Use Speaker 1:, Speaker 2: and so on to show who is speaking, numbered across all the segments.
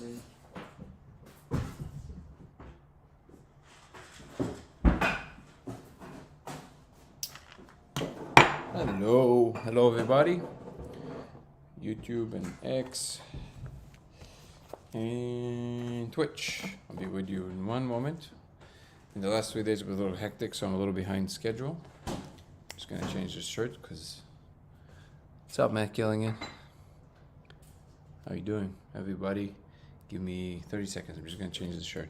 Speaker 1: see. Hello everybody. YouTube and X and Twitch. I'll be with you in one moment. In the last 3 days it was a little hectic, so I'm a little behind schedule. Just gonna change this shirt because. What's up, Matt Gilligan? How you doing, everybody? Give me 30 seconds. I'm just gonna change the shirt.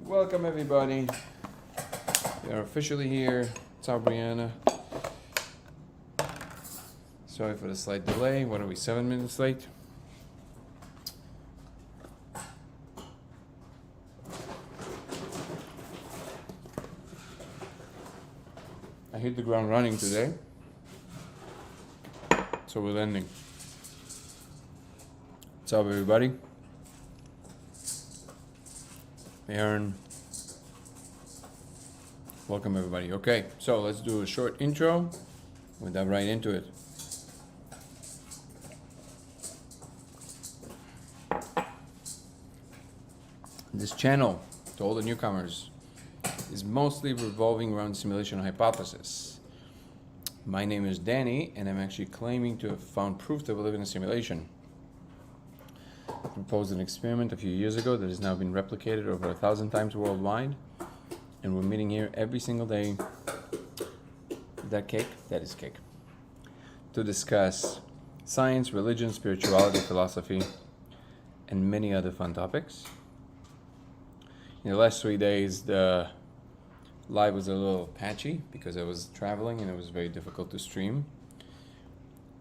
Speaker 1: Welcome everybody. We are officially here. It's Brianna. Sorry for the slight delay. What are we, 7 minutes late? I hit the ground running today. So we're landing. What's up everybody? Aaron. Welcome everybody. Okay, so let's do a short intro. We'll dive right into it. This channel, to all the newcomers, is mostly revolving around simulation hypothesis. My name is Danny, and I'm actually claiming to have found proof that we live in a simulation. I proposed an experiment a few years ago that has now been replicated over 1,000 times worldwide, and we're meeting here every single day. Is that cake? That is cake. To discuss science, religion, spirituality, philosophy, and many other fun topics. In the last 3 days, the live was a little patchy because I was traveling and it was very difficult to stream.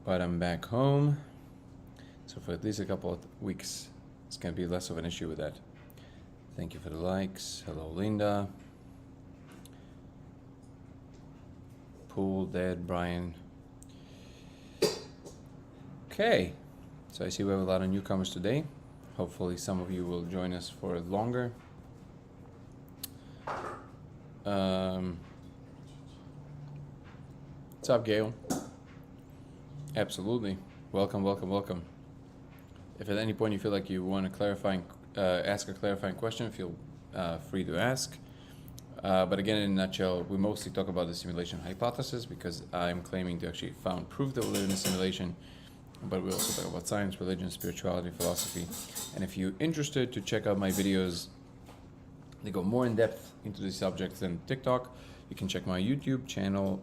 Speaker 1: But I'm back home. So for at least a couple of weeks, it's going to be less of an issue with that. Thank you for the likes. Hello, Linda. Pool, Dad, Brian. Okay. So I see we have a lot of newcomers today. Hopefully some of you will join us for longer. What's up, Gail? Absolutely. Welcome, welcome, welcome. If at any point you feel like you want to ask a clarifying question, feel free to ask. But again, in a nutshell, we mostly talk about the simulation hypothesis because I'm claiming to actually found proof that we live in a simulation. But we also talk about science, religion, spirituality, philosophy. And if you're interested to check out my videos, they go more in depth into these subjects than TikTok, you can check my YouTube channel,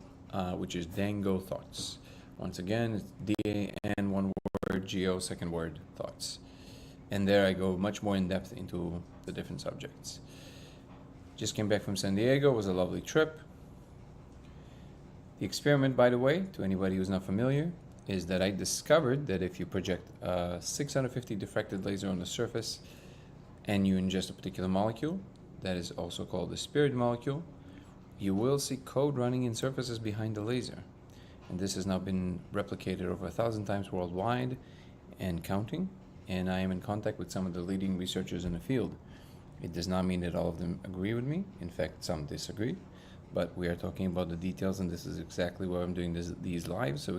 Speaker 1: which is Dango Thoughts. Once again, it's D-A-N, one word, G-O, second word, Thoughts. And there I go much more in depth into the different subjects. Just came back from San Diego. It was a lovely trip. The experiment, by the way, to anybody who's not familiar, is that I discovered that if you project a 650 diffracted laser on the surface and you ingest a particular molecule, that is also called the spirit molecule, you will see code running in surfaces behind the laser. And this has now been replicated over 1,000 times worldwide and counting, and I am in contact with some of the leading researchers in the field. It does not mean that all of them agree with me. In fact, some disagree, but we are talking about the details, and this is exactly why I'm doing these lives, so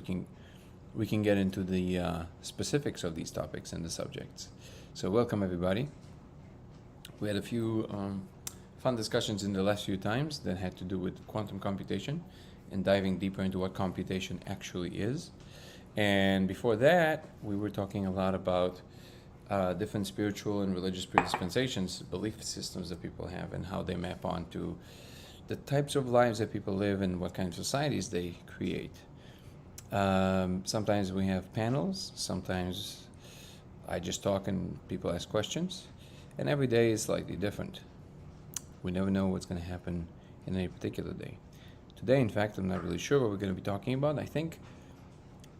Speaker 1: we can get into the specifics of these topics and the subjects. So welcome everybody. We had a few fun discussions in the last few times that had to do with quantum computation and diving deeper into what computation actually is. And before that, we were talking a lot about different spiritual and religious predispensations, belief systems that people have, and how they map onto the types of lives that people live and what kind of societies they create. Sometimes we have panels, sometimes I just talk and people ask questions, and every day is slightly different. We never know what's going to happen in any particular day. Today, in fact, I'm not really sure what we're going to be talking about. I think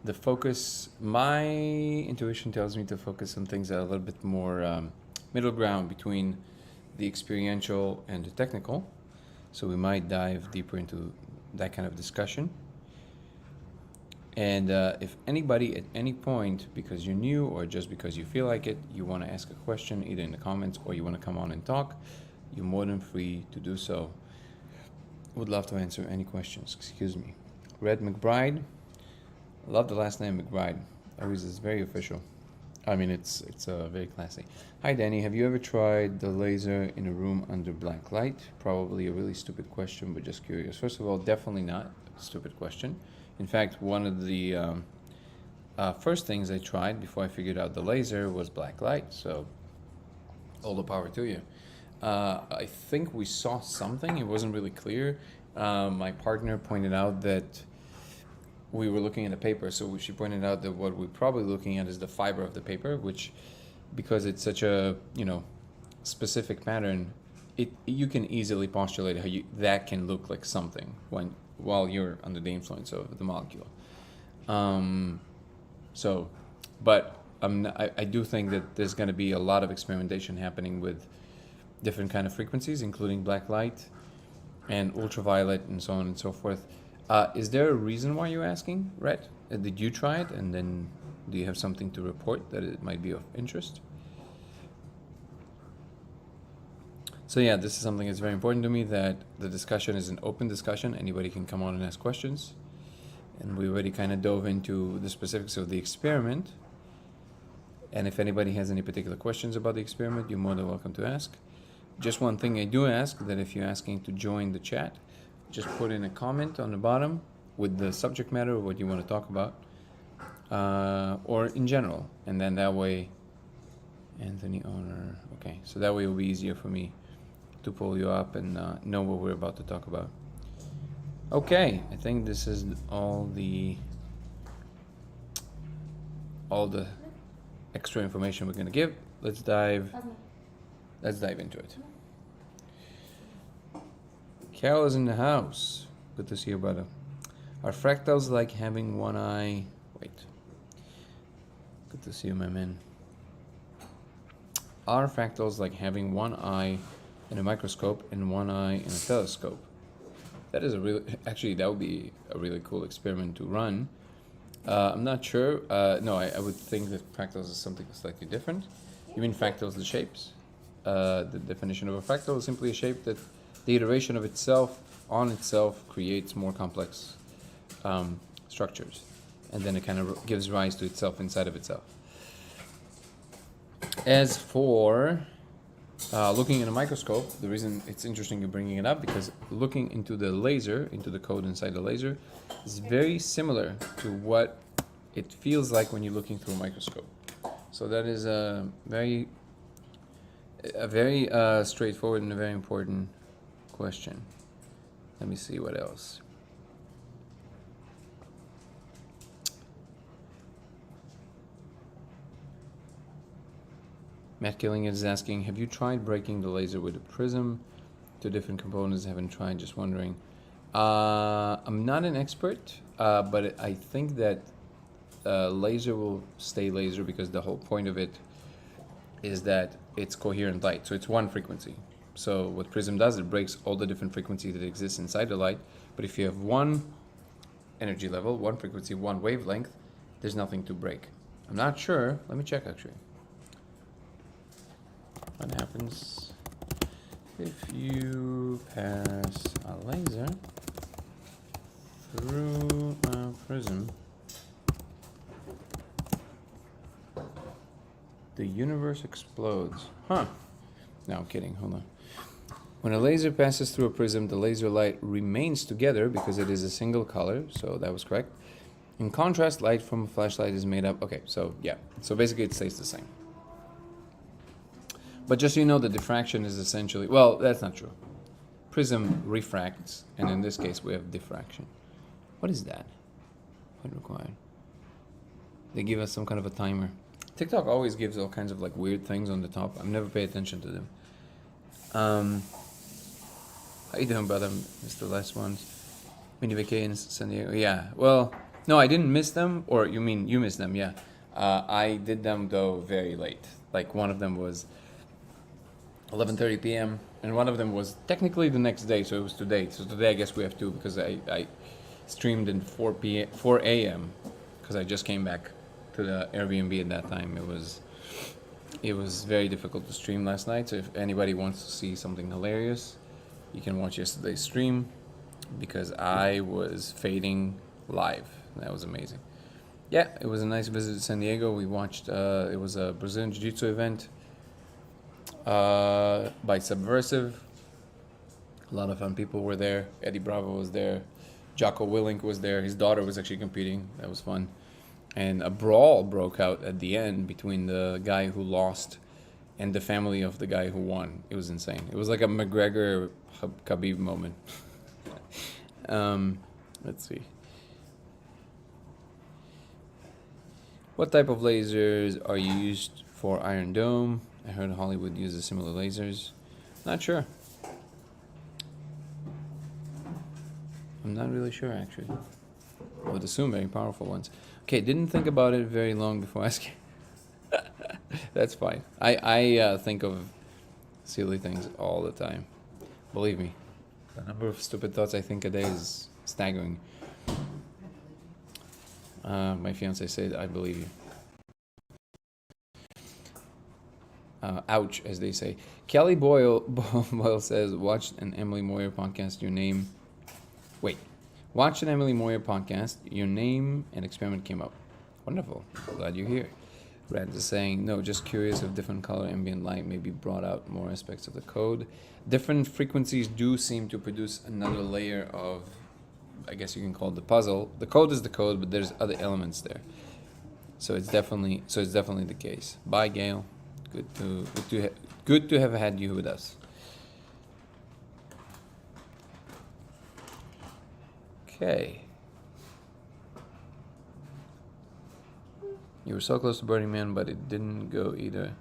Speaker 1: the focus, my intuition tells me to focus on things that are a little bit more middle ground between the experiential and the technical. So we might dive deeper into that kind of discussion. And if anybody at any point, because you're new or just because you feel like it, you want to ask a question either in the comments or you want to come on and talk, you're more than free to do so. Would love to answer any questions. Excuse me. Red McBride. I love the last name McBride. Always is very official. I mean, it's very classy. Hi, Danny. Have you ever tried the laser in a room under black light? Probably a really stupid question, but just curious. First of all, definitely not a stupid question. In fact, one of the first things I tried before I figured out the laser was black light. So, all the power to you. I think we saw something. It wasn't really clear. My partner pointed out that we were looking at a paper, so she pointed out that what we're probably looking at is the fiber of the paper, which, because it's such a specific pattern, you can easily postulate how that can look like something while you're under the influence of the molecule. But I do think that there's going to be a lot of experimentation happening with different kind of frequencies, including black light and ultraviolet and so on and so forth. Is there a reason why you're asking, Rhett? Did you try it, and then do you have something to report that it might be of interest? So yeah, this is something that's very important to me, that the discussion is an open discussion. Anybody can come on and ask questions. And we already kind of dove into the specifics of the experiment. And if anybody has any particular questions about the experiment, you're more than welcome to ask. Just one thing I do ask, that if you're asking to join the chat, just put in a comment on the bottom with the subject matter of what you want to talk about, or in general, and then that way, Anthony Owner, okay, so that way it will be easier for me to pull you up and know what we're about to talk about. Okay, I think this is all the extra information we're going to give. Let's dive into it. Carol is in the house. Good to see you, brother. Are fractals like having one eye? Wait. Good to see you, my man. Are fractals like having one eye in a microscope and one eye in a telescope? That is actually, that would be a really cool experiment to run. I'm not sure. No, I would think that fractals is something slightly different. You mean fractals, the shapes? The definition of a fractal is simply a shape that the iteration of itself on itself creates more complex structures, and then it kind of gives rise to itself inside of itself. As for looking in a microscope, the reason it's interesting you're bringing it up, because looking into the laser, into the code inside the laser, is very similar to what it feels like when you're looking through a microscope. So that is a very straightforward and a very important question. Let me see what else. Matt Killing is asking, have you tried breaking the laser with a prism? Two different components, haven't tried, just wondering. I'm not an expert, but I think that laser will stay laser because the whole point of it is that it's coherent light. So it's one frequency. So what Prism does, it breaks all the different frequencies that exist inside the light. But if you have one energy level, one frequency, one wavelength, there's nothing to break. I'm not sure. Let me check actually. What happens if you pass a laser through a prism? The universe explodes. Huh. No, I'm kidding. Hold on. When a laser passes through a prism, the laser light remains together because it is a single color. So that was correct. In contrast, light from a flashlight is made up. Okay, so yeah. So basically it stays the same. But just so you know, the diffraction is essentially... Well, that's not true. Prism refracts, and in this case we have diffraction. What is that? What required? They give us some kind of a timer. TikTok always gives all kinds of like weird things on the top. I've never paid attention to them. How you doing, brother? Missed the last ones. Mini vacations, San Diego. Yeah. Well, no, I didn't miss them. Or you mean you missed them? Yeah. I did them though very late. Like one of them was 11:30 p.m. and one of them was technically the next day, so it was today. So today I guess we have two because I streamed in 4 a.m. because I just came back to the Airbnb at that time. It was very difficult to stream last night. So if anybody wants to see something hilarious, you can watch yesterday's stream because I was fading live. That was amazing. Yeah, it was a nice visit to San Diego. We watched. It was a Brazilian Jiu-Jitsu event by Subversive. A lot of fun people were there. Eddie Bravo was there. Jocko Willink was there. His daughter was actually competing. That was fun. And a brawl broke out at the end between the guy who lost and the family of the guy who won. It was insane. It was like a McGregor Khabib moment. Let's see. What type of lasers are used for Iron Dome? I heard Hollywood uses similar lasers. Not sure. I'm not really sure, actually. I would assume very powerful ones. Okay, didn't think about it very long before asking. That's fine. I think of silly things all the time. Believe me. The number of stupid thoughts I think a day is staggering. My fiance said, I believe you. Ouch, as they say. Kelly Boyle says, watch an Emily Moyer podcast, your name... Wait. Watch an Emily Moyer podcast, your name and experiment came up. Wonderful. Glad you're here. Rand is saying, no, just curious if different color ambient light maybe brought out more aspects of the code. Different frequencies do seem to produce another layer of, I guess you can call it the puzzle. The code is the code, but there's other elements there. So it's definitely the case. Bye, Gail. Good to have had you with us. Okay. You were so close to Burning Man, but it didn't go either.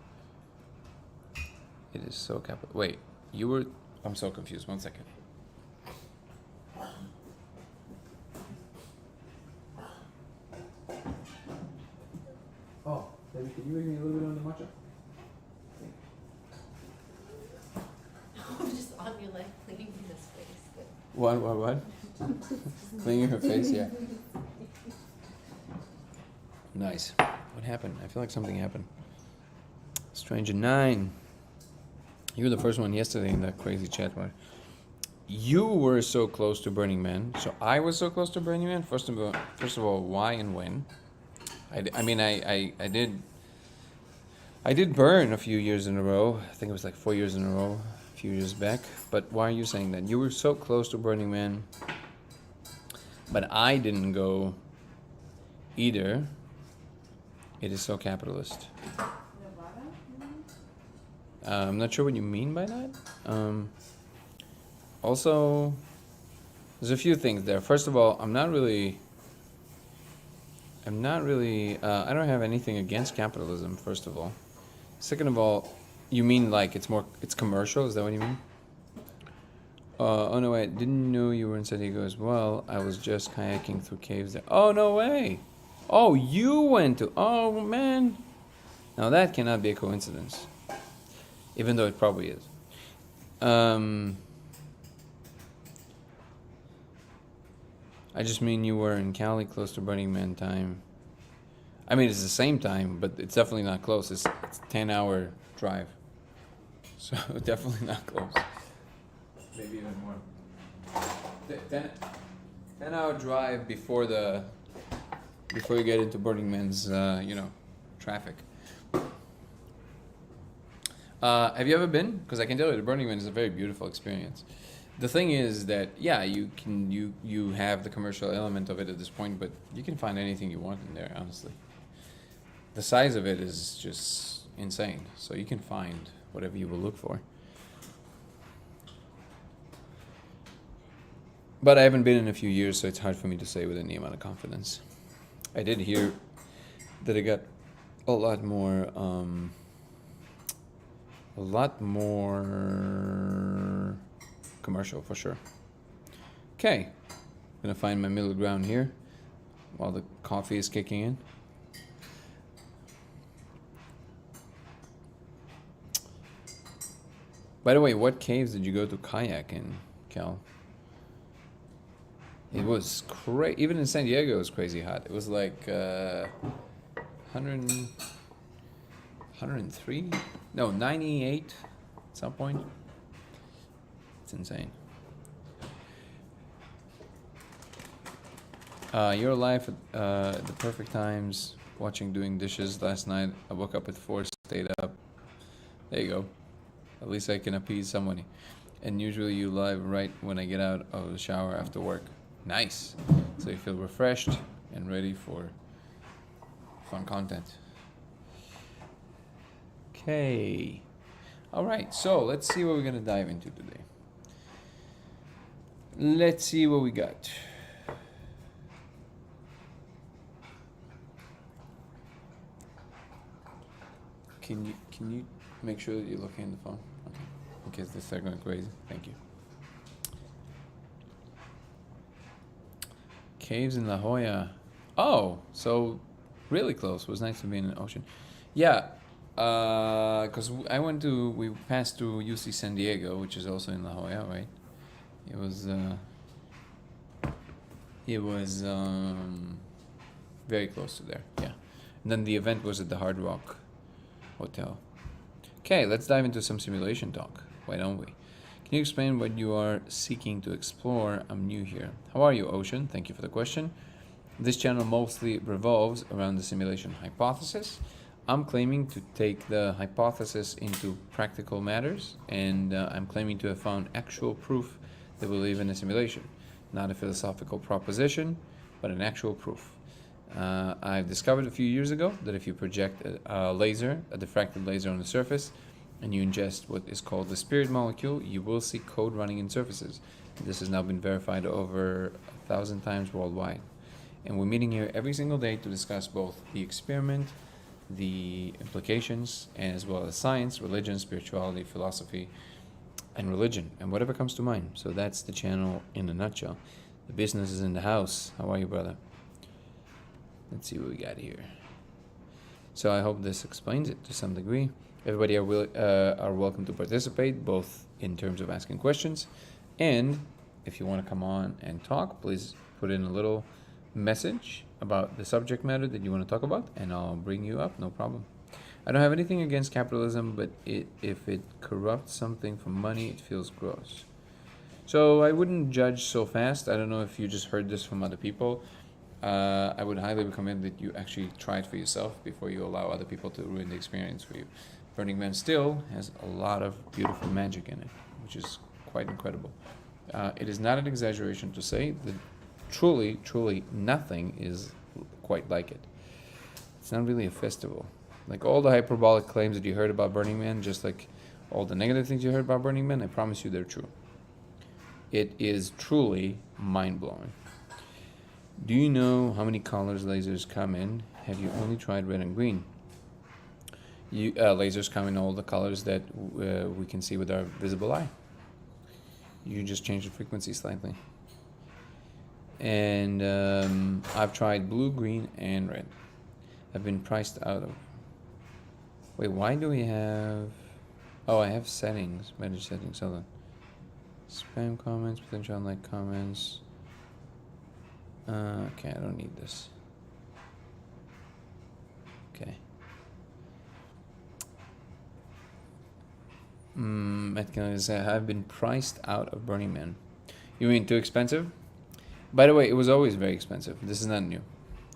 Speaker 1: It is so capital. Wait, you were... I'm so confused. 1 second. Oh, baby, can you make me a little bit on the matcha?
Speaker 2: I'm just on your leg cleaning his face.
Speaker 1: What? Cleaning her face, yeah. Nice. What happened? I feel like something happened. Stranger 9. You were the first one yesterday in that crazy chat bar. You were so close to Burning Man. So I was so close to Burning Man. First of all, why and when? I did burn a few years in a row. I think it was like 4 years in a row, a few years back. But why are you saying that? You were so close to Burning Man, but I didn't go either. It is so capitalist. I'm not sure what you mean by that. Also, there's a few things there. First of all, I don't have anything against capitalism, first of all. Second of all, you mean like it's commercial? Is that what you mean? Oh no, wait, didn't know you were in San Diego as well. I was just kayaking through caves there. Oh no way! Oh, you went to. Oh man! Now that cannot be a coincidence, even though it probably is. Um, I just mean you were in Cali close to Burning Man time. I mean, it's the same time, but it's definitely not close. It's a 10-hour drive. So definitely not close. Maybe even more. 10-hour drive before you get into Burning Man's traffic. Have you ever been? Because I can tell you, the Burning Man is a very beautiful experience. The thing is that you have the commercial element of it at this point, but you can find anything you want in there. Honestly, the size of it is just insane. So you can find whatever you will look for. But I haven't been in a few years, so it's hard for me to say with any amount of confidence. I did hear that it got a lot more commercial for sure. Okay, gonna find my middle ground here while the coffee is kicking in. By the way, what caves did you go to kayak in, Cal? It was crazy. Even in San Diego, it was crazy hot. It was like 103? No, 98 at some point. It's insane. You're alive at the perfect times, doing dishes last night. I woke up at 4, stayed up. There you go. At least I can appease somebody. And usually you live right when I get out of the shower after work. Nice. So you feel refreshed and ready for fun content. Okay. All right. So let's see what we're going to dive into today. Let's see what we got. Can you make sure that you're looking at the phone? Okay. In case they start going crazy. Thank you. Caves in La Jolla. Oh, so really close. It was nice to be in the ocean. Yeah, because we passed through UC San Diego, which is also in La Jolla, right? It was very close to there. Yeah, and then the event was at the Hard Rock Hotel. Okay, let's dive into some simulation talk. Why don't we? Can you explain what you are seeking to explore? I'm new here. How are you, Ocean? Thank you for the question. This channel mostly revolves around the simulation hypothesis. I'm claiming to take the hypothesis into practical matters, and I'm claiming to have found actual proof that we live in a simulation. Not a philosophical proposition, but an actual proof. I've discovered a few years ago that if you project a diffracted laser on the surface, and you ingest what is called the spirit molecule, you will see code running in surfaces. This has now been verified over 1,000 times worldwide. And we're meeting here every single day to discuss both the experiment, the implications, as well as science, religion, spirituality, philosophy, and religion, and whatever comes to mind. So that's the channel in a nutshell. The business is in the house. How are you, brother? Let's see what we got here. So I hope this explains it to some degree. Everybody are welcome to participate, both in terms of asking questions, and if you want to come on and talk, please put in a little message about the subject matter that you want to talk about, and I'll bring you up, no problem. I don't have anything against capitalism, but if it corrupts something for money, it feels gross. So I wouldn't judge so fast. I don't know if you just heard this from other people. I would highly recommend that you actually try it for yourself before you allow other people to ruin the experience for you. Burning Man still has a lot of beautiful magic in it, which is quite incredible. It is not an exaggeration to say that truly, truly nothing is quite like it. It's not really a festival. Like all the hyperbolic claims that you heard about Burning Man, just like all the negative things you heard about Burning Man, I promise you they're true. It is truly mind-blowing. Do you know how many colors lasers come in? Have you only tried red and green? Lasers come in all the colors that we can see with our visible eye. You just change the frequency slightly. And I've tried blue, green, and red. I've been priced out of. Wait, why do we have? Oh, I have settings. Manage settings. Hold on. Spam comments, potential unlike comments. Okay, I don't need this. Okay. Matt Kennedy said, I've been priced out of Burning Man. You mean too expensive? By the way, it was always very expensive. This is not new.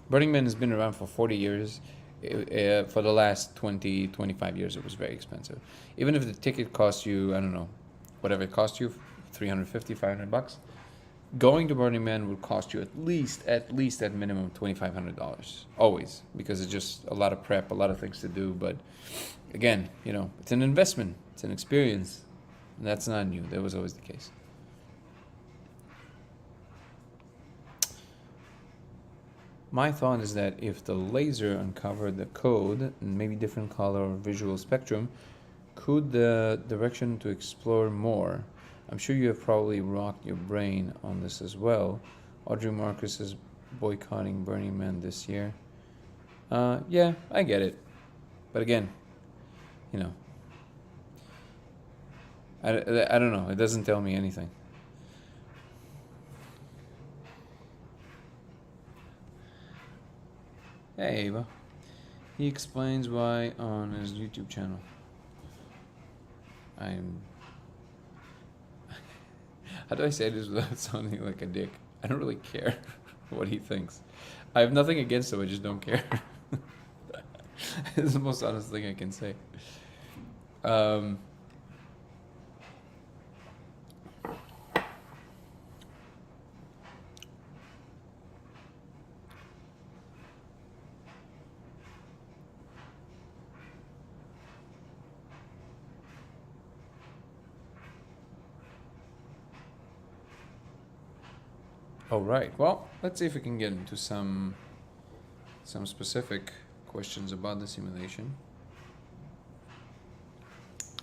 Speaker 1: Burning Man has been around for 40 years. For the last 20, 25 years, it was very expensive. Even if the ticket cost you, I don't know, whatever it cost you, $350, $500, going to Burning Man would cost you at least at minimum $2,500. Always, because it's just a lot of prep, a lot of things to do. But again, you know, it's an investment, it's an experience. And that's not new. That was always the case. My thought is that if the laser uncovered the code, maybe different color or visual spectrum, could the direction to explore more? I'm sure you have probably rocked your brain on this as well. Audrey Marcus is boycotting Burning Man this year. Yeah, I get it. But again, you know, I don't know. It doesn't tell me anything. Hey, Ava. He explains why on his YouTube channel. How do I say this without sounding like a dick? I don't really care what he thinks. I have nothing against him, I just don't care. It's the most honest thing I can say. All right. Well, let's see if we can get into some specific questions about the simulation.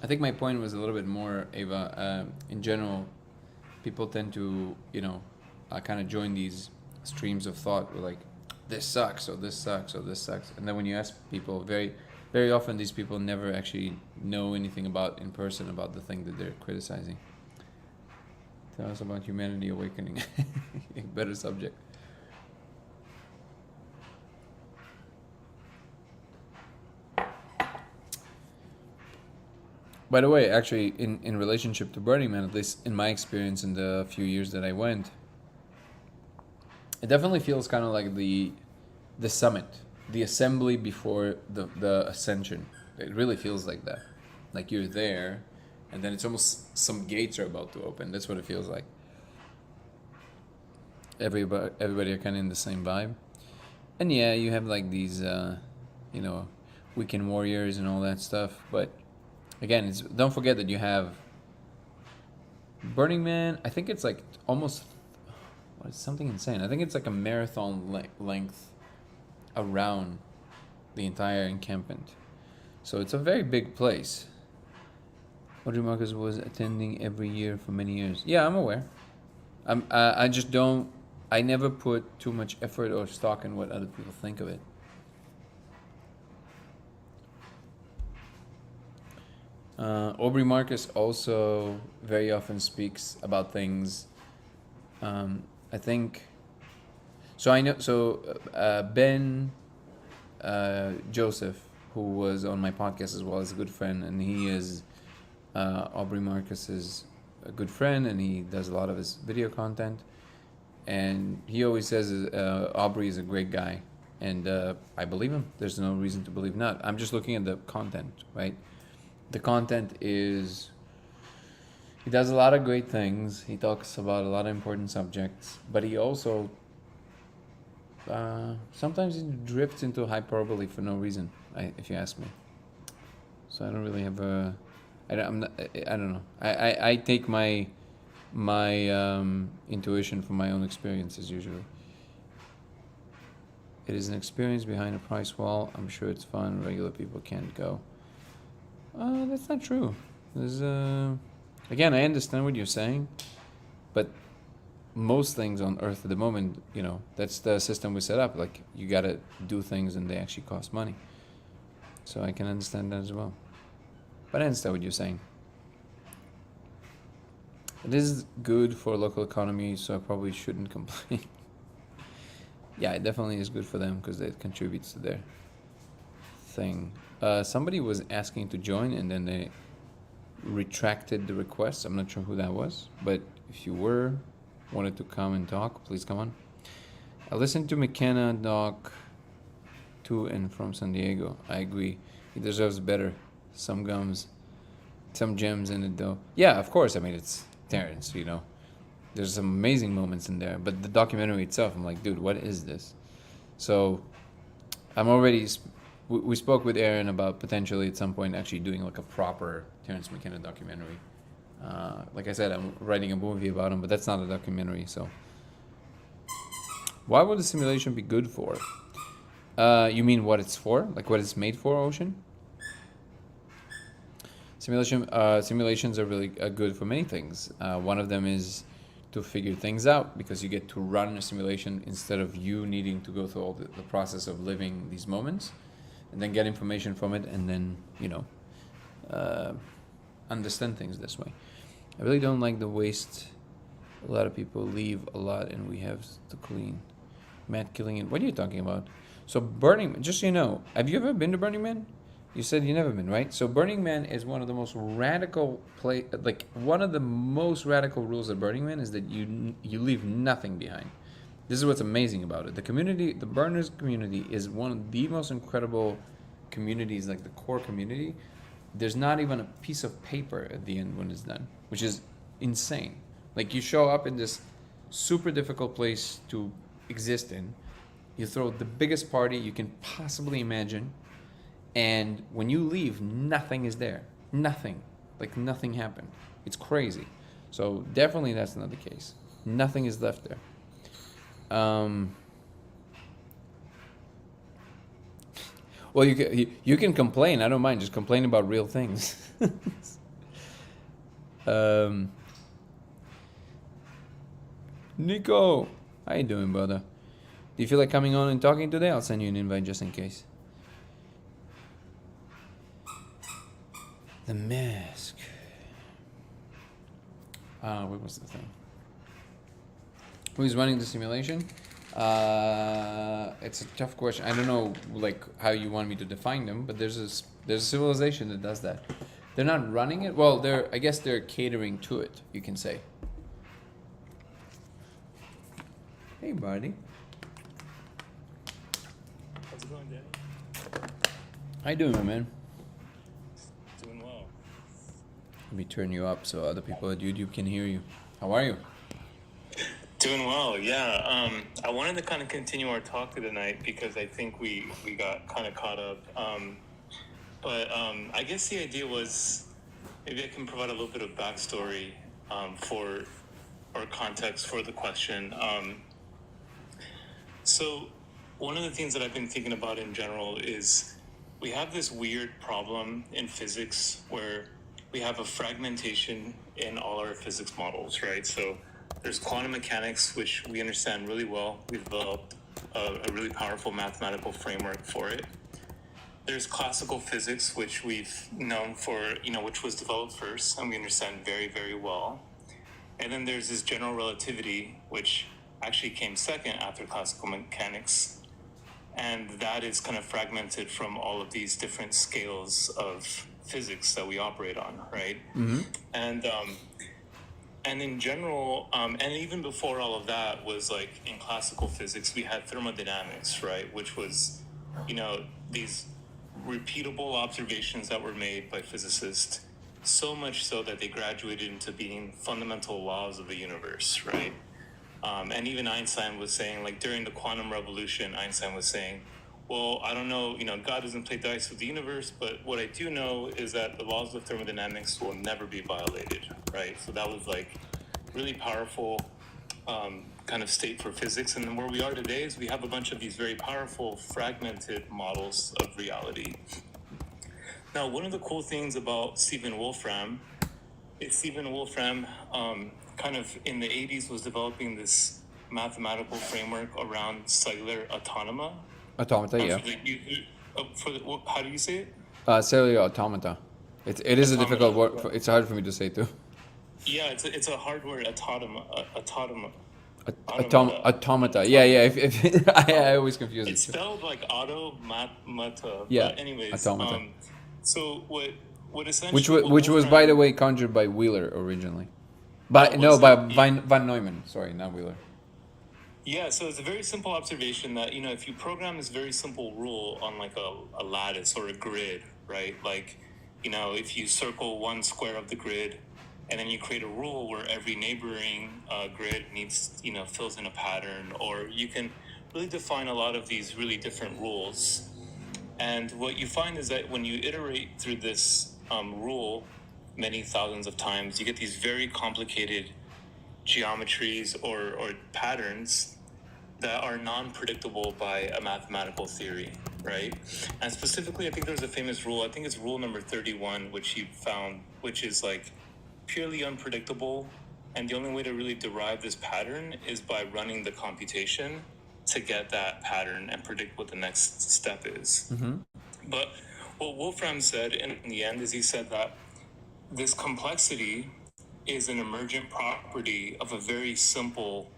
Speaker 1: I think my point was a little bit more, Ava. In general, people tend to, you know, kind of join these streams of thought with like, this sucks, or this sucks, or this sucks. And then when you ask people, very often these people never actually know anything about in person about the thing that they're criticizing. Tell us about humanity awakening. A better subject. By the way, actually, in relationship to Burning Man, at least in my experience in the few years that I went, it definitely feels kind of like the summit, the assembly before the ascension. It really feels like that. Like you're there, and then it's almost some gates are about to open. That's what it feels like. Everybody are kind of in the same vibe. And yeah, you have like these, you know, weekend warriors and all that stuff. But again, don't forget that you have Burning Man. I think it's like almost, it's something insane. I think it's like a marathon length around the entire encampment. So it's a very big place. Audrey Marcus was attending every year for many years. Yeah, I'm aware. I just don't. I never put too much effort or stock in what other people think of it. Aubrey Marcus also very often speaks about things. I think. So I know. So Ben Joseph, who was on my podcast as well, is a good friend, and he is Aubrey Marcus's a good friend, and he does a lot of his video content. And he always says Aubrey is a great guy, and I believe him. There's no reason to believe not. I'm just looking at the content, right? The content is, he does a lot of great things. He talks about a lot of important subjects, but he also sometimes he drifts into hyperbole for no reason, if you ask me. So I don't really have a, I don't know. I take my intuition from my own experiences usually. It is an experience behind a price wall. I'm sure it's fun. Regular people can't go. That's not true. There's again, I understand what you're saying, But most things on Earth at the moment, you know, that's the system we set up. Like, you gotta do things and they actually cost money. So I can understand that as well. But I understand what you're saying. It is good for local economy, so I probably shouldn't complain. Yeah, it definitely is good for them because it contributes to their thing. Somebody was asking to join and then they retracted the request. I'm not sure who that was, but if you wanted to come and talk, please come on. I listened to McKenna Doc to and from San Diego. I agree. He deserves better. Some gems in it though. Yeah, of course. I mean, it's Terrence, you know. There's some amazing moments in there, but the documentary itself, I'm like, dude, what is this? So I'm already, we spoke with Aaron about potentially at some point actually doing like a proper Terrence McKenna documentary. Like I said, I'm writing a movie about him, but that's not a documentary. So why would the simulation be good for? You mean what it's for? Like what it's made for, Ocean? Simulations are really good for many things. One of them is to figure things out because you get to run a simulation instead of you needing to go through all the process of living these moments and then get information from it and then, you know, understand things this way. I really don't like the waste. A lot of people leave a lot and we have to clean. Matt killing it. What are you talking about? So Burning Man, just so you know, have you ever been to Burning Man? You said you never been, right? So Burning Man is one of the most radical one of the most radical rules of Burning Man is that you leave nothing behind. This is what's amazing about it. The community, the Burners community, is one of the most incredible communities, like the core community. There's not even a piece of paper at the end when it's done, which is insane. Like you show up in this super difficult place to exist in. You throw the biggest party you can possibly imagine. And when you leave, nothing is there. Nothing. Like nothing happened. It's crazy. So definitely that's not the case. Nothing is left there. Well, you can complain. I don't mind. Just complain about real things. Nico, how you doing, brother? Do you feel like coming on and talking today? I'll send you an invite just in case. The mask. What was the thing? Who's running the simulation? It's a tough question. I don't know, like how you want me to define them, but there's a civilization that does that. They're not running it. Well, I guess they're catering to it. You can say. Hey, buddy.
Speaker 3: How's it going, Danny?
Speaker 1: How you doing, my man?
Speaker 3: Doing well.
Speaker 1: Let me turn you up so other people at YouTube can hear you. How are you?
Speaker 3: Doing well, yeah. I wanted to kind of continue our talk tonight because I think we got kind of caught up. But I guess the idea was maybe I can provide a little bit of backstory for or context for the question. So one of the things that I've been thinking about in general is we have this weird problem in physics where we have a fragmentation in all our physics models, right? So there's quantum mechanics, which we understand really well. We've developed a really powerful mathematical framework for it. There's classical physics, which we've known for, which was developed first, and we understand very, very well. And then there's this general relativity, which actually came second after classical mechanics. And that is kind of fragmented from all of these different scales of physics that we operate on, right? Mm-hmm. And in general, and even before all of that was like in classical physics, we had thermodynamics, right? Which was, these repeatable observations that were made by physicists, so much so that they graduated into being fundamental laws of the universe, right? And even Einstein was saying, like during the quantum revolution, Einstein was saying, well, I don't know, God doesn't play dice with the universe, but what I do know is that the laws of thermodynamics will never be violated, right? So that was like really powerful kind of state for physics. And then where we are today is we have a bunch of these very powerful fragmented models of reality. Now, one of the cool things about Stephen Wolfram is Stephen Wolfram kind kind of in the 80s was developing this mathematical framework around cellular autonoma.
Speaker 1: Automata, yeah.
Speaker 3: How do you say it?
Speaker 1: Cellular automata. It is a difficult word. It's hard for me to say too.
Speaker 3: Yeah, it's a hardware automata.
Speaker 1: Automata. Yeah, yeah. If I always confuse
Speaker 3: It's
Speaker 1: it.
Speaker 3: spelled like automata.
Speaker 1: Yeah,
Speaker 3: But anyways,
Speaker 1: automata.
Speaker 3: so what essentially
Speaker 1: Which was, by the way, conjured by Wheeler originally. By
Speaker 3: was
Speaker 1: by
Speaker 3: it?
Speaker 1: Van Neumann. Sorry, not Wheeler.
Speaker 3: Yeah, so it's a very simple observation that, if you program this very simple rule on like a lattice or a grid, right? Like, if you circle one square of the grid and then you create a rule where every neighboring grid needs, fills in a pattern, or you can really define a lot of these really different rules. And what you find is that when you iterate through this rule many thousands of times, you get these very complicated geometries or patterns that are non-predictable by a mathematical theory, right? And specifically, I think there's a famous rule, I think it's rule number 31, which he found, which is like purely unpredictable. And the only way to really derive this pattern is by running the computation to get that pattern and predict what the next step is.
Speaker 1: Mm-hmm.
Speaker 3: But what Wolfram said in the end is he said that this complexity is an emergent property of a very simple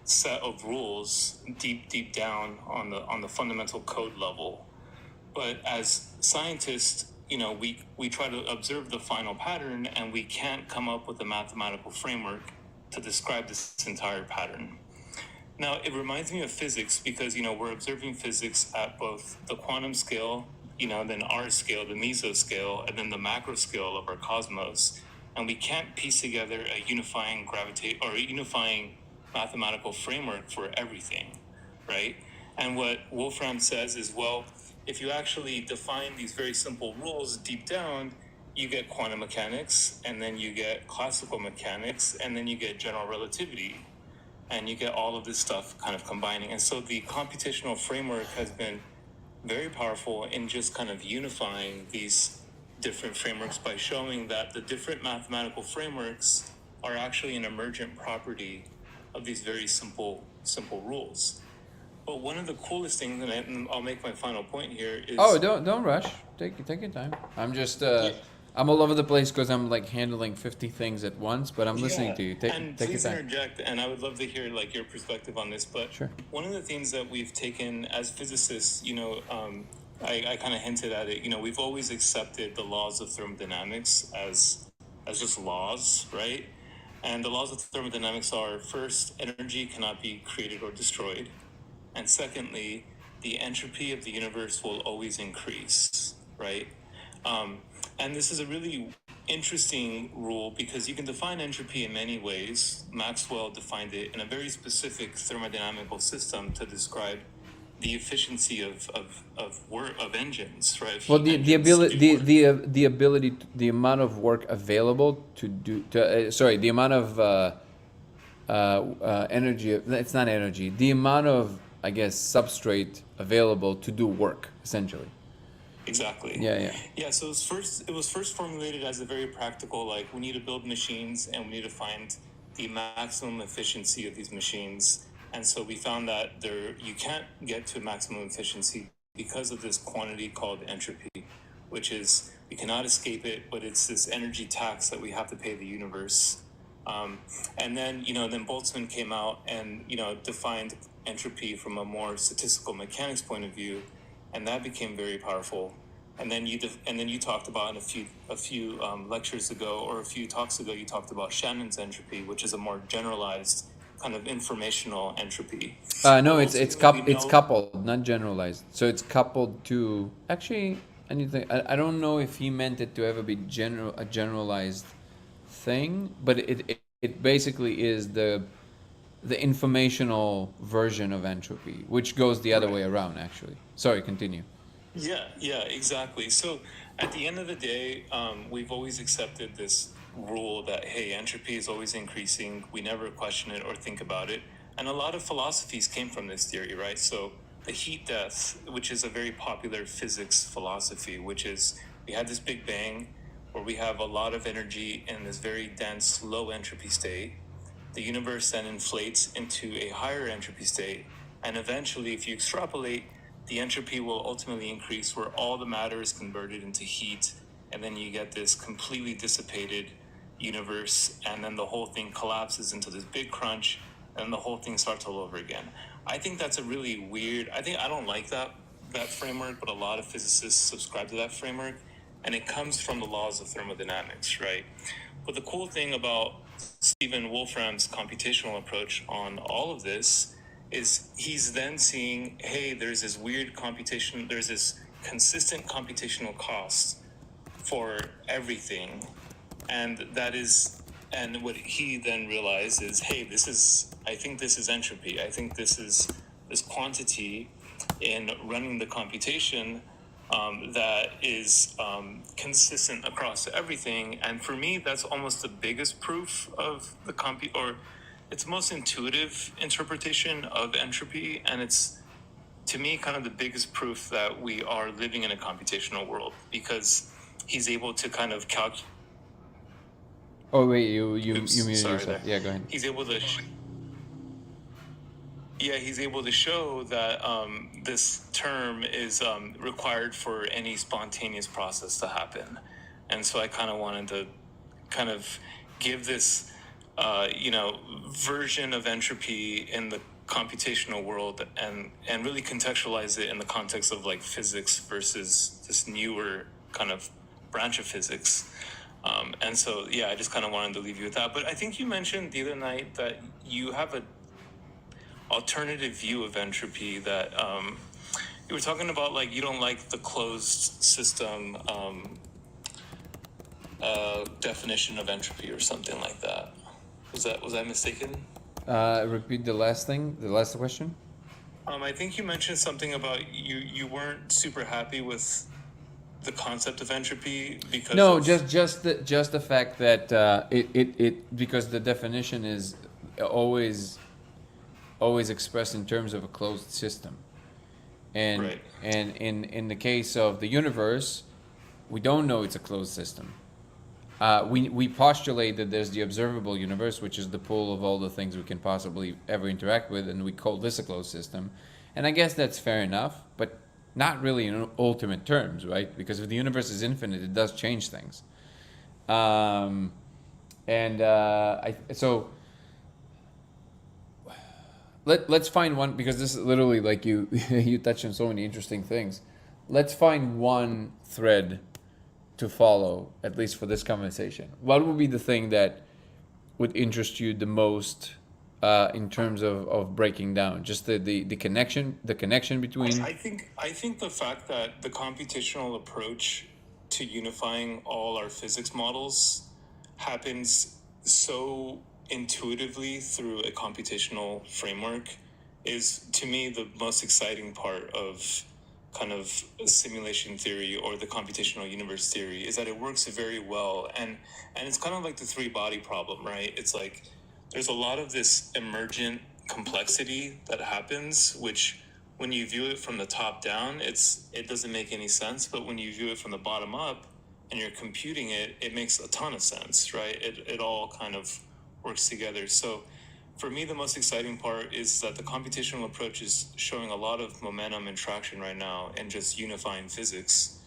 Speaker 3: set of rules deep down on the fundamental code level. But as scientists, we try to observe the final pattern and we can't come up with a mathematical framework to describe this entire pattern. Now, it reminds me of physics because, we're observing physics at both the quantum scale, then our scale, the mesoscale, and then the macro scale of our cosmos. And we can't piece together a unifying mathematical framework for everything, right? And what Wolfram says is, well, if you actually define these very simple rules deep down, you get quantum mechanics, and then you get classical mechanics, and then you get general relativity, and you get all of this stuff kind of combining. And so the computational framework has been very powerful in just kind of unifying these different frameworks by showing that the different mathematical frameworks are actually an emergent property of these very simple rules. But one of the coolest things, and I'll make my final point here, is...
Speaker 1: Oh, don't rush. Take your time. I'm just I'm all over the place because I'm like handling 50 things at once, but I'm listening to you. Take your
Speaker 3: please
Speaker 1: time.
Speaker 3: interject, and I would love to hear like your perspective on this. But
Speaker 1: Sure.
Speaker 3: One of the things that we've taken as physicists, I kind of hinted at it. We've always accepted the laws of thermodynamics as just laws, right? And the laws of thermodynamics are, first, energy cannot be created or destroyed. And secondly, the entropy of the universe will always increase, right? And this is a really interesting rule because you can define entropy in many ways. Maxwell defined it in a very specific thermodynamical system to describe the efficiency of engines, right?
Speaker 1: Well, the ability, the amount of work available to do, the amount of energy. It's not energy. The amount of, I guess, substrate available to do work, essentially.
Speaker 3: Exactly.
Speaker 1: Yeah.
Speaker 3: So it was first formulated as a very practical, like, we need to build machines and we need to find the maximum efficiency of these machines. And so we found that you can't get to maximum efficiency because of this quantity called entropy, which is, we cannot escape it, but it's this energy tax that we have to pay the universe. And then, then Boltzmann came out and, defined entropy from a more statistical mechanics point of view, and that became very powerful. And then you talked about in a few lectures ago, or a few talks ago, you talked about Shannon's entropy, which is a more generalized kind of informational entropy.
Speaker 1: No, it's coupled, not generalized. So it's coupled to, actually, I don't know if he meant it to ever be a generalized thing, but it basically is the informational version of entropy, which goes the other way around, actually. Sorry, continue.
Speaker 3: Yeah, exactly. So at the end of the day, we've always accepted this rule that, hey, entropy is always increasing. We never question it or think about it. And a lot of philosophies came from this theory, right? So the heat death, which is a very popular physics philosophy, which is, we had this Big Bang where we have a lot of energy in this very dense, low entropy state. the universe then inflates into a higher entropy state. And eventually, if you extrapolate, the entropy will ultimately increase where all the matter is converted into heat. And then you get this completely dissipated universe. And then the whole thing collapses into this big crunch. And the whole thing starts all over again. I think that's a really weird, I don't like that framework, but a lot of physicists subscribe to that framework. And it comes from the laws of thermodynamics, right? But the cool thing about Stephen Wolfram's computational approach on all of this is he's then seeing, hey, there's this weird computation, there's this consistent computational cost for everything. And that is, and what he then realized is, hey, I think this is entropy. I think this is this quantity in running the computation that is consistent across everything. And for me, that's almost the biggest proof of the or it's most intuitive interpretation of entropy. And it's, to me, kind of the biggest proof that we are living in a computational world, because he's able to kind of calculate.
Speaker 1: Oh wait, you muted
Speaker 3: Sorry
Speaker 1: yourself.
Speaker 3: there.
Speaker 1: Yeah, go ahead.
Speaker 3: He's able to. He's able to show that this term is required for any spontaneous process to happen. And so I kind of wanted to kind of give this, version of entropy in the computational world and really contextualize it in the context of like physics versus this newer kind of branch of physics. And so, I just kind of wanted to leave you with that. But I think you mentioned the other night that you have a alternative view of entropy, that you were talking about, like, you don't like the closed system definition of entropy or something like that. Was I mistaken?
Speaker 1: Repeat the last question.
Speaker 3: I think you mentioned something about you weren't super happy with the concept of entropy because
Speaker 1: No,
Speaker 3: of...
Speaker 1: just the fact that it because the definition is always expressed in terms of a closed system, and
Speaker 3: Right.
Speaker 1: and in the case of the universe, we don't know it's a closed system. We postulate that there's the observable universe, which is the pool of all the things we can possibly ever interact with, and we call this a closed system. And I guess that's fair enough, but not really in ultimate terms, right? Because if the universe is infinite, it does change things. So let's find one, because this is literally like you you touched on so many interesting things. Let's find one thread to follow, at least for this conversation. What would be the thing that would interest you the most in terms of breaking down just the connection between...
Speaker 3: I think the fact that the computational approach to unifying all our physics models happens so intuitively through a computational framework is, to me, the most exciting part of kind of simulation theory or the computational universe theory, is that it works very well. And it's kind of like the three body problem, right? It's like there's a lot of this emergent complexity that happens, which when you view it from the top down, it doesn't make any sense. But when you view it from the bottom up and you're computing it, it makes a ton of sense, right? It all kind of works together. So for me, the most exciting part is that the computational approach is showing a lot of momentum and traction right now in just unifying physics.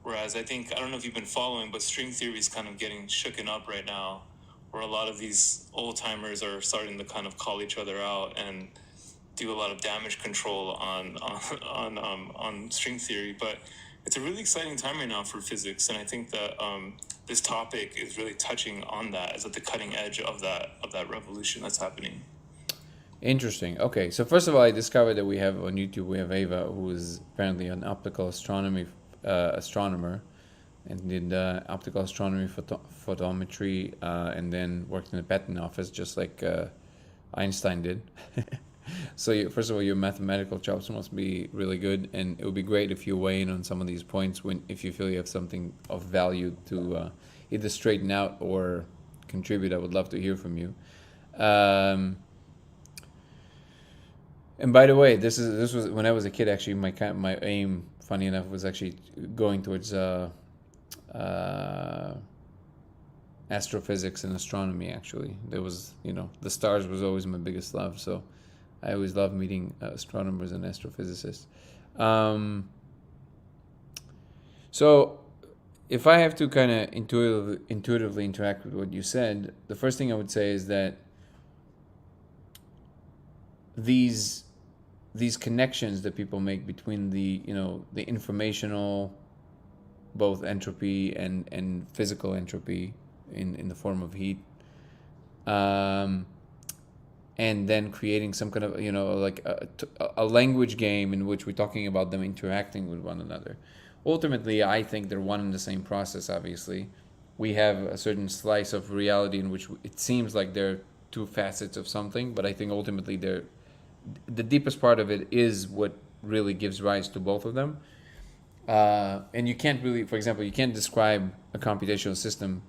Speaker 3: Whereas I don't know if you've been following, but string theory is kind of getting shooken up right now, where a lot of these old timers are starting to kind of call each other out and do a lot of damage control on string theory. But it's a really exciting time right now for physics, and I think that this topic is really touching on that, is at the cutting edge of that revolution that's happening.
Speaker 1: Interesting. Okay, so first of all, I discovered that we have on YouTube, we have Ava, who is apparently an optical astronomy astronomer, and did optical astronomy photometry, and then worked in the patent office, just like Einstein did. So first of all, your mathematical chops must be really good, and it would be great if you weigh in on some of these points if you feel you have something of value to either straighten out or contribute. I would love to hear from you. And by the way, this was when I was a kid. Actually, my aim, funny enough, was actually going towards astrophysics and astronomy. Actually, there was, the stars was always my biggest love. So I always loved meeting astronomers and astrophysicists. So if I have to kind of intuitively interact with what you said, the first thing I would say is that these connections that people make between the informational, both entropy and physical entropy in the form of heat, and then creating some kind of like a language game in which we're talking about them interacting with one another. Ultimately, I think they're one and the same process. Obviously, we have a certain slice of reality in which it seems like they're two facets of something, but I think ultimately the deepest part of it is what really gives rise to both of them. And you can't really, for example, you can't describe a computational system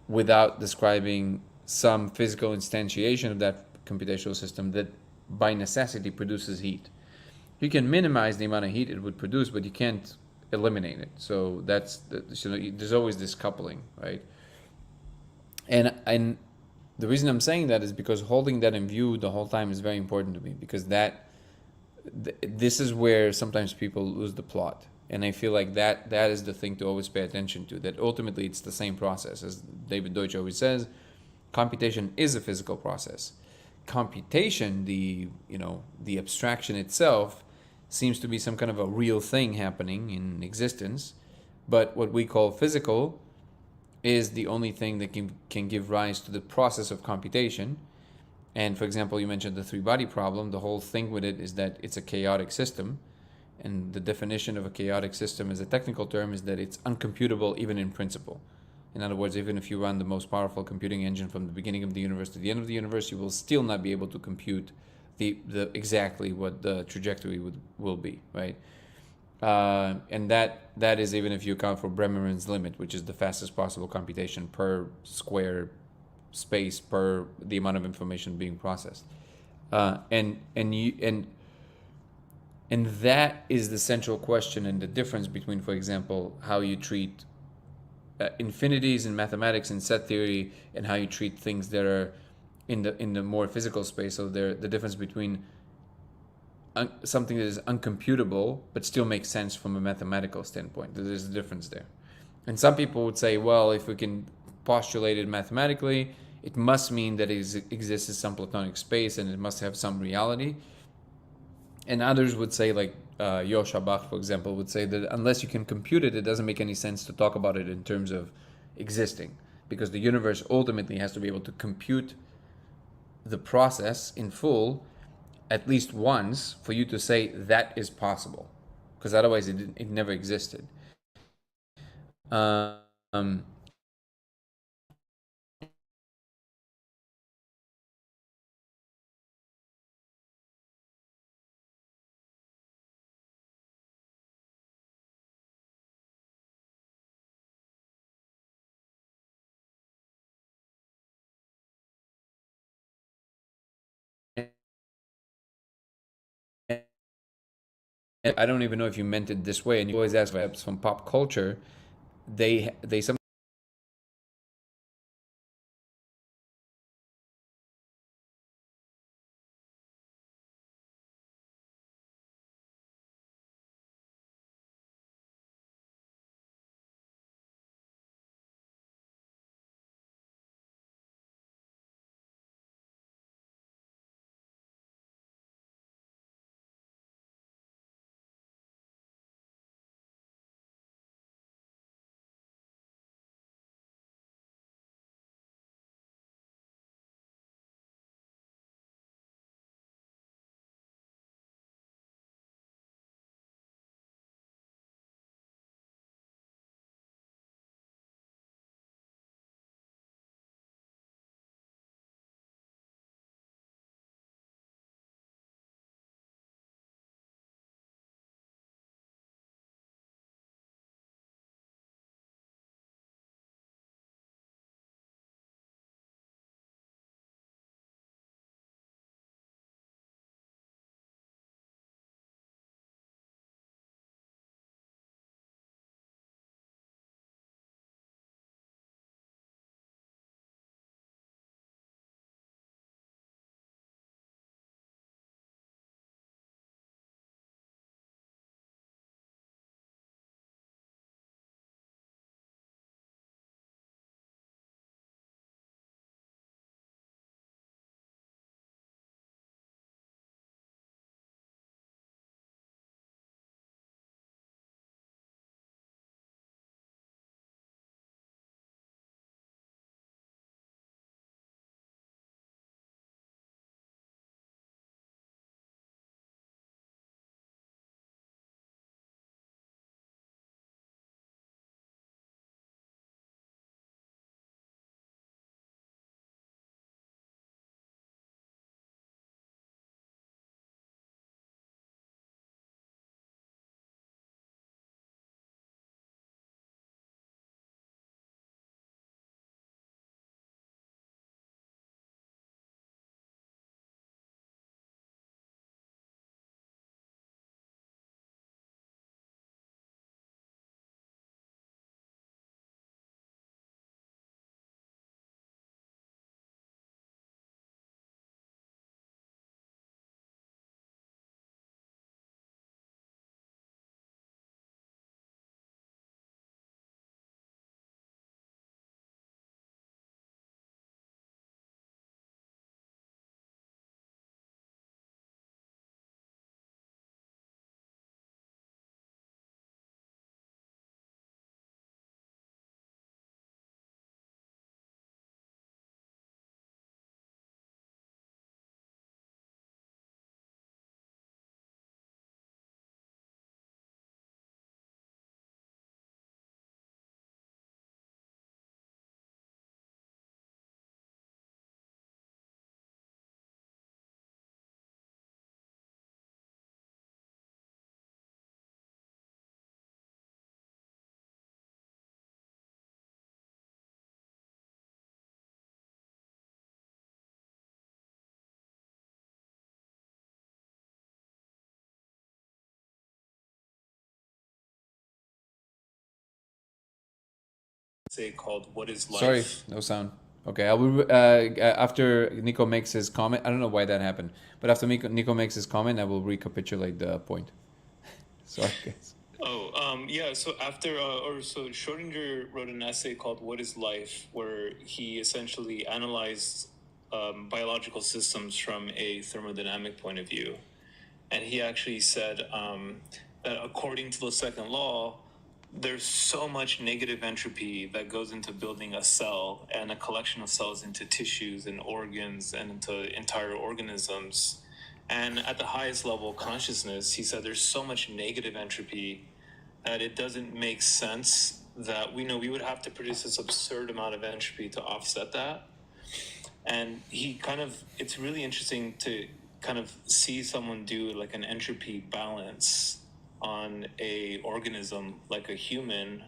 Speaker 1: without describing some physical instantiation of that computational system that by necessity produces heat. You can minimize the amount of heat it would produce, but you can't eliminate it. So there's always this coupling, right? And the reason I'm saying that is because holding that in view the whole time is very important to me, because this is where sometimes people lose the plot. And I feel like that is the thing to always pay attention to, that ultimately it's the same process. As David Deutsch always says, computation is a physical process. Computation, the abstraction itself, seems to be some kind of a real thing happening in existence, but what we call physical is the only thing that can give rise to the process of computation. And for example, you mentioned the three-body problem. The whole thing with it is that it's a chaotic system, and the definition of a chaotic system as a technical term is that it's uncomputable even in principle. In other words, even if you run the most powerful computing engine from the beginning of the universe to the end of the universe, you will still not be able to compute the exactly what the trajectory will be, right? And that is even if you account for Bremerman's limit, which is the fastest possible computation per square space per the amount of information being processed, and that is the central question, and the difference between, for example, how you treat infinities in mathematics and set theory, and how you treat things that are in the more physical space. So the difference between something that is uncomputable but still makes sense from a mathematical standpoint. There's a difference there. And some people would say, well, if we can postulate it mathematically, it must mean that it exists in some Platonic space and it must have some reality. And others would say, like Yosha Bach, for example, would say that unless you can compute it, it doesn't make any sense to talk about it in terms of existing, because the universe ultimately has to be able to compute the process in full at least once for you to say that is possible, because otherwise it never existed. Um, I don't even know if you meant it this way, and you always ask for from pop culture. They sometimes
Speaker 3: essay called "What Is Life?"
Speaker 1: Sorry, no sound. Okay, I will. After Nico makes his comment, I don't know why that happened, but after Nico makes his comment, I will recapitulate the point. Sorry, guys.
Speaker 3: Yeah. So so Schrodinger wrote an essay called "What Is Life," where he essentially analyzed biological systems from a thermodynamic point of view, and he actually said that according to the second law, there's so much negative entropy that goes into building a cell and a collection of cells into tissues and organs and into entire organisms. And at the highest level, consciousness, he said there's so much negative entropy that it doesn't make sense that we would have to produce this absurd amount of entropy to offset that. And it's really interesting to kind of see someone do like an entropy balance on a organism like a human.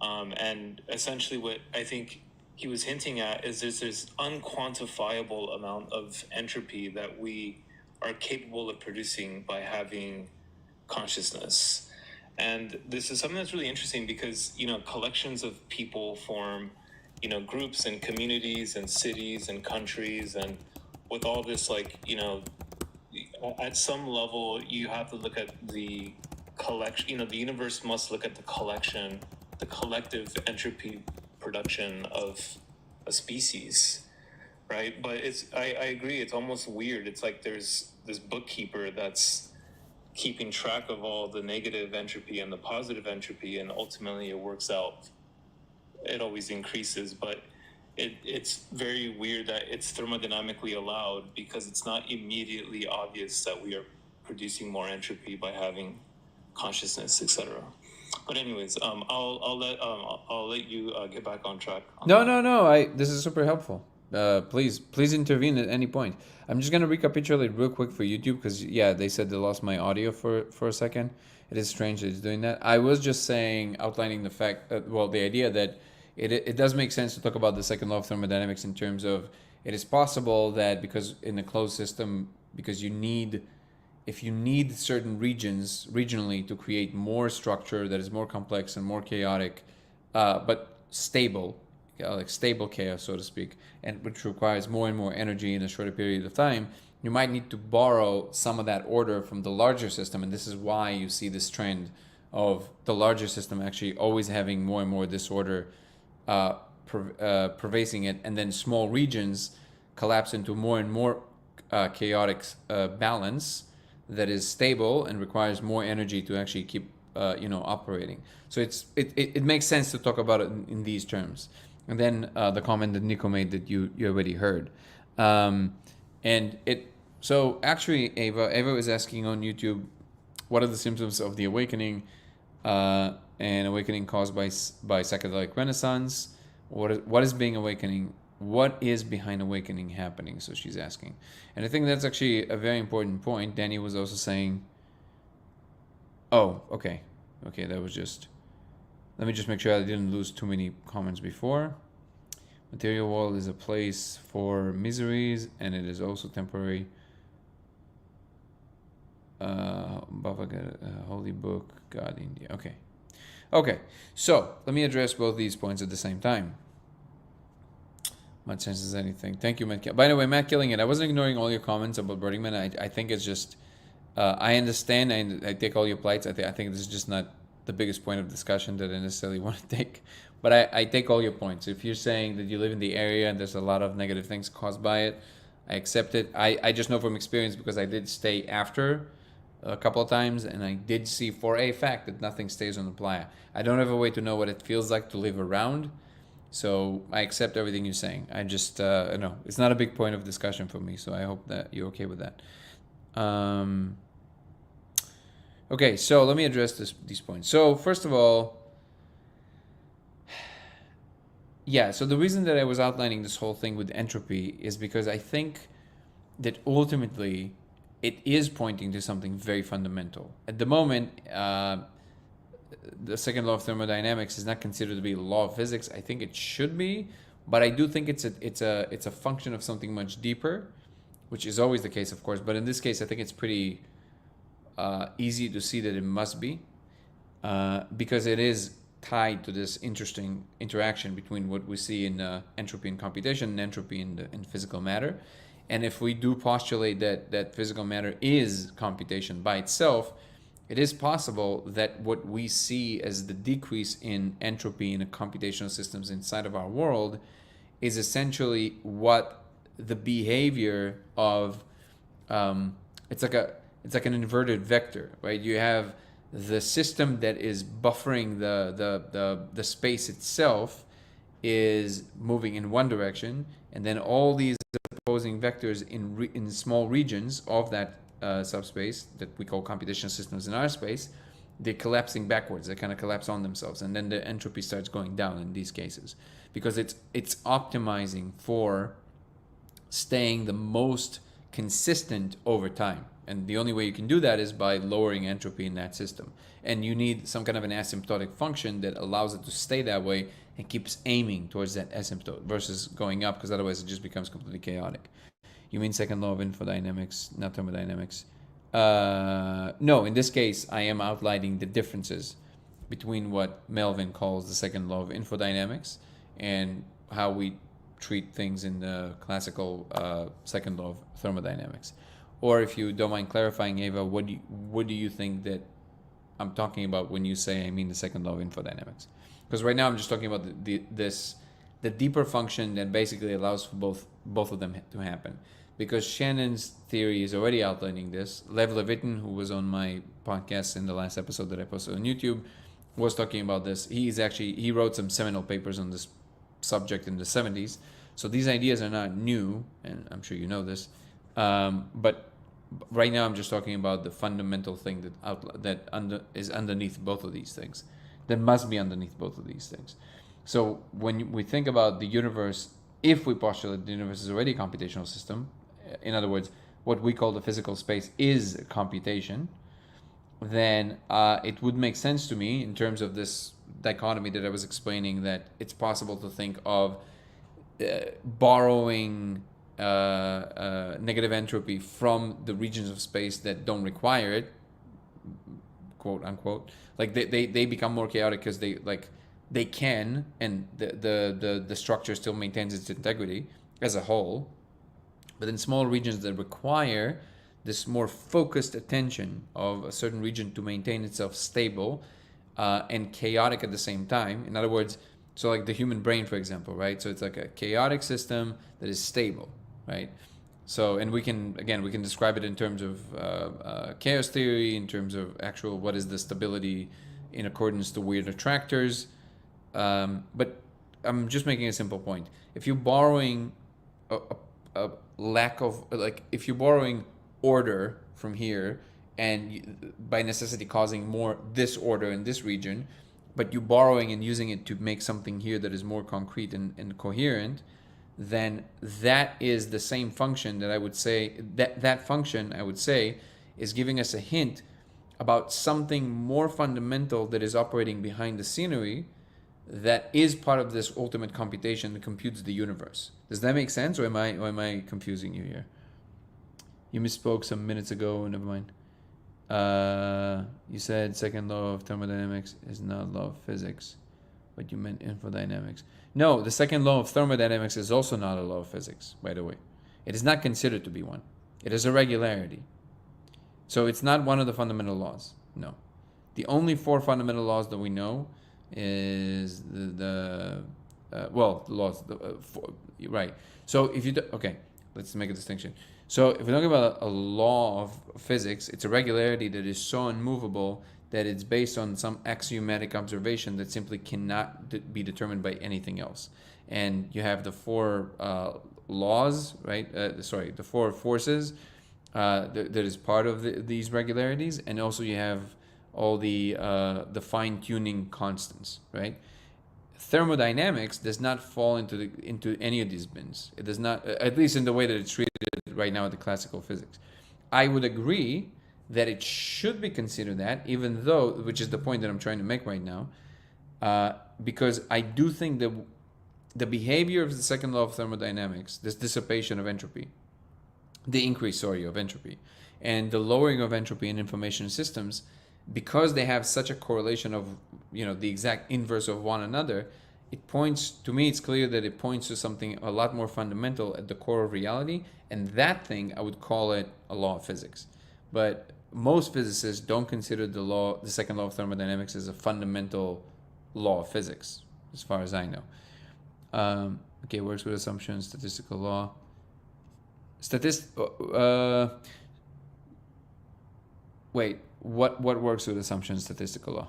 Speaker 3: And essentially what I think he was hinting at is there's this unquantifiable amount of entropy that we are capable of producing by having consciousness. And this is something that's really interesting because, collections of people form, groups and communities and cities and countries. And with all this, at some level, you have to look at the collection, the universe must look at the collective entropy production of a species, right? But I agree, it's almost weird. It's like there's this bookkeeper that's keeping track of all the negative entropy and the positive entropy, and ultimately it works out. It always increases, but it's very weird that it's thermodynamically allowed because it's not immediately obvious that we are producing more entropy by having consciousness, etc. But anyways, I'll let you get back on track.
Speaker 1: No. This is super helpful. Please intervene at any point. I'm just gonna recapitulate real quick for YouTube because they said they lost my audio for a second. It is strange that it's doing that. I was just outlining the fact that, the idea that it does make sense to talk about the second law of thermodynamics in terms of it is possible that because in a closed system, because if you need certain regions regionally to create more structure that is more complex and more chaotic, but stable, like stable chaos, so to speak, and which requires more and more energy in a shorter period of time, you might need to borrow some of that order from the larger system. And this is why you see this trend of the larger system actually always having more and more disorder pervasing it, and then small regions collapse into more and more chaotic balance that is stable and requires more energy to actually keep operating. So it makes sense to talk about it in these terms. And then the comment that Nico made that you already heard, so actually Ava is asking on YouTube, what are the symptoms of the awakening, and awakening caused by psychedelic renaissance? What is being awakening? What is behind awakening happening? So she's asking, and I think that's actually a very important point. Danny was also saying, okay, that was just, let me just make sure I didn't lose too many comments before. Material world is a place for miseries, and it is also temporary. Bhava Gita, Holy Book, God, India. Okay, so let me address both these points at the same time. Much sense as anything. Thank you, Matt. By the way, Matt Killing It, I wasn't ignoring all your comments about Burning Man. I think it's just, I understand and I take all your plights. I think this is just not the biggest point of discussion that I necessarily want to take. But I take all your points. If you're saying that you live in the area and there's a lot of negative things caused by it, I accept it. I just know from experience, because I did stay after a couple of times, and I did see for a fact that nothing stays on the playa. I don't have a way to know what it feels like to live around, so I accept everything you're saying. I just no, it's not a big point of discussion for me, so I hope that you're okay with that. Okay, so let me address these points. So first of all, so the reason that I was outlining this whole thing with entropy is because I think that ultimately it is pointing to something very fundamental. At the moment, the second law of thermodynamics is not considered to be a law of physics. I think it should be, but I do think it's a function of something much deeper, which is always the case, of course. But in this case, I think it's pretty easy to see that it must be, because it is tied to this interesting interaction between what we see in entropy in computation and entropy in physical matter. And if we do postulate that physical matter is computation by itself, it is possible that what we see as the decrease in entropy in the computational systems inside of our world is essentially what the behavior of it's like an inverted vector, right? You have the system that is buffering the space itself is moving in one direction, and then all these opposing vectors in small regions of that subspace that we call computational systems in our space, they're collapsing backwards. They kind of collapse on themselves, and then the entropy starts going down in these cases because it's optimizing for staying the most consistent over time. And the only way you can do that is by lowering entropy in that system. And you need some kind of an asymptotic function that allows it to stay that way and keeps aiming towards that asymptote versus going up, because otherwise it just becomes completely chaotic. You mean second law of infodynamics, not thermodynamics? No, in this case, I am outlining the differences between what Melvin calls the second law of infodynamics and how we treat things in the classical second law of thermodynamics. Or if you don't mind clarifying, Eva, what do you think that I'm talking about when you say I mean the second law of infodynamics? Because right now I'm just talking about the deeper function that basically allows for both of them to happen. Because Shannon's theory is already outlining this. Lev Levitin, who was on my podcast in the last episode that I posted on YouTube, was talking about this. He wrote some seminal papers on this subject in the 70s. So these ideas are not new, and I'm sure you know this. But right now I'm just talking about the fundamental thing is underneath both of these things. That must be underneath both of these things. So when we think about the universe, if we postulate the universe is already a computational system, in other words, what we call the physical space is computation, then it would make sense to me in terms of this dichotomy that I was explaining, that it's possible to think of borrowing negative entropy from the regions of space that don't require it, quote unquote. Like they become more chaotic because they can, and the structure still maintains its integrity as a whole. But in small regions that require this more focused attention of a certain region to maintain itself stable and chaotic at the same time. In other words, so like the human brain, for example, right? So it's like a chaotic system that is stable, right? So, and we can describe it in terms of chaos theory, in terms of actual what is the stability in accordance to weird attractors. But I'm just making a simple point. If you're borrowing a lack of, like, if you're borrowing order from here and by necessity causing more disorder in this region, but you're borrowing and using it to make something here that is more concrete and coherent, then that is the same function that I would say, that function, I would say, is giving us a hint about something more fundamental that is operating behind the scenery that is part of this ultimate computation that computes the universe. Does that make sense, or am I confusing you here? You misspoke some minutes ago, never mind. You said second law of thermodynamics is not law of physics, but you meant infodynamics. No, the second law of thermodynamics is also not a law of physics, by the way. It is not considered to be one. It is a regularity. So it's not one of the fundamental laws, no. The only four fundamental laws that we know is the laws, right. So if you, okay, let's make a distinction. So if we're talking about a law of physics, it's a regularity that is so unmovable that it's based on some axiomatic observation that simply cannot be determined by anything else. And you have the four laws, right? The four forces that is part of these regularities, and also you have all the fine-tuning constants, right? Thermodynamics does not fall into any of these bins. It does not, at least in the way that it's treated right now in the classical physics. I would agree that it should be considered that, even though, which is the point that I'm trying to make right now, because I do think that the behavior of the second law of thermodynamics, this dissipation of entropy, the increase, of entropy, and the lowering of entropy in information systems because they have such a correlation of, the exact inverse of one another, it points to me, it's clear that it points to something a lot more fundamental at the core of reality, and that thing I would call it a law of physics. But most physicists don't consider the second law of thermodynamics as a fundamental law of physics, as far as I know. Okay, works with assumptions, statistical law. Wait, what works with assumptions, statistical law?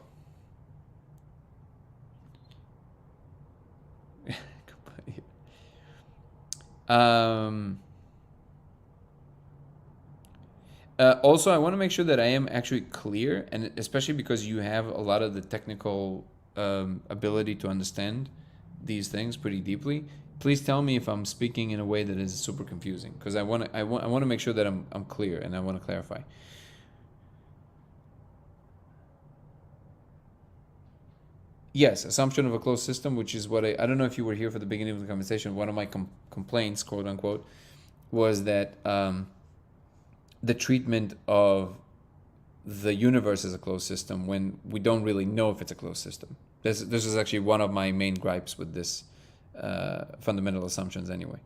Speaker 1: Also, I want to make sure that I am actually clear, and especially because you have a lot of the technical ability to understand these things pretty deeply. Please tell me if I'm speaking in a way that is super confusing, because I want to make sure that I'm clear, and I want to clarify. Yes, assumption of a closed system, which is what I don't know if you were here for the beginning of the conversation. One of my complaints, quote unquote, was that the treatment of the universe as a closed system when we don't really know if it's a closed system. This is actually one of my main gripes with this fundamental assumptions. Anyway,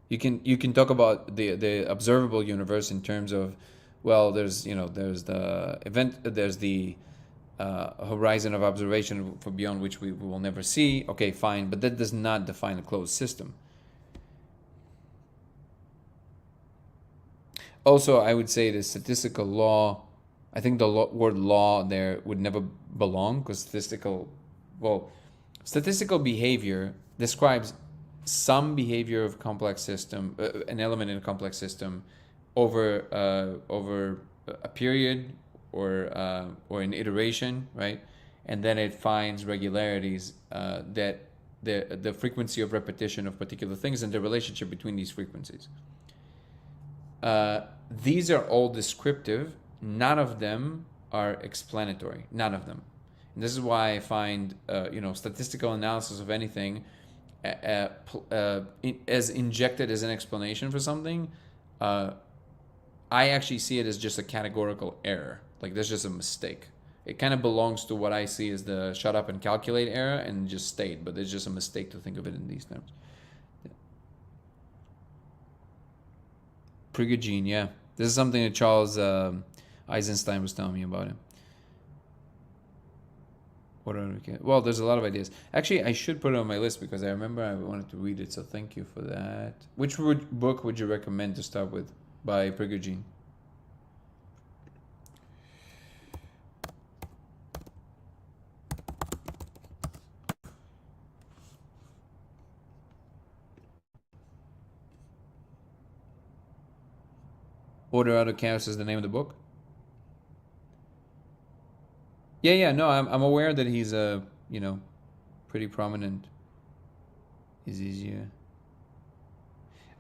Speaker 1: you can talk about the observable universe in terms of, well, there's the event, there's the horizon of observation for beyond which we will never see. Okay, fine, but that does not define a closed system. Also, I would say the statistical law, I think the word law there would never belong, because statistical behavior describes some behavior of complex system, an element in a complex system over a period or an iteration, right? And then it finds regularities that the frequency of repetition of particular things and the relationship between these frequencies. These are all descriptive. None of them are explanatory. None of them. And this is why I find statistical analysis of anything as injected as an explanation for something. I actually see it as just a categorical error. Like, there's just a mistake. It kind of belongs to what I see as the shut up and calculate era and just state, but it's just a mistake to think of it in these terms. Prigogine, yeah. This is something that Charles Eisenstein was telling me about him. Well, there's a lot of ideas. Actually, I should put it on my list because I remember I wanted to read it, so thank you for that. Which book would you recommend to start with by Prigogine? Order Out of Chaos is the name of the book? Yeah, no, I'm aware that he's pretty prominent. Is easier.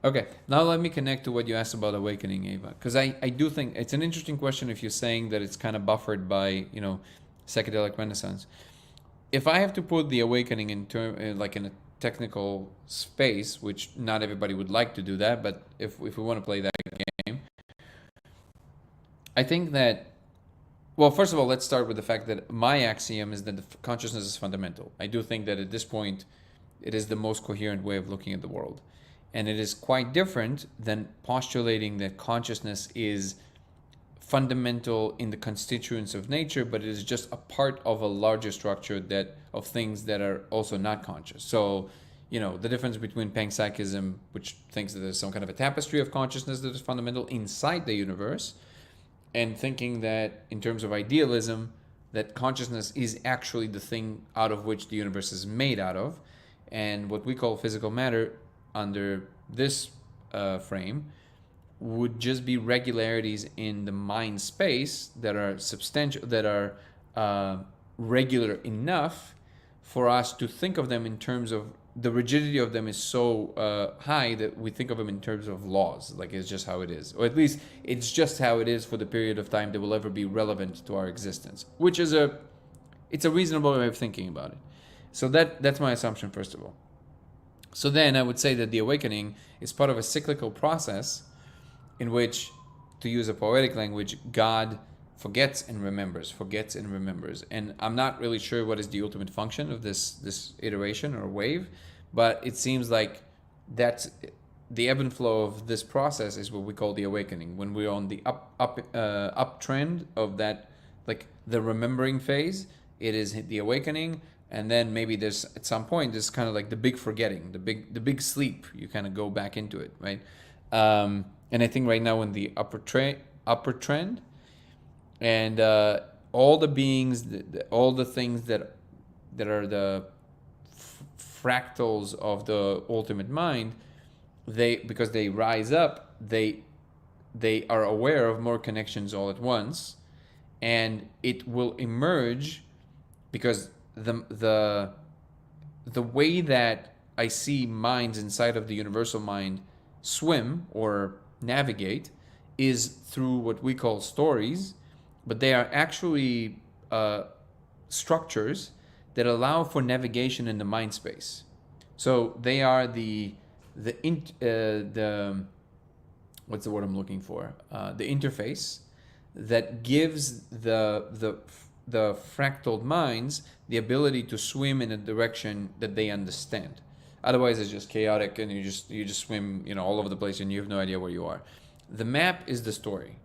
Speaker 1: Okay, now let me connect to what you asked about awakening, Ava, because I do think it's an interesting question if you're saying that it's kind of buffered by psychedelic renaissance. If I have to put the awakening in a technical space, which not everybody would like to do that, but if we want to play that game, I think that, well, first of all, let's start with the fact that my axiom is that consciousness is fundamental. I do think that at this point, it is the most coherent way of looking at the world. And it is quite different than postulating that consciousness is fundamental in the constituents of nature, but it is just a part of a larger structure of things that are also not conscious. So, the difference between panpsychism, which thinks that there's some kind of a tapestry of consciousness that is fundamental inside the universe, and thinking that in terms of idealism, that consciousness is actually the thing out of which the universe is made out of. And what we call physical matter under this frame would just be regularities in the mind space that are substantial, that are regular enough for us to think of them in terms of the rigidity of them is so high that we think of them in terms of laws, like it's just how it is, or at least it's just how it is for the period of time that will ever be relevant to our existence, which is it's a reasonable way of thinking about it. So that's my assumption, first of all. So then I would say that the awakening is part of a cyclical process in which, to use a poetic language, God forgets and remembers, and I'm not really sure what is the ultimate function of this iteration or wave, but it seems like that's the ebb and flow of this process is what we call the awakening. When we're on the uptrend of that, like the remembering phase, it is the awakening, and then maybe there's at some point this kind of like the big forgetting, the big sleep. You kind of go back into it, right? And I think right now in the upper trend, and all the beings, all the things that are the fractals of the ultimate mind, because they rise up, they are aware of more connections all at once, and it will emerge because the way that I see minds inside of the universal mind swim or navigate is through what we call stories, but they are actually structures that allow for navigation in the mind space. So they are the what's the word I'm looking for? The interface that gives the fractal minds the ability to swim in a direction that they understand. Otherwise, it's just chaotic, and you just swim, all over the place, and you have no idea where you are. The map is the story.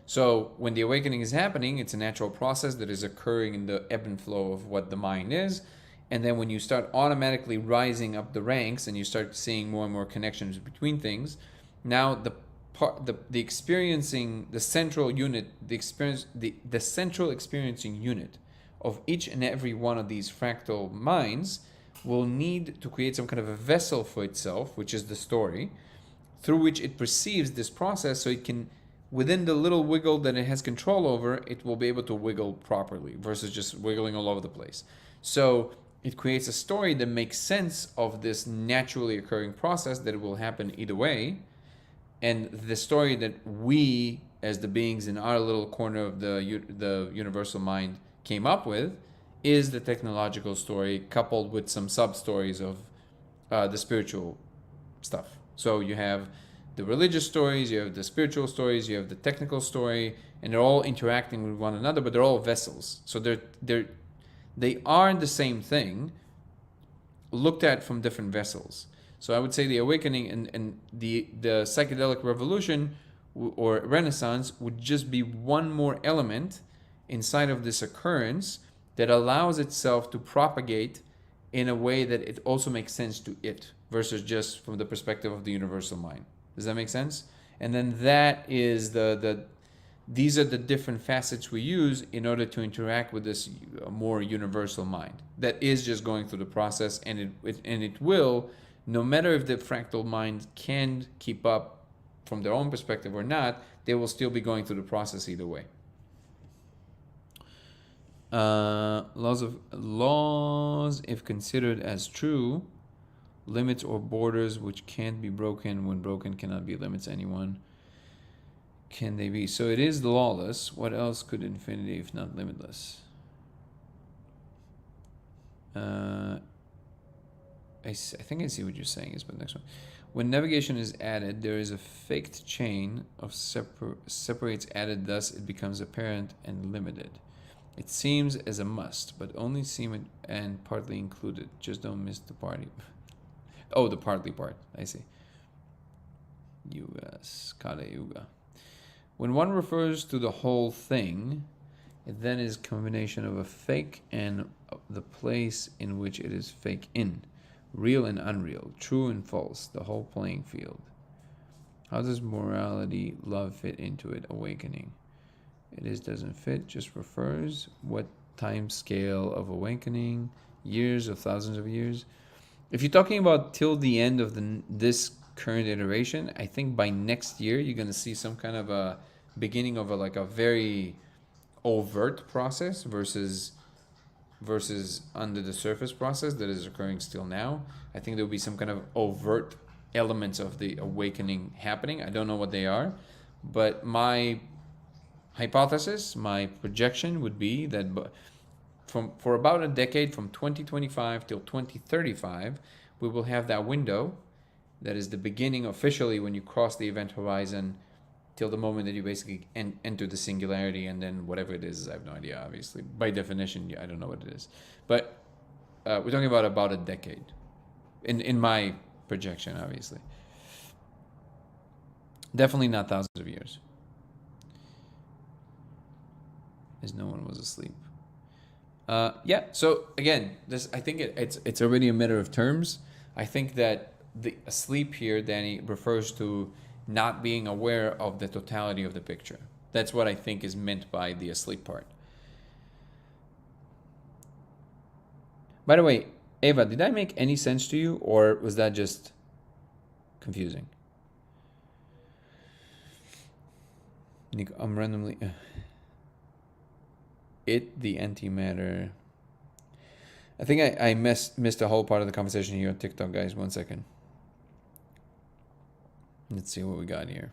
Speaker 1: So when the awakening is happening, it's a natural process that is occurring in the ebb and flow of what the mind is. And then when you start automatically rising up the ranks and you start seeing more and more connections between things, now the experiencing, the central unit, the central experiencing unit of each and every one of these fractal minds will need to create some kind of a vessel for itself, which is the story, through which it perceives this process, so it can, within the little wiggle that it has control over, it will be able to wiggle properly versus just wiggling all over the place. So it creates a story that makes sense of this naturally occurring process that will happen either way. And the story that we, as the beings in our little corner of the universal mind, came up with is the technological story, coupled with some sub-stories of the spiritual stuff. So you have the religious stories, you have the spiritual stories, you have the technical story, and they're all interacting with one another, but they're all vessels. So they are the same thing, looked at from different vessels. So I would say the awakening and the psychedelic revolution or renaissance would just be one more element inside of this occurrence that allows itself to propagate in a way that it also makes sense to it versus just from the perspective of the universal mind. Does that make sense? And then that is these are the different facets we use in order to interact with this more universal mind that is just going through the process, and it will, no matter if the fractal mind can keep up from their own perspective or not, they will still be going through the process either way. Laws, if considered as true, limits or borders which can't be broken. When broken, cannot be limits anyone. Can they be? So it is lawless. What else could infinity if not limitless? I think I see what you're saying. Is but next one. When navigation is added, there is a faked chain of separates added. Thus, it becomes apparent and limited. It seems as a must, but only seem and partly included. Just don't miss the party. Oh, the partly part. I see. U.S. Kali Yuga. When one refers to the whole thing, it then is a combination of a fake and the place in which it is fake in. Real and unreal. True and false. The whole playing field. How does morality, love fit into it? Awakening. It is doesn't fit, just refers. What time scale of awakening? Years or thousands of years? If you're talking about till the end of this current iteration, I think by next year you're going to see some kind of a beginning of a very overt process versus under the surface process that is occurring still now. I think there will be some kind of overt elements of the awakening happening. I don't know what they are, but my hypothesis, my projection would be that for about a decade, from 2025 till 2035, we will have that window that is the beginning officially when you cross the event horizon till the moment that you basically enter the singularity, and then whatever it is, I have no idea. Obviously, by definition, I don't know what it is. But we're talking about a decade, in my projection, obviously. Definitely not thousands of years, as no one was asleep. Yeah. So again, this I think it's already a matter of terms. I think that the asleep here, Danny, refers to not being aware of the totality of the picture. That's what I think is meant by the asleep part. By the way, Ava, did I make any sense to you, or was that just confusing? Nico, I'm randomly. The antimatter. I think I missed a whole part of the conversation here on TikTok, guys. 1 second. Let's see what we got here.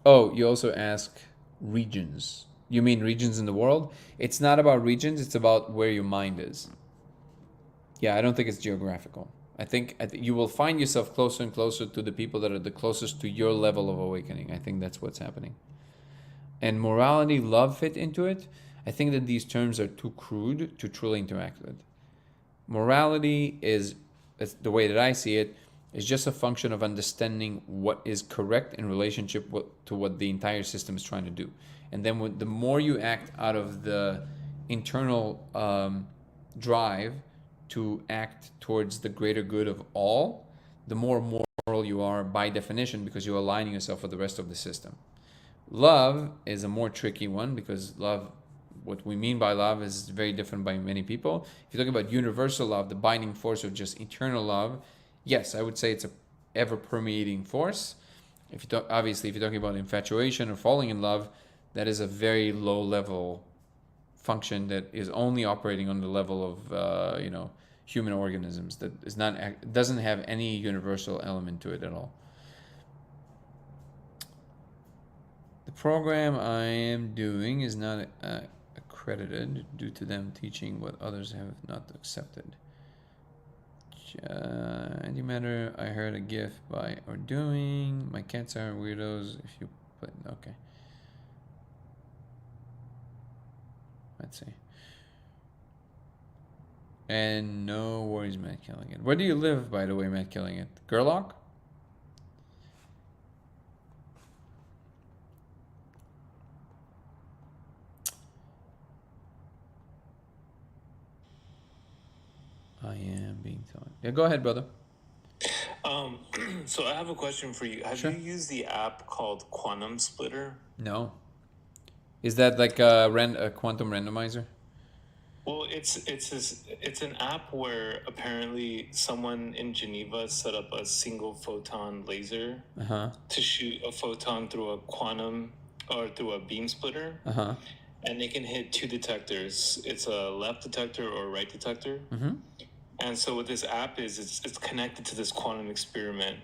Speaker 1: Oh, you also ask regions. You mean regions in the world? It's not about regions, it's about where your mind is. Yeah, I don't think it's geographical. I think you will find yourself closer and closer to the people that are the closest to your level of awakening. I think that's what's happening. And morality, love fit into it. I think that these terms are too crude to truly interact with. Morality is the way that I see it, is just a function of understanding what is correct in relationship to what the entire system is trying to do. And then the more you act out of the internal drive to act towards the greater good of all, the more moral you are by definition, because you're aligning yourself with the rest of the system. Love is a more tricky one, because love, what we mean by love is very different by many people. If you talk about universal love, the binding force of just eternal love, yes, I would say it's a ever-permeating force. If you're talking about infatuation or falling in love, that is a very low-level function that is only operating on the level of human organisms. That is not doesn't have any universal element to it at all. The program I am doing is not accredited due to them teaching what others have not accepted. Antimatter, I heard a GIF by or doing. My cats are weirdos. If you put okay. Let's see. And no worries, Matt Killigan. Where do you live, by the way, Matt Killigan? Gerlach? I am being told. Yeah, go ahead, brother.
Speaker 3: So I have a question for you. Have
Speaker 1: Sure.
Speaker 3: you used the app called Quantum Splitter?
Speaker 1: No. Is that like a quantum randomizer?
Speaker 3: Well, it's an app where apparently someone in Geneva set up a single photon laser to shoot a photon through a quantum or through a beam splitter, and they can hit two detectors. It's a left detector or a right detector. And so what this app is, it's connected to this quantum experiment,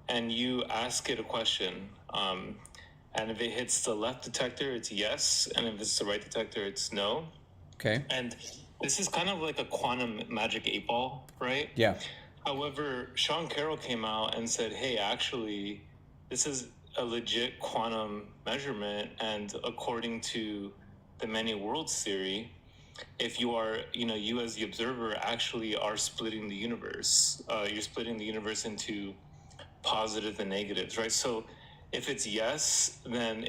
Speaker 3: and you ask it a question, and if it hits the left detector, it's yes, and if it's the right detector, it's no.
Speaker 1: Okay.
Speaker 3: And this is kind of like a quantum magic 8-ball, right?
Speaker 1: Yeah.
Speaker 3: However, Sean Carroll came out and said, hey, actually, this is a legit quantum measurement, and according to the many worlds theory, if you are, you as the observer actually are splitting the universe. You're splitting the universe into positives and negatives, right? So if it's yes, then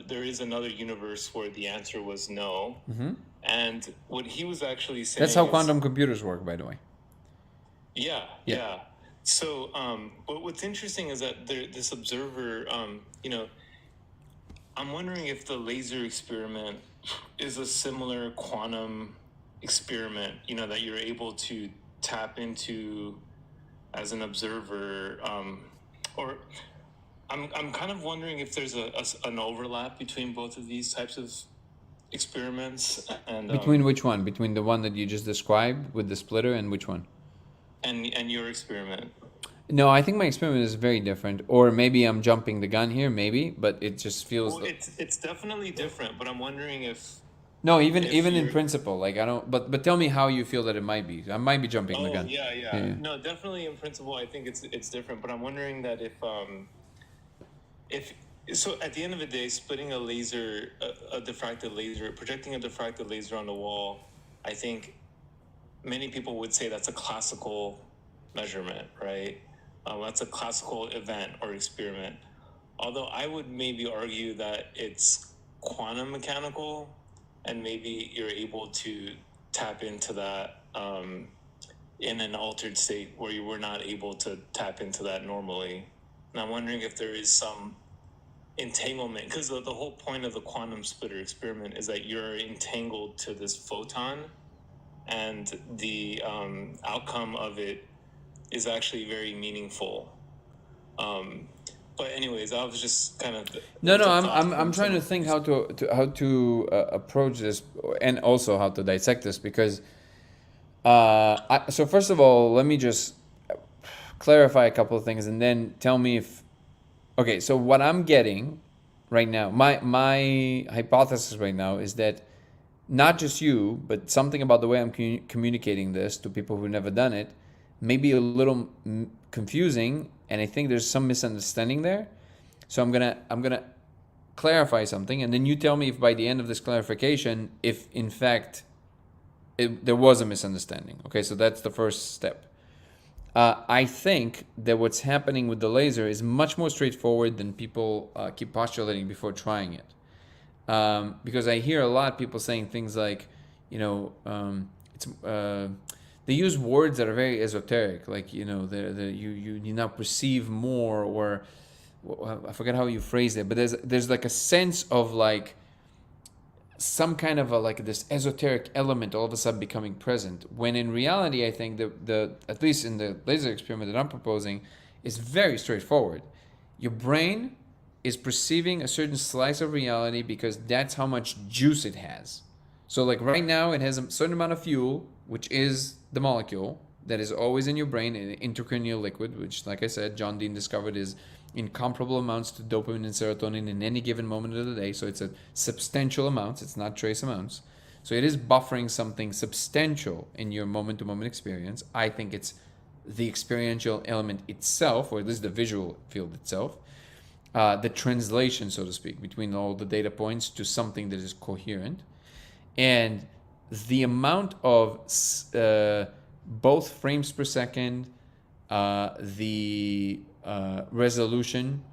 Speaker 3: there is another universe where the answer was no. And what he was actually saying,
Speaker 1: that's how quantum computers work, by the way.
Speaker 3: Yeah. So, but what's interesting is that this observer, I'm wondering if the laser experiment is a similar quantum experiment, that you're able to tap into as an observer, or I'm kind of wondering if there's an overlap between both of these types of experiments. And
Speaker 1: between which one? Between the one that you just described with the splitter and which one?
Speaker 3: And your experiment.
Speaker 1: No, I think my experiment is very different, or maybe I'm jumping the gun here, maybe, but it just feels.
Speaker 3: Well, it's definitely different, but I'm wondering if
Speaker 1: No, even
Speaker 3: if
Speaker 1: even in
Speaker 3: you're
Speaker 1: principle, like I don't. But tell me how you feel that it might be. I might be jumping the
Speaker 3: oh
Speaker 1: gun.
Speaker 3: yeah, yeah.
Speaker 1: Yeah.
Speaker 3: No, definitely in principle I think it's different, but I'm wondering that if so at the end of the day, splitting a diffracted laser, projecting a diffracted laser on the wall, I think many people would say that's a classical measurement, right? That's a classical event or experiment. Although I would maybe argue that it's quantum mechanical, and maybe you're able to tap into that in an altered state where you were not able to tap into that normally. And I'm wondering if there is some entanglement, because the whole point of the quantum splitter experiment is that you're entangled to this photon, and the outcome of it is actually very meaningful. But anyways, I was just kind of
Speaker 1: No, no,
Speaker 3: those are
Speaker 1: I'm
Speaker 3: thoughts
Speaker 1: I'm I'm
Speaker 3: from
Speaker 1: trying to
Speaker 3: someone
Speaker 1: think
Speaker 3: who's
Speaker 1: how to approach this, and also how to dissect this, because so first of all, let me just clarify a couple of things, and then tell me if okay. So what I'm getting right now, my hypothesis right now is that not just you, but something about the way I'm communicating this to people who've never done it may be a little confusing, and I think there's some misunderstanding there. So I'm gonna clarify something, and then you tell me if by the end of this clarification, if in fact there was a misunderstanding. Okay, so that's the first step. I think that what's happening with the laser is much more straightforward than people keep postulating before trying it. Because I hear a lot of people saying things like, it's they use words that are very esoteric, like you now perceive more, or I forget how you phrase it, but there's like a sense of like some kind of a like this esoteric element all of a sudden becoming present, when in reality I think the at least in the laser experiment that I'm proposing is very straightforward. Your brain is perceiving a certain slice of reality because that's how much juice it has. So like right now it has a certain amount of fuel, which is the molecule that is always in your brain, in intracranial liquid, which like I said, John Dean discovered is in comparable amounts to dopamine and serotonin in any given moment of the day. So it's a substantial amounts, it's not trace amounts. So it is buffering something substantial in your moment to moment experience. I think it's the experiential element itself, or at least the visual field itself, the translation, so to speak, between all the data points to something that is coherent. And the amount of both frames per second, the resolution,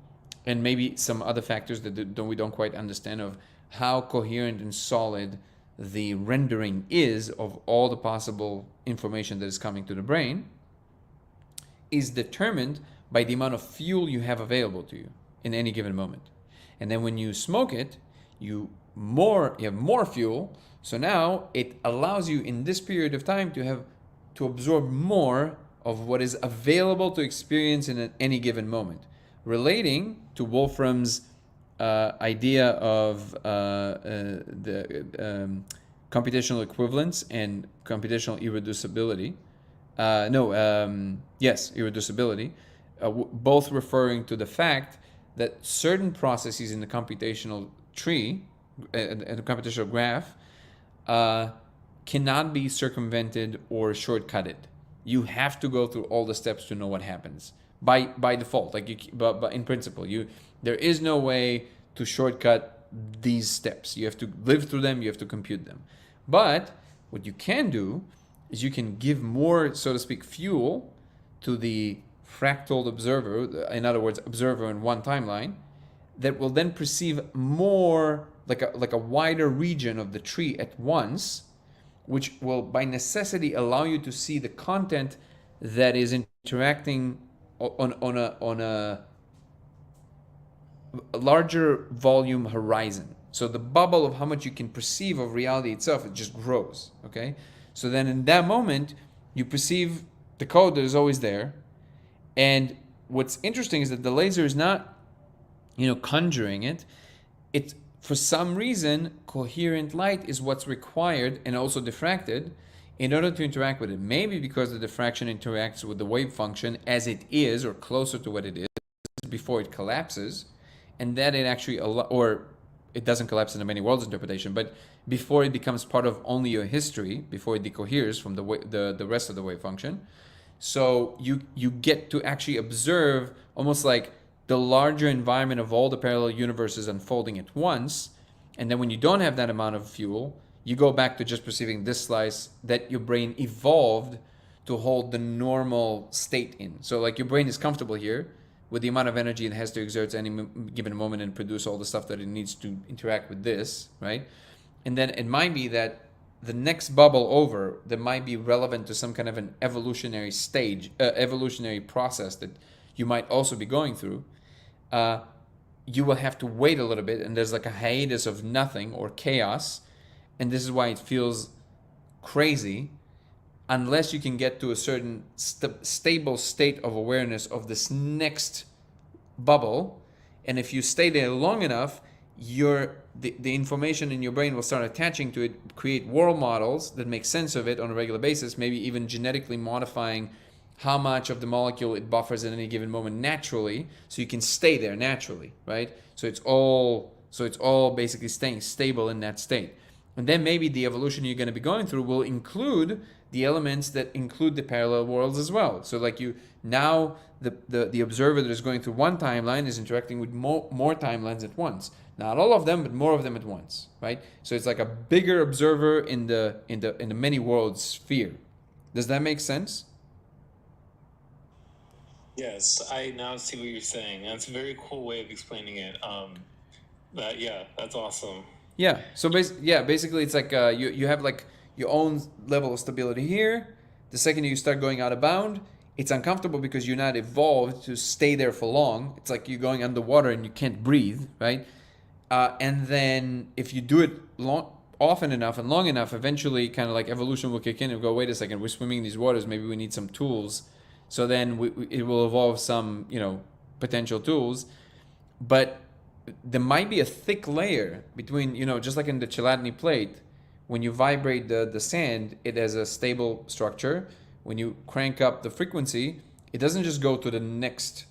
Speaker 1: and maybe some other factors that we don't quite understand of how coherent and solid the rendering is of all the possible information that is coming to the brain, is determined by the amount of fuel you have available to you in any given moment. And then when you smoke it, you have more fuel. So now it allows you in this period of time to absorb more of what is available to experience in any given moment, relating to Wolfram's idea of the computational equivalence and computational irreducibility. Irreducibility, both referring to the fact that certain processes in the computational tree and the computational graph cannot be circumvented or shortcutted. You have to go through all the steps to know what happens by default. But in principle, there is no way to shortcut these steps. You have to live through them. You have to compute them. But what you can do is you can give more, so to speak, fuel to the fractal observer. In other words, observer in one timeline, that will then perceive more, like a wider region of the tree at once, which will by necessity allow you to see the content that is interacting on a larger volume horizon. So the bubble of how much you can perceive of reality itself, it just grows. Okay, so then in that moment you perceive the code that is always there. And what's interesting is that the laser is not conjuring it. It's, for some reason, coherent light is what's required, and also diffracted, in order to interact with it. Maybe because the diffraction interacts with the wave function as it is, or closer to what it is, before it collapses, and that it actually, or it doesn't collapse into many worlds interpretation, but before it becomes part of only your history, before it decoheres from the rest of the wave function. So you get to actually observe almost like the larger environment of all the parallel universes unfolding at once. And then when you don't have that amount of fuel, you go back to just perceiving this slice that your brain evolved to hold the normal state in. So like your brain is comfortable here with the amount of energy it has to exert at any given moment and produce all the stuff that it needs to interact with this, right? And then it might be that the next bubble over that might be relevant to some kind of an evolutionary stage, evolutionary process that you might also be going through. You will have to wait a little bit, and there's like a hiatus of nothing or chaos, and this is why it feels crazy, unless you can get to a certain stable state of awareness of this next bubble. And if you stay there long enough, the information in your brain will start attaching to it, create world models that make sense of it on a regular basis, maybe even genetically modifying how much of the molecule it buffers at any given moment naturally, so you can stay there naturally, right? So it's all basically staying stable in that state. And then maybe the evolution you're going to be going through will include the elements that include the parallel worlds as well. So like now the observer that is going through one timeline is interacting with more timelines at once. Not all of them, but more of them at once, right? So it's like a bigger observer in the many worlds sphere. Does that make sense?
Speaker 3: Yes, I now see what you're saying. That's a very cool way of explaining it. That's awesome.
Speaker 1: Yeah. So basically, it's like you have like your own level of stability here. The second you start going out of bound, it's uncomfortable because you're not evolved to stay there for long. It's like you're going underwater and you can't breathe, right? And then if you do it often enough and long enough, eventually kind of like evolution will kick in and go, wait a second, we're swimming in these waters. Maybe we need some tools. So then it will evolve some, potential tools. But there might be a thick layer between, just like in the Chladni plate, when you vibrate the sand, it has a stable structure. When you crank up the frequency, it doesn't just go to the next,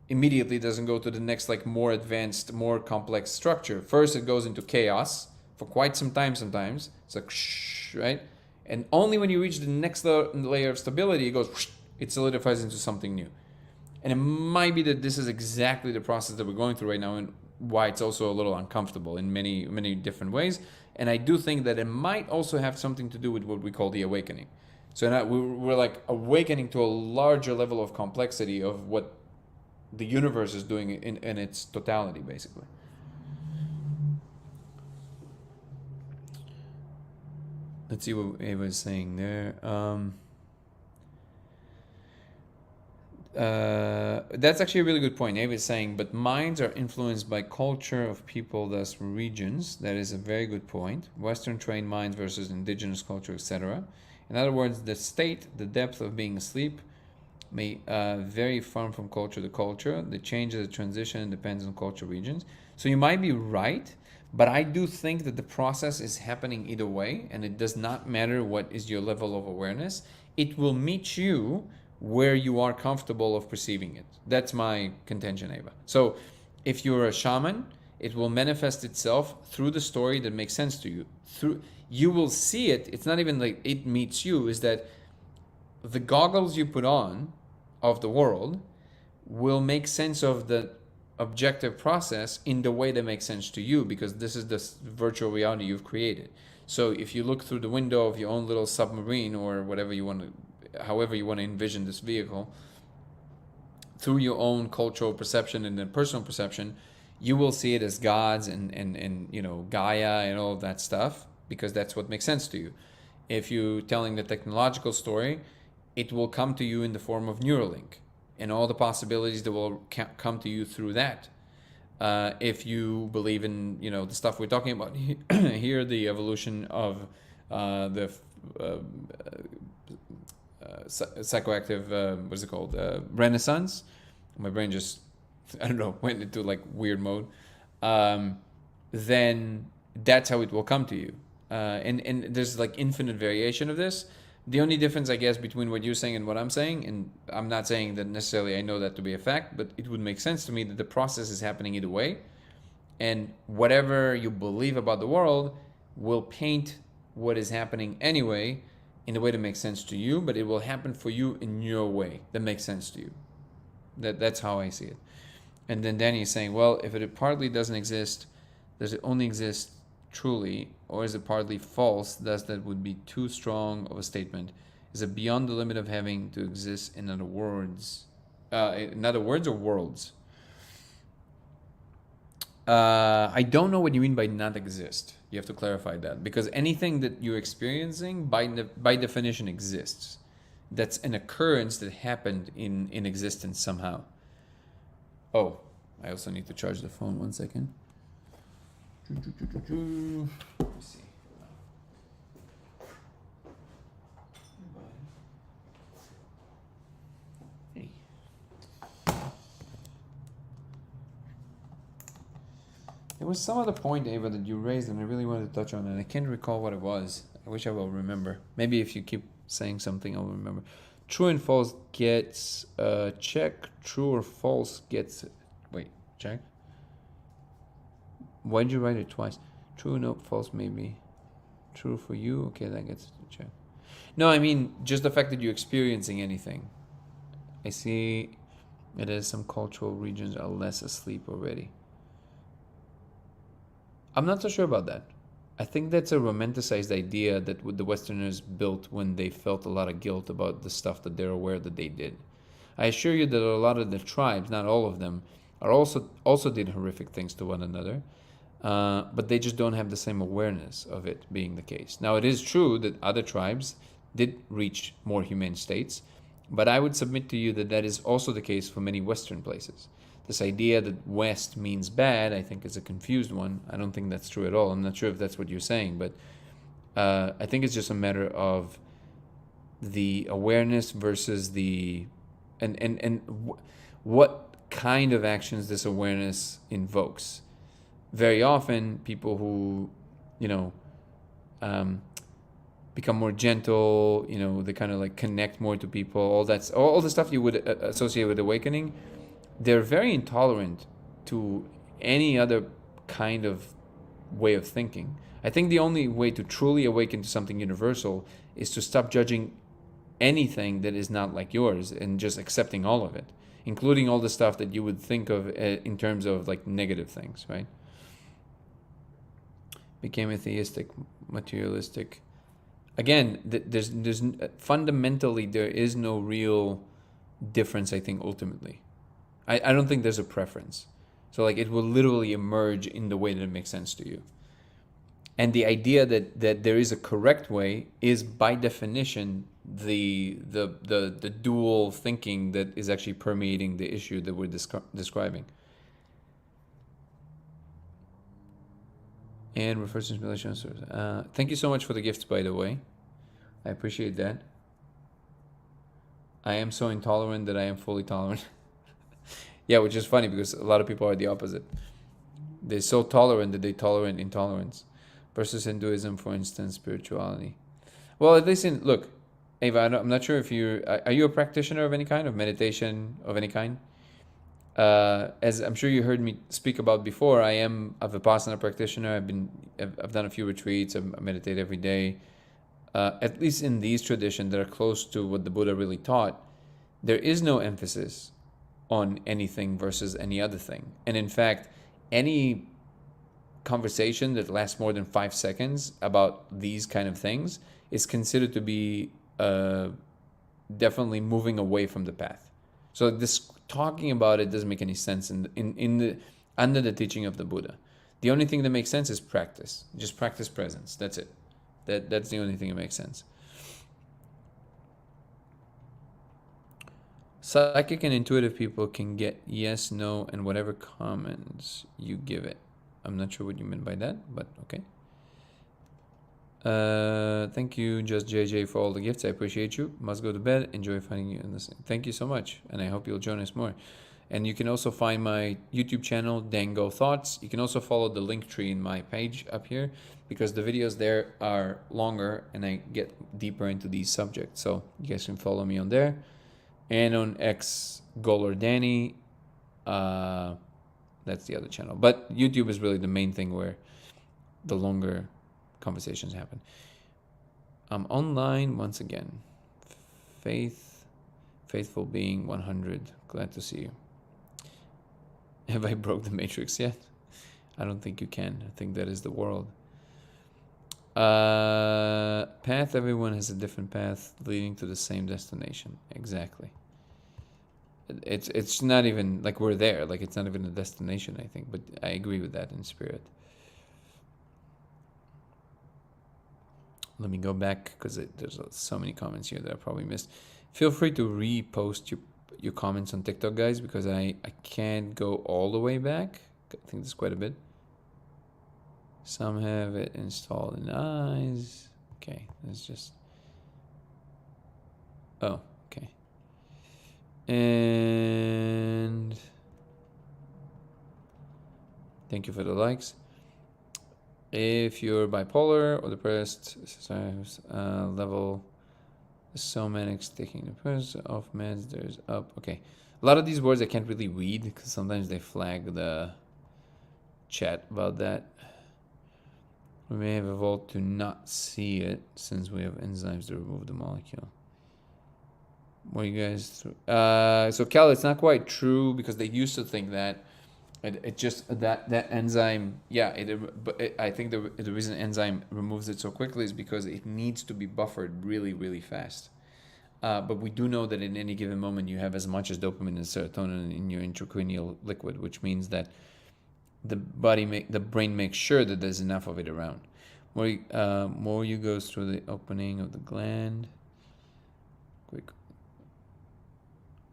Speaker 1: immediately doesn't go to the next like more advanced, more complex structure. First, it goes into chaos for quite some time sometimes. It's like, right? And only when you reach the next layer of stability, it goes, it solidifies into something new. And it might be that this is exactly the process that we're going through right now and why it's also a little uncomfortable in many, many different ways. And I do think that it might also have something to do with what we call the awakening. So now we're like awakening to a larger level of complexity of what the universe is doing in its totality, basically. Let's see what Ava is saying there. That's actually a really good point. Ava is saying, but minds are influenced by culture of people, thus regions. That is a very good point. Western trained minds versus indigenous culture, etc. In other words, the state, the depth of being asleep may vary from culture to culture. The change of the transition depends on culture regions. So you might be right, but I do think that the process is happening either way, and it does not matter what is your level of awareness. It will meet you where you are comfortable of perceiving it. That's my contention, Ava. So if you're a shaman, it will manifest itself through the story that makes sense to you. You will see it. It's not even like it meets you, is that the goggles you put on of the world will make sense of the objective process in the way that makes sense to you, because this is the virtual reality you've created. So if you look through the window of your own little submarine or whatever you want to, however you want to envision this vehicle, through your own cultural perception and then personal perception, you will see it as gods and Gaia and all of that stuff, because that's what makes sense to you. If you're telling the technological story, it will come to you in the form of Neuralink and all the possibilities that will come to you through that. If you believe in the stuff we're talking about here, the evolution of the psychoactive, what is it called, Renaissance. My brain just, I don't know, went into like weird mode. Then that's how it will come to you. And there's like infinite variation of this. The only difference, I guess, between what you're saying and what I'm saying, and I'm not saying that necessarily I know that to be a fact, but it would make sense to me that the process is happening either way. And whatever you believe about the world will paint what is happening anyway in a way that makes sense to you, but it will happen for you in your way that makes sense to you. That's how I see it. And then Danny is saying, well, if it partly doesn't exist, does it only exist truly, or is it partly false? Thus, that would be too strong of a statement. Is it beyond the limit of having to exist in other words? In other words or worlds? I don't know what you mean by not exist. You have to clarify that, because anything that you're experiencing by definition exists. That's an occurrence that happened in existence somehow. Oh, I also need to charge the phone. 1 second. Let me see. Hey. There was some other point, Ava, that you raised, and I really wanted to touch on, and I can't recall what it was. I wish I will remember. Maybe if you keep saying something, I'll remember. True and false gets check. True or false gets. Wait, check. Why did you write it twice? True, no, false, maybe. True for you. Okay, that gets to check. No, I mean just the fact that you're experiencing anything. I see it as some cultural regions are less asleep already. I'm not so sure about that. I think that's a romanticized idea that the Westerners built when they felt a lot of guilt about the stuff that they're aware that they did. I assure you that a lot of the tribes, not all of them, are also did horrific things to one another, but they just don't have the same awareness of it being the case. Now, it is true that other tribes did reach more humane states, but I would submit to you that that is also the case for many Western places. This idea that West means bad, I think, is a confused one. I don't think that's true at all. I'm not sure if that's what you're saying, but I think it's just a matter of the awareness versus the what kind of actions this awareness invokes. Very often, people who, become more gentle, they kind of like connect more to people. All the stuff you would associate with awakening. They're very intolerant to any other kind of way of thinking. I think the only way to truly awaken to something universal is to stop judging anything that is not like yours and just accepting all of it, including all the stuff that you would think of in terms of like negative things, right? Became atheistic, materialistic. Again, there's fundamentally there is no real difference, I think, ultimately. I don't think there's a preference. So like it will literally emerge in the way that it makes sense to you. And the idea that there is a correct way is by definition the dual thinking that is actually permeating the issue that we're describing. And refers to simulation. Thank you so much for the gifts, by the way. I appreciate that. I am so intolerant that I am fully tolerant. Yeah, which is funny because a lot of people are the opposite. They're so tolerant that they tolerate intolerance. Versus Hinduism, for instance, spirituality. Well, at least Look, Ava, I'm not sure if are you a practitioner of any kind, of meditation of any kind? As I'm sure you heard me speak about before, I am a Vipassana practitioner. I've done a few retreats. I meditate every day. At least in these traditions that are close to what the Buddha really taught, there is no emphasis on anything versus any other thing. And in fact, any conversation that lasts more than 5 seconds about these kind of things is considered to be definitely moving away from the path. So this talking about it doesn't make any sense under the teaching of the Buddha. The only thing that makes sense is practice. Just practice presence. That's it. That's the only thing that makes sense. Psychic and intuitive people can get yes, no, and whatever comments you give it. I'm not sure what you meant by that, but okay. Thank you, Just JJ, for all the gifts. I appreciate you. Must go to bed. Enjoy finding you in this. Thank you so much, and I hope you'll join us more. And you can also find my YouTube channel, Dango Thoughts. You can also follow the link tree in my page up here because the videos there are longer and I get deeper into these subjects. So you guys can follow me on there. And on X, Goler Danny. That's the other channel. But YouTube is really the main thing where the longer conversations happen. I'm online once again. Faithful being 100. Glad to see you. Have I broke the matrix yet? I don't think you can. I think that is the world. Path, everyone has a different path leading to the same destination. Exactly. It's not even like we're there. Like it's not even a destination, I think. But I agree with that in spirit. Let me go back because there's so many comments here that I probably missed. Feel free to repost your comments on TikTok, guys, because I can't go all the way back. I think there's quite a bit. Some have it installed in eyes. Okay, it's just... Oh, okay. And... Thank you for the likes. If you're bipolar or depressed, level so manic, taking the person off meds, there's up. Okay. A lot of these words I can't really read because sometimes they flag the chat about that. We may have evolved to not see it since we have enzymes to remove the molecule. What you guys... so Cal, it's not quite true because they used to think that it just that enzyme, yeah. I think the reason enzyme removes it so quickly is because it needs to be buffered really, really fast. But we do know that in any given moment you have as much as dopamine and serotonin in your intracranial liquid, which means that the brain makes sure that there's enough of it around. More you goes through the opening of the gland. Quick.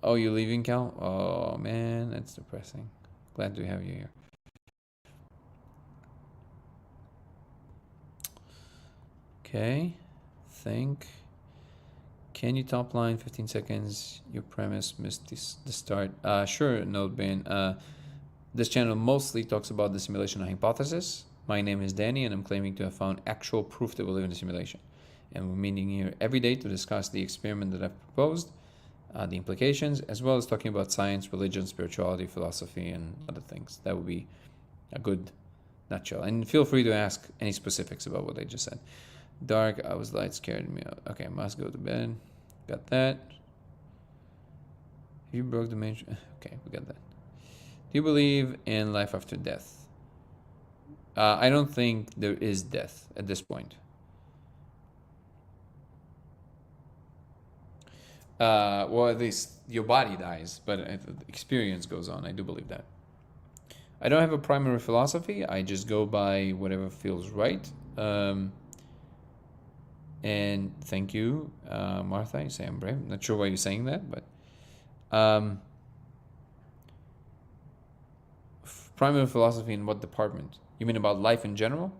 Speaker 1: Oh, you're leaving, Cal? Oh man, that's depressing. Glad to have you here. Okay, can you top line 15 seconds? Your premise missed the start. Sure, Nodebane. This channel mostly talks about the simulation hypothesis. My name is Danny, and I'm claiming to have found actual proof that we live in a simulation. And we're meeting here every day to discuss the experiment that I've proposed, the implications, as well as talking about science, religion, spirituality, philosophy, and other things. That would be a good nutshell. And feel free to ask any specifics about what I just said. Dark, I was light, scared me. Okay, must go to bed. Got that. You broke the main... Okay, we got that. Do you believe in life after death? I don't think there is death at this point. Well, at least your body dies, but the experience goes on. I do believe that. I don't have a primary philosophy. I just go by whatever feels right. And thank you, Martha. You say I'm brave. I'm not sure why you're saying that, but primary philosophy in what department? You mean about life in general?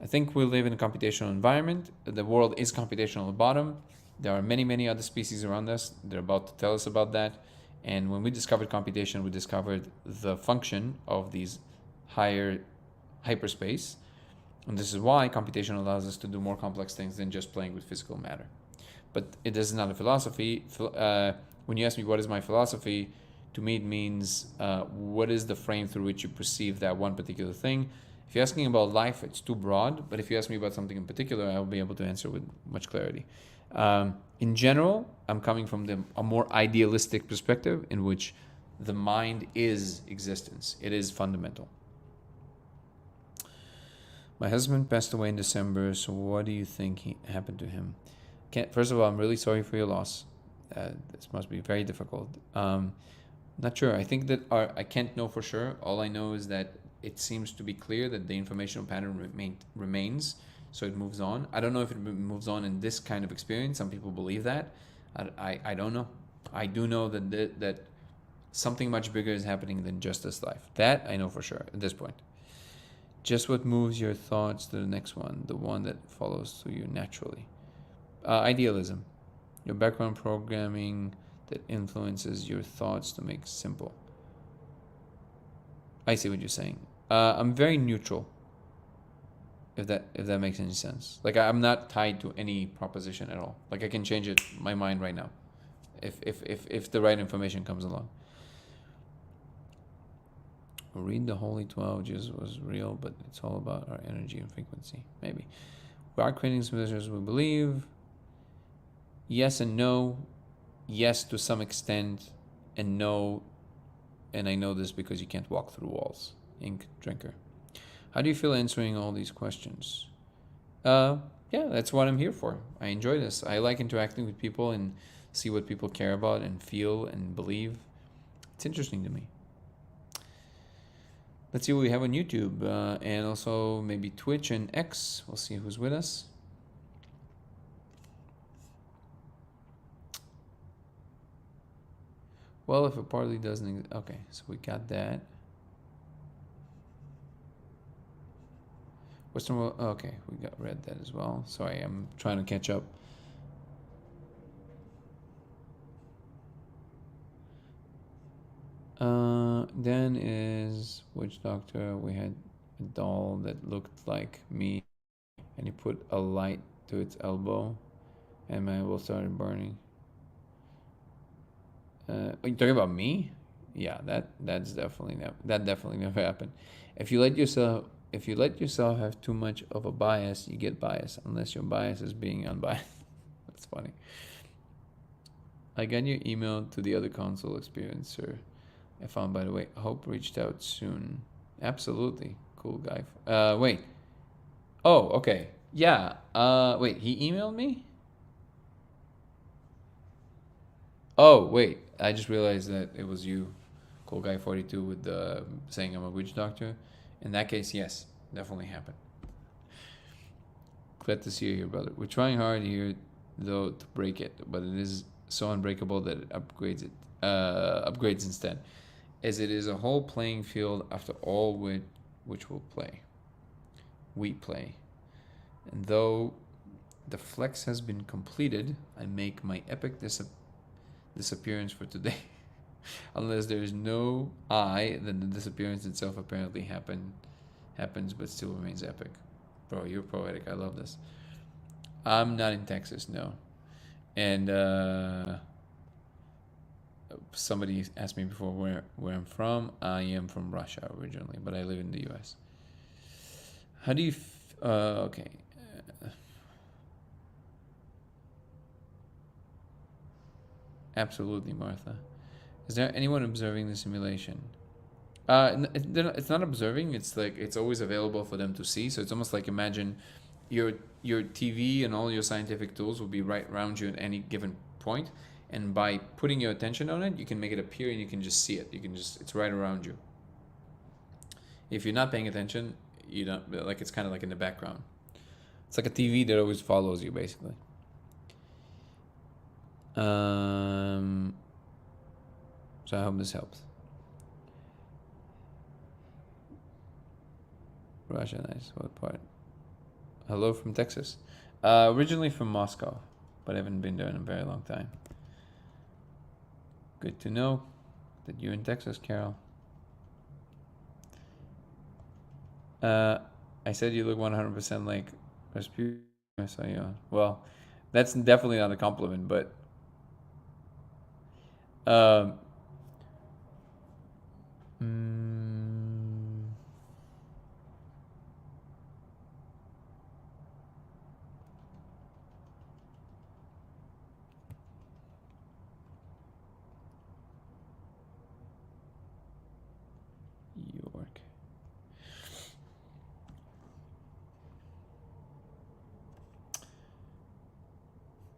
Speaker 1: I think we live in a computational environment. The world is computational at bottom. There are many, many other species around us. They're about to tell us about that. And when we discovered computation, we discovered the function of these higher hyperspace. And this is why computation allows us to do more complex things than just playing with physical matter. But it is not a philosophy. When you ask me what is my philosophy, to me it means what is the frame through which you perceive that one particular thing. If you're asking about life, it's too broad. But if you ask me about something in particular, I'll be able to answer with much clarity. In general, I'm coming from a more idealistic perspective in which the mind is existence. It is fundamental. My husband passed away in December, so what do you think happened to him? First of all, I'm really sorry for your loss. This must be very difficult. Not sure. I think that I can't know for sure. All I know is that it seems to be clear that the informational pattern remains, so it moves on. I don't know if it moves on in this kind of experience. Some people believe that. I don't know. I do know that something much bigger is happening than just this life. That I know for sure at this point. Just what moves your thoughts to the next one, the one that follows to you naturally. Idealism. Your background programming that influences your thoughts to make simple. I see what you're saying. I'm very neutral. If that makes any sense. Like I'm not tied to any proposition at all. Like I can change my mind right now, if the right information comes along. Read the Holy 12. Jesus was real, but it's all about our energy and frequency. Maybe. We are creating simulations, we believe. Yes and no. Yes to some extent, and no. And I know this because you can't walk through walls. Ink Drinker. How do you feel answering all these questions? Yeah, that's what I'm here for. I enjoy this. I like interacting with people and see what people care about and feel and believe. It's interesting to me. Let's see what we have on YouTube and also maybe Twitch and X. We'll see who's with us. Well, if it partly doesn't, okay, so we got that. Western world, okay, we read that as well. Sorry, I'm trying to catch up. Then is Witch Doctor. We had a doll that looked like me, and he put a light to its elbow, and my elbow started burning. Are you talking about me? Yeah, that's definitely never happened. If you let yourself have too much of a bias, you get bias, unless your bias is being unbiased. That's funny. I got your email to the other console experiencer. I found, by the way, Hope reached out soon. Absolutely. Cool guy. Wait. Oh, okay. Yeah. Wait, he emailed me? Oh, wait. I just realized that it was you, Cool Guy 42, with the saying I'm a witch doctor. In that case, yes, definitely happened. Glad to see you here, brother. We're trying hard here, though, to break it, but it is so unbreakable that it upgrades instead, as it is a whole playing field after all which we play. And though the flex has been completed, I make my epic disappearance for today. Unless there is no I, then the disappearance itself apparently happens, but still remains epic. Bro, you're poetic. I love this. I'm not in Texas, no. And somebody asked me before where I'm from. I am from Russia originally, but I live in the U.S. How do you? Okay. Absolutely, Martha. Is there anyone observing the simulation? It's not observing. It's like it's always available for them to see. So it's almost like imagine your TV and all your scientific tools will be right around you at any given point, and by putting your attention on it, you can make it appear and you can just see it. It's right around you. If you're not paying attention, you don't like it's kind of like in the background. It's like a TV that always follows you, basically. So I hope this helps. Russia, nice. What part? Hello from Texas. Originally from Moscow, but I haven't been there in a very long time. Good to know that you're in Texas, Carol. I said you look 100% like Rasputin. I saw you. Well, that's definitely not a compliment, but York.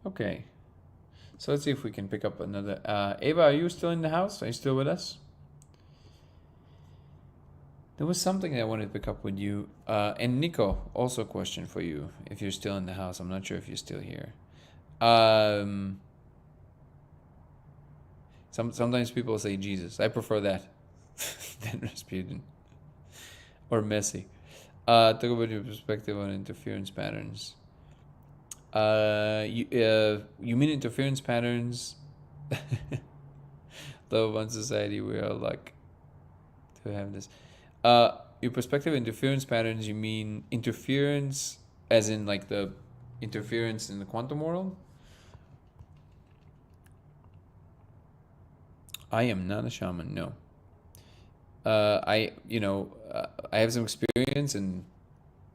Speaker 1: Okay. So let's see if we can pick up another. Ava, are you still in the house? Are you still with us? There was something I wanted to pick up with you. And Nico, also a question for you. If you're still in the house, I'm not sure if you're still here. Sometimes people say Jesus. I prefer that than Rasputin or Messi. Talk about your perspective on interference patterns. You mean interference patterns? Love on society, we are lucky to have this. Your perspective interference patterns, you mean interference as in like the interference in the quantum world? I am not a shaman, no. I have some experience in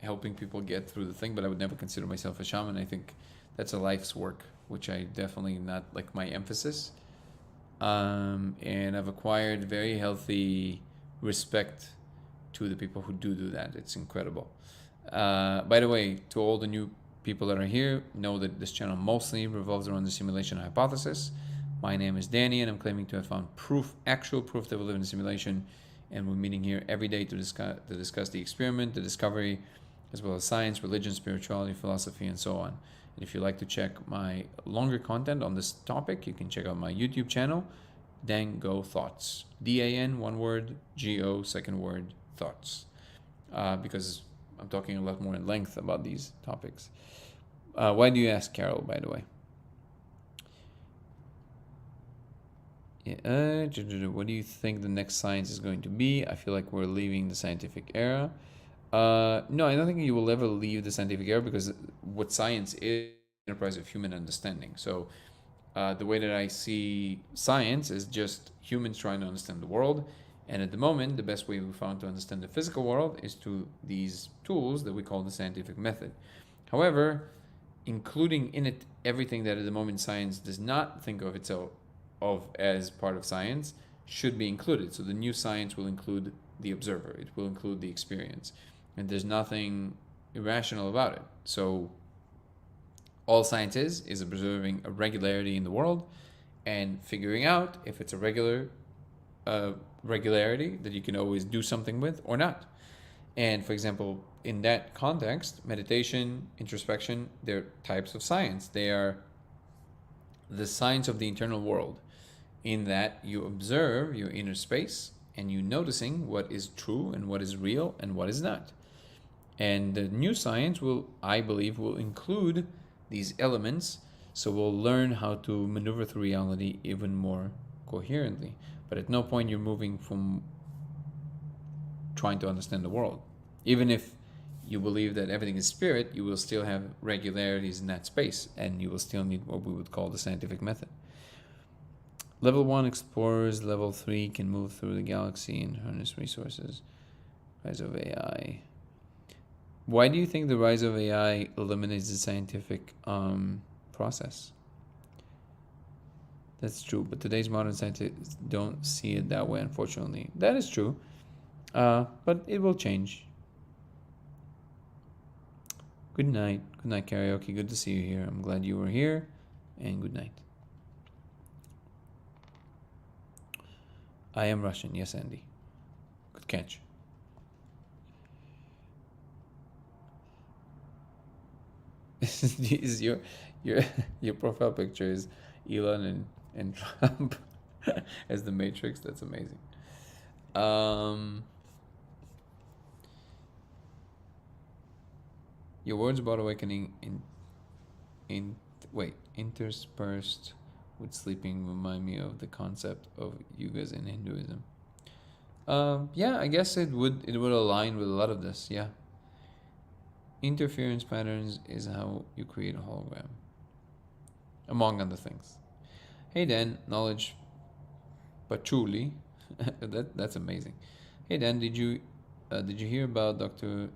Speaker 1: helping people get through the thing, but I would never consider myself a shaman. I think that's a life's work, which I definitely not like my emphasis. And I've acquired very healthy respect to the people who do that. It's incredible. By the way, to all the new people that are here, know that this channel mostly revolves around the simulation hypothesis. My name is Danny, and I'm claiming to have found actual proof that we live in a simulation, and we're meeting here every day to discuss the experiment, the discovery, as well as science, religion, spirituality, philosophy, and so on. And if you'd like to check my longer content on this topic, you can check out my YouTube channel, Dango Thoughts. DAN, one word, GO, second word, Thoughts. Because I'm talking a lot more in length about these topics. Why do you ask, Carol, by the way? Yeah, what do you think the next science is going to be? I feel like we're leaving the scientific era. No, I don't think you will ever leave the scientific era, because what science is enterprise of human understanding. So the way that I see science is just humans trying to understand the world. And at the moment, the best way we found to understand the physical world is through these tools that we call the scientific method. However, including in it everything that at the moment science does not think of itself as part of science should be included. So the new science will include the observer. It will include the experience. And there's nothing irrational about it. So all science is observing a regularity in the world and figuring out if it's a regularity that you can always do something with or not. And for example, in that context, meditation, introspection, they're types of science. They are the science of the internal world, in that you observe your inner space and you noticing what is true and what is real and what is not. And the new science I believe, will include these elements, so we'll learn how to maneuver through reality even more coherently. But at no point you're moving from trying to understand the world. Even if you believe that everything is spirit, you will still have regularities in that space, and you will still need what we would call the scientific method. Level 1 explorers, level 3 can move through the galaxy and harness resources. Rise of AI. Why do you think the rise of AI eliminates the scientific process? That's true, but today's modern scientists don't see it that way, unfortunately. That is true, but it will change. Good night. Good night, Karaoke. Good to see you here. I'm glad you were here, and good night. I am Russian. Yes, Andy. Good catch. Is your profile picture is Elon and Trump as the Matrix? That's amazing. Your words about awakening interspersed with sleeping remind me of the concept of yugas in Hinduism. Yeah, I guess it would align with a lot of this. Yeah. Interference patterns is how you create a hologram, among other things. Hey Dan, knowledge patchouli. That's amazing. Hey Dan, did you hear about Dr.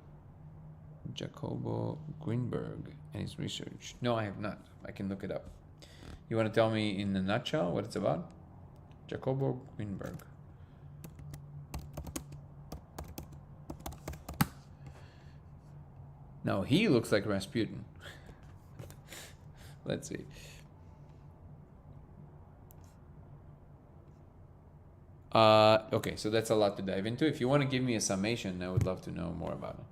Speaker 1: Jacobo Greenberg and his research? No, I have not. I can look it up. You want to tell me in a nutshell what it's about? Jacobo Greenberg. No, he looks like Rasputin. Let's see. Okay, so that's a lot to dive into. If you want to give me a summation, I would love to know more about it.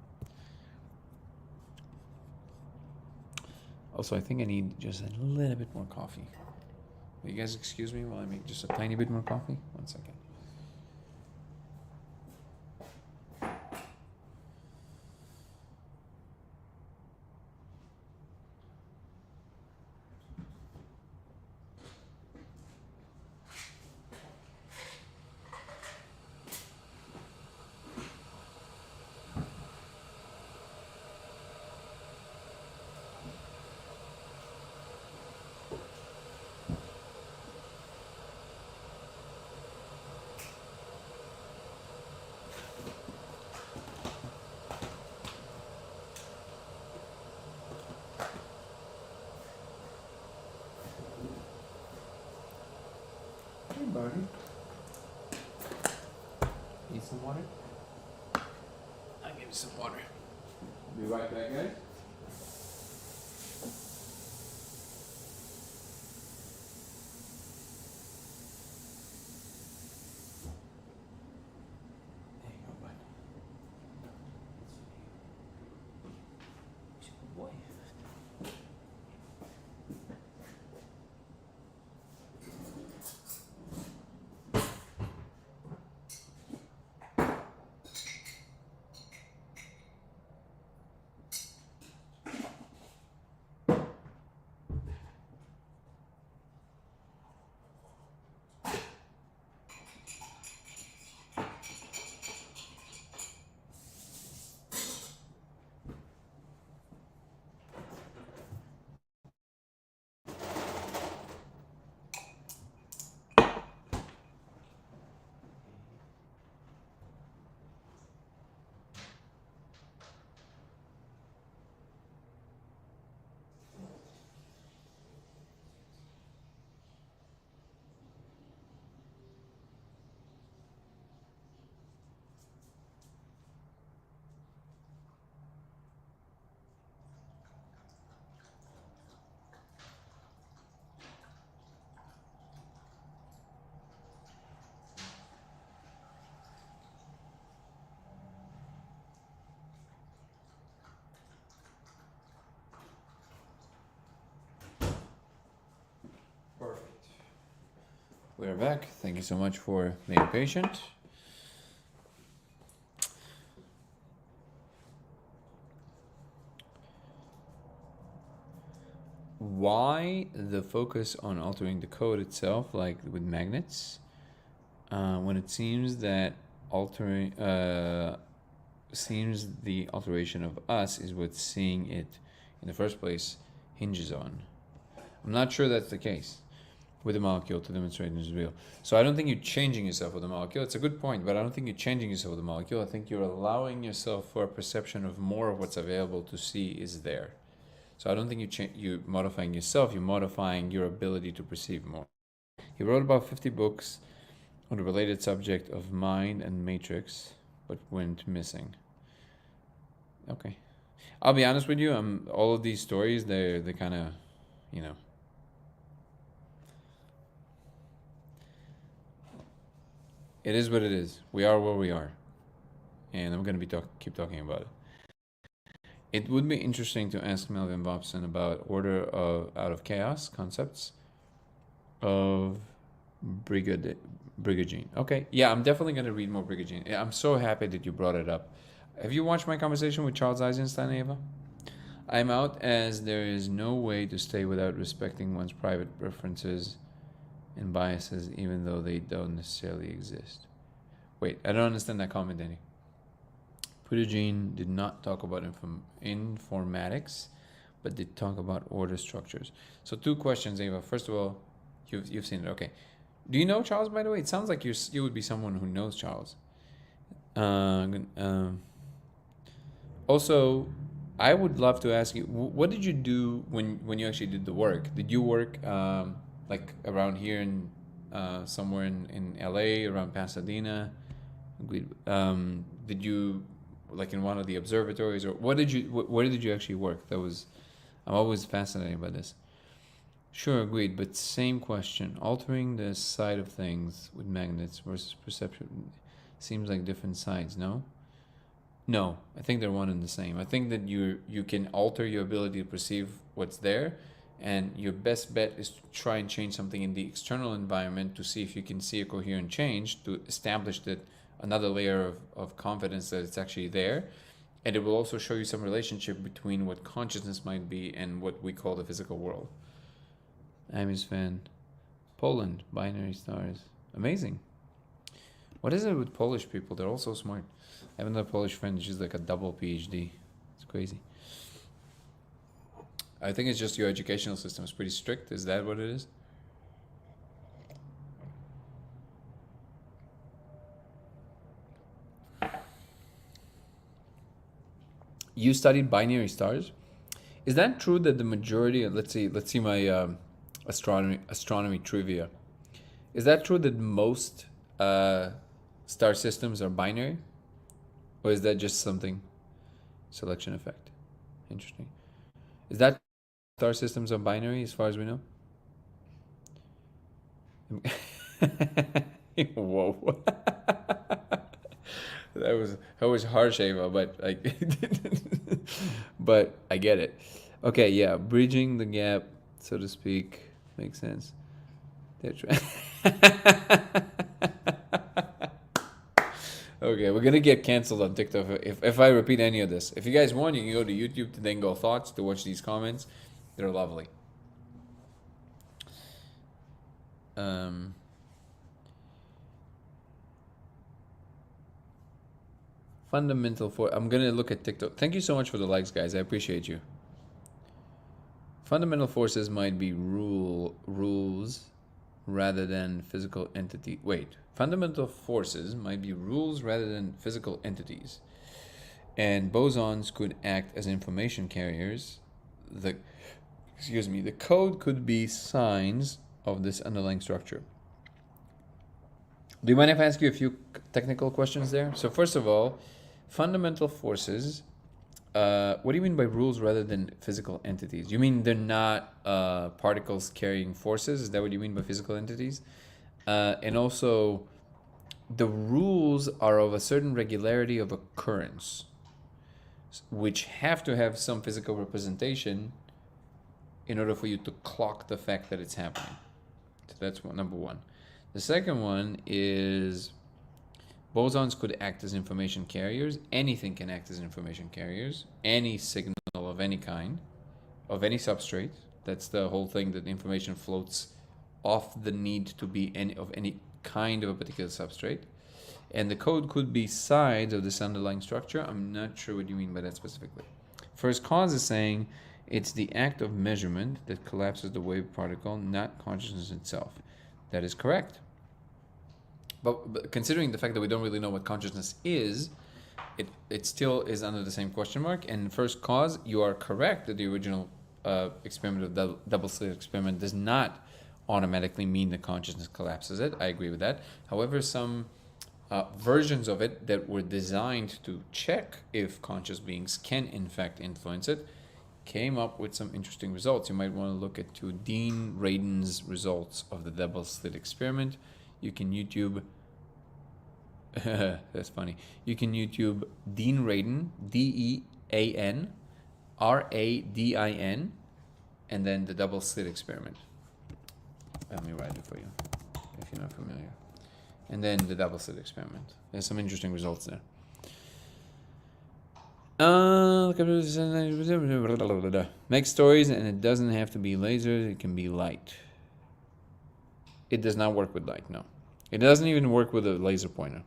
Speaker 1: Also, I think I need just a little bit more coffee. Will you guys excuse me while I make just a tiny bit more coffee? 1 second. some water? I'll give you some water. Be right back, guys. There you go, bud. Good boy. Perfect. We're back. Thank you so much for being patient. Why the focus on altering the code itself, like with magnets, when it seems that seems the alteration of us is what seeing it in the first place hinges on. I'm not sure that's the case with the molecule to demonstrate it is real. So I don't think you're changing yourself with the molecule. It's a good point, but I don't think you're changing yourself with the molecule. I think you're allowing yourself for a perception of more of what's available to see is there. So I don't think you're modifying yourself, you're modifying your ability to perceive more. He wrote about 50 books on the related subject of mind and matrix, but went missing. Okay. I'll be honest with you, all of these stories, they're kind of, you know, it is what it is. We are where we are. And I'm going to keep talking about it. It would be interesting to ask Melvin Bobson about order out of chaos concepts of Brigogine. Okay, yeah, I'm definitely going to read more Brigogine. I'm so happy that you brought it up. Have you watched my conversation with Charles Eisenstein, Eva? I'm out as there is no way to stay without respecting one's private preferences and biases, even though they don't necessarily exist. Wait, I don't understand that comment, Danny. Brigogine did not talk about informatics, but did talk about order structures. So 2 questions, Eva. First of all, you've seen it. Okay. Do you know Charles, by the way? It sounds like you would be someone who knows Charles. Also, I would love to ask you, what did you do when you actually did the work? Did you work like around here in somewhere in LA, around Pasadena? Did you like in one of the observatories, or where did you actually work? I'm always fascinated by this. Sure, agreed, but same question. Altering the side of things with magnets versus perception seems like different sides, no? No, I think they're one and the same. I think that you can alter your ability to perceive what's there, and your best bet is to try and change something in the external environment to see if you can see a coherent change to establish that another layer of confidence that it's actually there. And it will also show you some relationship between what consciousness might be and what we call the physical world. I'm his fan. Poland, binary stars. Amazing. What is it with Polish people? They're all so smart. I have another Polish friend, she's like a double PhD. It's crazy. I think it's just your educational system is pretty strict. Is that what it is? You studied binary stars. Is that true that the majority? Let's see my astronomy trivia. Is that true that most star systems are binary? Or is that just something? Selection effect. Interesting. Is that star systems are binary as far as we know? Whoa. that was harsh, Ava, but like but I get it. Okay, yeah, bridging the gap, so to speak, makes sense. Okay, we're gonna get canceled on TikTok if I repeat any of this. If you guys want, you can go to YouTube to then go thoughts to watch these comments. They're lovely. Fundamental for I'm gonna look at TikTok. Thank you so much for the likes, guys. I appreciate you. Fundamental forces might be rules rather than physical entity. Wait, fundamental forces might be rules rather than physical entities, and bosons could act as information carriers. The code could be signs of this underlying structure. Do you mind if I ask you a few technical questions there? So first of all, fundamental forces. What do you mean by rules rather than physical entities? You mean they're not particles carrying forces? Is that what you mean by physical entities? And also, the rules are of a certain regularity of occurrence, which have to have some physical representation in order for you to clock the fact that it's happening. So that's number one. The second one is bosons could act as information carriers. Anything can act as information carriers. Any signal of any kind, of any substrate. That's the whole thing, that information floats off the need to be any kind of a particular substrate. And the code could be sides of this underlying structure. I'm not sure what you mean by that specifically. First cause is saying it's the act of measurement that collapses the wave particle, not consciousness itself. That is correct. But considering the fact that we don't really know what consciousness is, it still is under the same question mark. And first cause, you are correct that the original experiment of the double slit experiment does not automatically mean that consciousness collapses it. I agree with that. However, some versions of it that were designed to check if conscious beings can in fact influence it came up with some interesting results. You might want to look at Dean Radin's results of the double slit experiment. You can YouTube that's funny. You can YouTube Dean Radin, DeAnRadin, and then the double slit experiment. Let me write it for you if you're not familiar. And then the double slit experiment. There's some interesting results there. Make stories, and it doesn't have to be lasers, it can be light. It does not work with light, no. It doesn't even work with a laser pointer.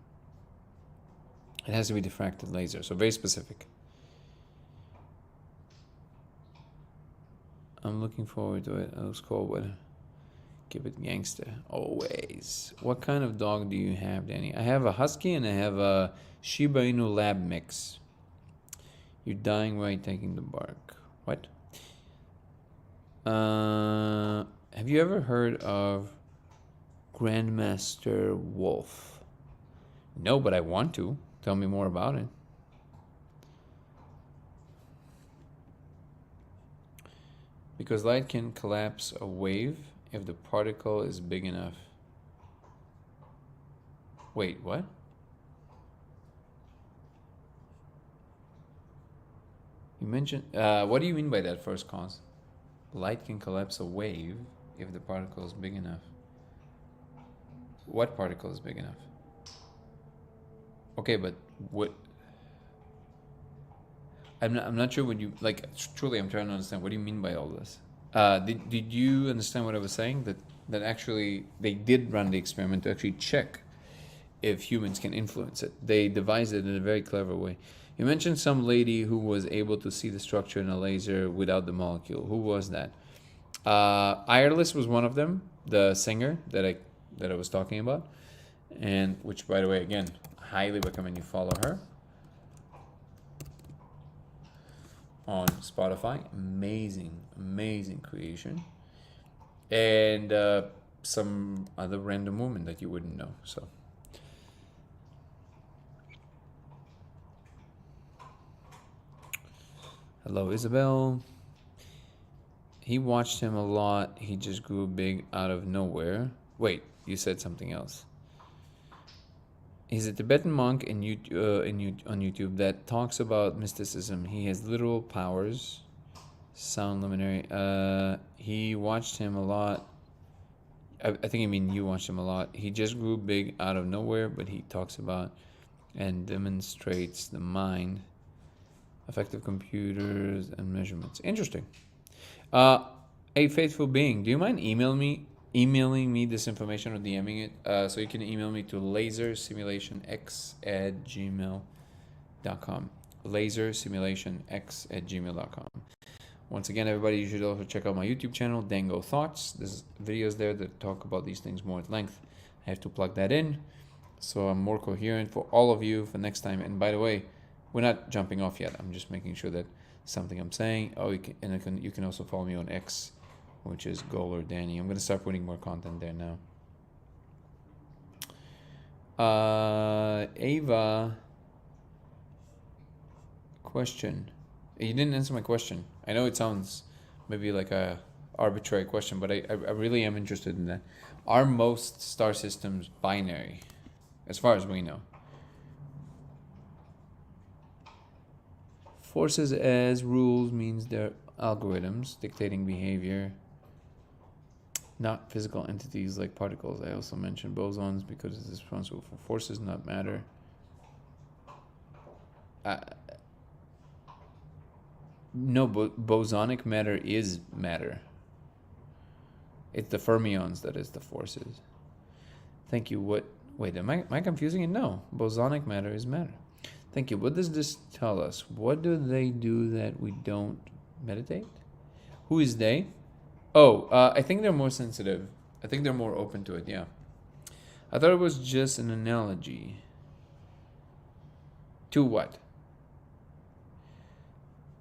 Speaker 1: It has to be diffracted laser, so very specific. I'm looking forward to it. It looks cool, but keep it gangster always. What kind of dog do you have, Danny? I have a Husky and I have a Shiba Inu Lab mix. You're dying while taking the bark. What? Have you ever heard of Grandmaster Wolf? No, but I want to. Tell me more about it. Because light can collapse a wave if the particle is big enough. Wait, what? You mentioned, what do you mean by that first cause? Light can collapse a wave if the particle is big enough. What particle is big enough? Okay, but what? I'm not sure what you, like, truly I'm trying to understand. What do you mean by all this? Did you understand what I was saying? That actually they did run the experiment to actually check if humans can influence it. They devised it in a very clever way. You mentioned some lady who was able to see the structure in a laser without the molecule. Who was that? Ireless was one of them, the singer that I was talking about, and which, by the way, again, highly recommend you follow her on Spotify. Amazing creation. And some other random woman that you wouldn't know. So Hello, Isabel. He watched him a lot. He just grew big out of nowhere. Wait, you said something else. He's a Tibetan monk on YouTube that talks about mysticism. He has literal powers. Sound luminary. He watched him a lot. I think you mean you watched him a lot. He just grew big out of nowhere, but he talks about and demonstrates the mind, effective computers, and measurements. Interesting. A faithful being, do you mind emailing me this information or DMing it? So you can email me to lasersimulationx@gmail.com. Lasersimulationx@gmail.com. Once again, everybody, you should also check out my YouTube channel, Dango Thoughts. There's videos there that talk about these things more at length. I have to plug that in so I'm more coherent for all of you for next time. And by the way, we're not jumping off yet. I'm just making sure that something I'm saying. Oh, you can also follow me on X, which is Goler Danny. I'm going to start putting more content there now. Ava, question. You didn't answer my question. I know it sounds maybe like a arbitrary question, but I really am interested in that. Are most star systems binary, as far as we know? Forces as rules means they're algorithms dictating behavior, not physical entities like particles. I also mentioned bosons because it's responsible for forces, not matter. No, bosonic matter is matter. It's the fermions that is the forces. Thank you. Wait, am I confusing it? No, bosonic matter is matter. Thank you. What does this tell us? What do they do that we don't meditate? Who is they? Oh, I think they're more sensitive. I think they're more open to it, yeah. I thought it was just an analogy. To what?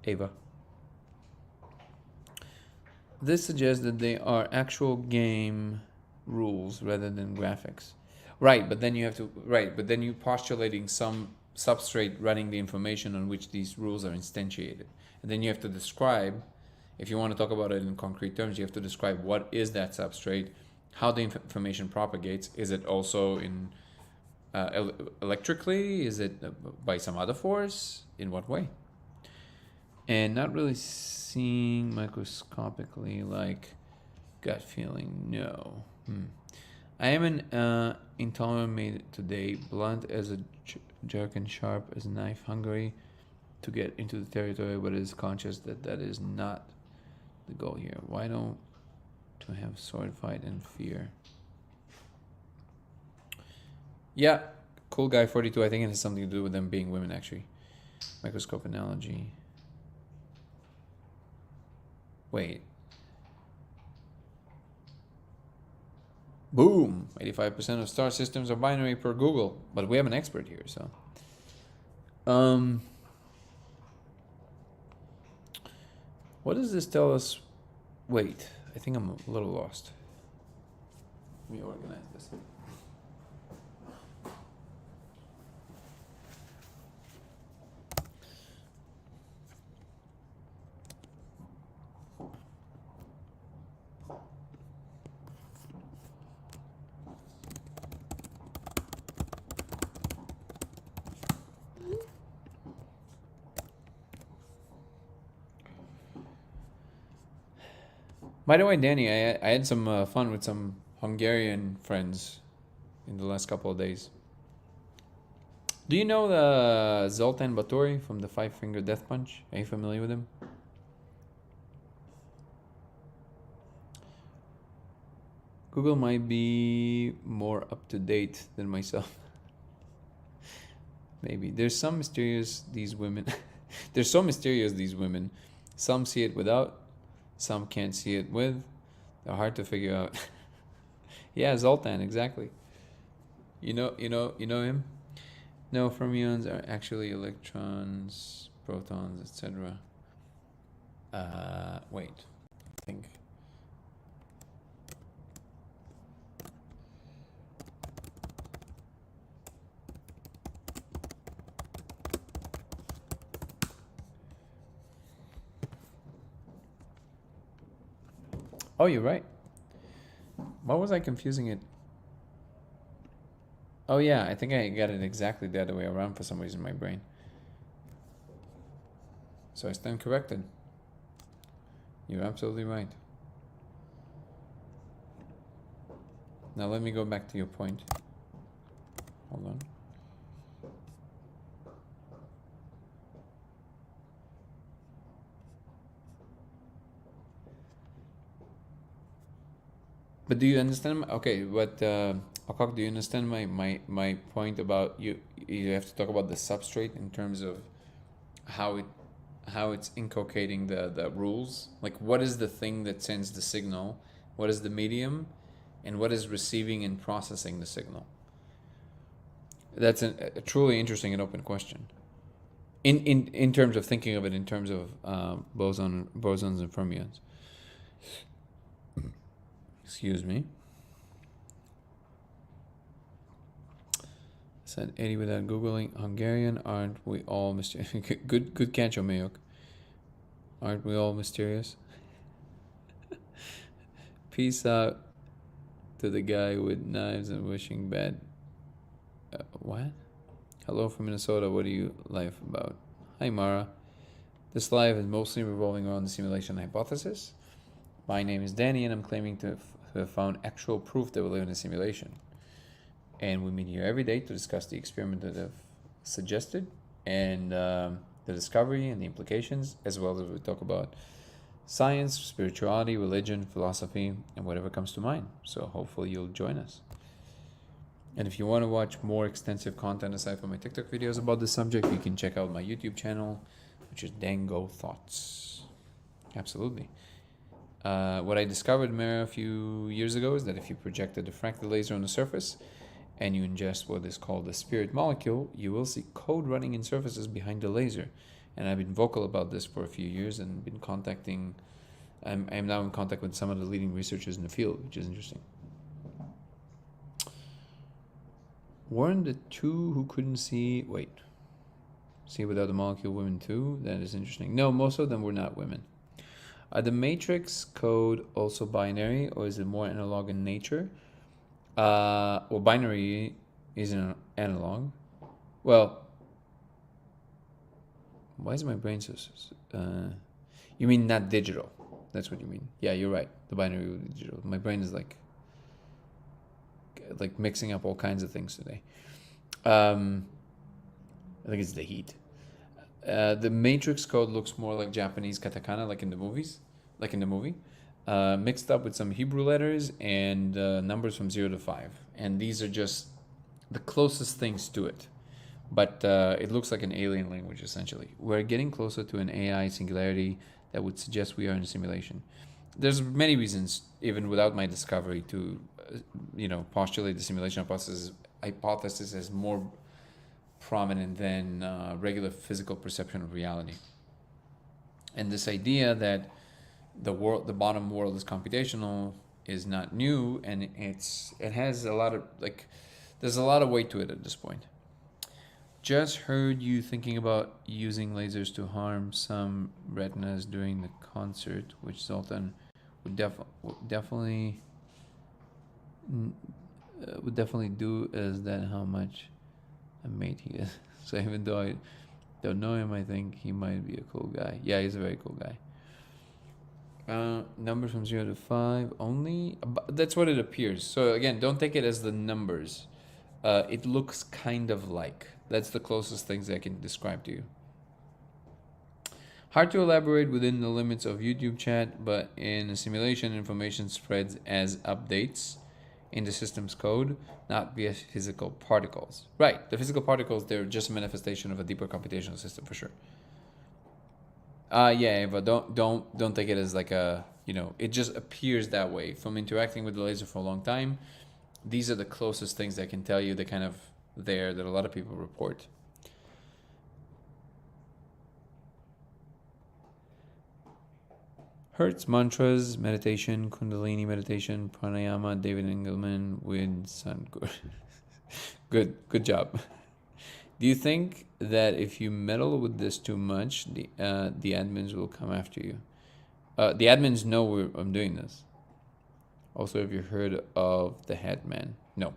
Speaker 1: Ava. This suggests that they are actual game rules rather than graphics. Right, but then you're postulating some substrate running the information on which these rules are instantiated. And then you have to describe, if you want to talk about it in concrete terms, you have to describe what is that substrate, how the information propagates. Is it also in electrically? Is it by some other force? In what way? And not really seeing microscopically, like gut feeling, no. I am an intolerant made today, blunt as a jerk and sharp as a knife, hungry to get into the territory, but is conscious that that is not the goal here. Why don't to have sword fight and fear? Yeah, cool guy 42. I think it has something to do with them being women, actually. Microscope analogy. Wait. Boom! 85% of star systems are binary per Google, but we have an expert here, so. What does this tell us? Wait, I think I'm a little lost. Let me organize this. By the way, Danny, I had some fun with some Hungarian friends in the last couple of days. Do you know the Zoltan Batory from the Five Finger Death Punch? Are you familiar with him? Google might be more up to date than myself. Maybe. There's some mysterious these women. They're so mysterious, these women. Some see it without. Some can't see it with. They're hard to figure out. Yeah, Zoltan, exactly. You know him? No, fermions are actually electrons, protons, etc. Wait. I think. Oh, you're right. What was I confusing it? Oh yeah, I think I got it exactly the other way around for some reason in my brain. So I stand corrected. You're absolutely right. Now let me go back to your point. Hold on. But do you understand? Okay, but Akak, do you understand my point about you? You have to talk about the substrate in terms of how it's inculcating the rules. Like, what is the thing that sends the signal? What is the medium, and what is receiving and processing the signal? That's a truly interesting and open question. In terms of thinking of it in terms of bosons and fermions. Excuse me. Said Eddie without googling. Hungarian, aren't we all mysterious? Good catch, Omayok. Aren't we all mysterious? Peace out to the guy with knives and wishing bad. What? Hello from Minnesota. What do you live about? Hi, Mara. This live is mostly revolving around the simulation hypothesis. My name is Danny, and I'm claiming to have found actual proof that we live in a simulation. And we meet here every day to discuss the experiment that I've suggested and the discovery and the implications, as well as we talk about science, spirituality, religion, philosophy, and whatever comes to mind. So hopefully you'll join us. And if you want to watch more extensive content aside from my TikTok videos about this subject, you can check out my YouTube channel, which is Dango Thoughts. Absolutely. What I discovered, Mara, a few years ago is that if you project a diffracted laser on the surface and you ingest what is called the spirit molecule, you will see code running in surfaces behind the laser. And I've been vocal about this for a few years and been contacting, I'm now in contact with some of the leading researchers in the field, which is interesting. Weren't the two who couldn't see without the molecule women too? That is interesting. No, most of them were not women. Are the matrix code also binary, or is it more analog in nature? Well, binary is an analog. Well, why is my brain so... you mean not digital? That's what you mean. Yeah, you're right. The binary would be digital. My brain is like mixing up all kinds of things today. I think it's the heat. The matrix code looks more like Japanese katakana, like in the movie, mixed up with some Hebrew letters and numbers from 0 to 5. And these are just the closest things to it. But it looks like an alien language, essentially. We're getting closer to an AI singularity that would suggest we are in a simulation. There's many reasons, even without my discovery, to postulate the simulation hypothesis as more prominent than regular physical perception of reality. And this idea that the bottom world is computational is not new, and it has a lot of there's a lot of weight to it at this point. Just heard you thinking about using lasers to harm some retinas during the concert, which Zoltan would definitely do. Is that how much a mate he is? So even though I don't know him, I think he might be a cool guy. Yeah, he's a very cool guy. Numbers from 0 to 5 only. That's what it appears. So again, don't take it as the numbers. It looks kind of like. That's the closest things I can describe to you. Hard to elaborate within the limits of YouTube chat, but in a simulation, information spreads as updates in the system's code, not via physical particles. Right, the physical particles, they're just a manifestation of a deeper computational system for sure. Yeah, but don't take it as like a, it just appears that way. From interacting with the laser for a long time, these are the closest things I can tell you, that kind of there that a lot of people report. Hertz mantras, meditation, Kundalini meditation, pranayama, David Engelman with Sadhguru. Good job. Do you think that if you meddle with this too much, the admins will come after you? The admins know I'm doing this. Also, have you heard of the Headman? No.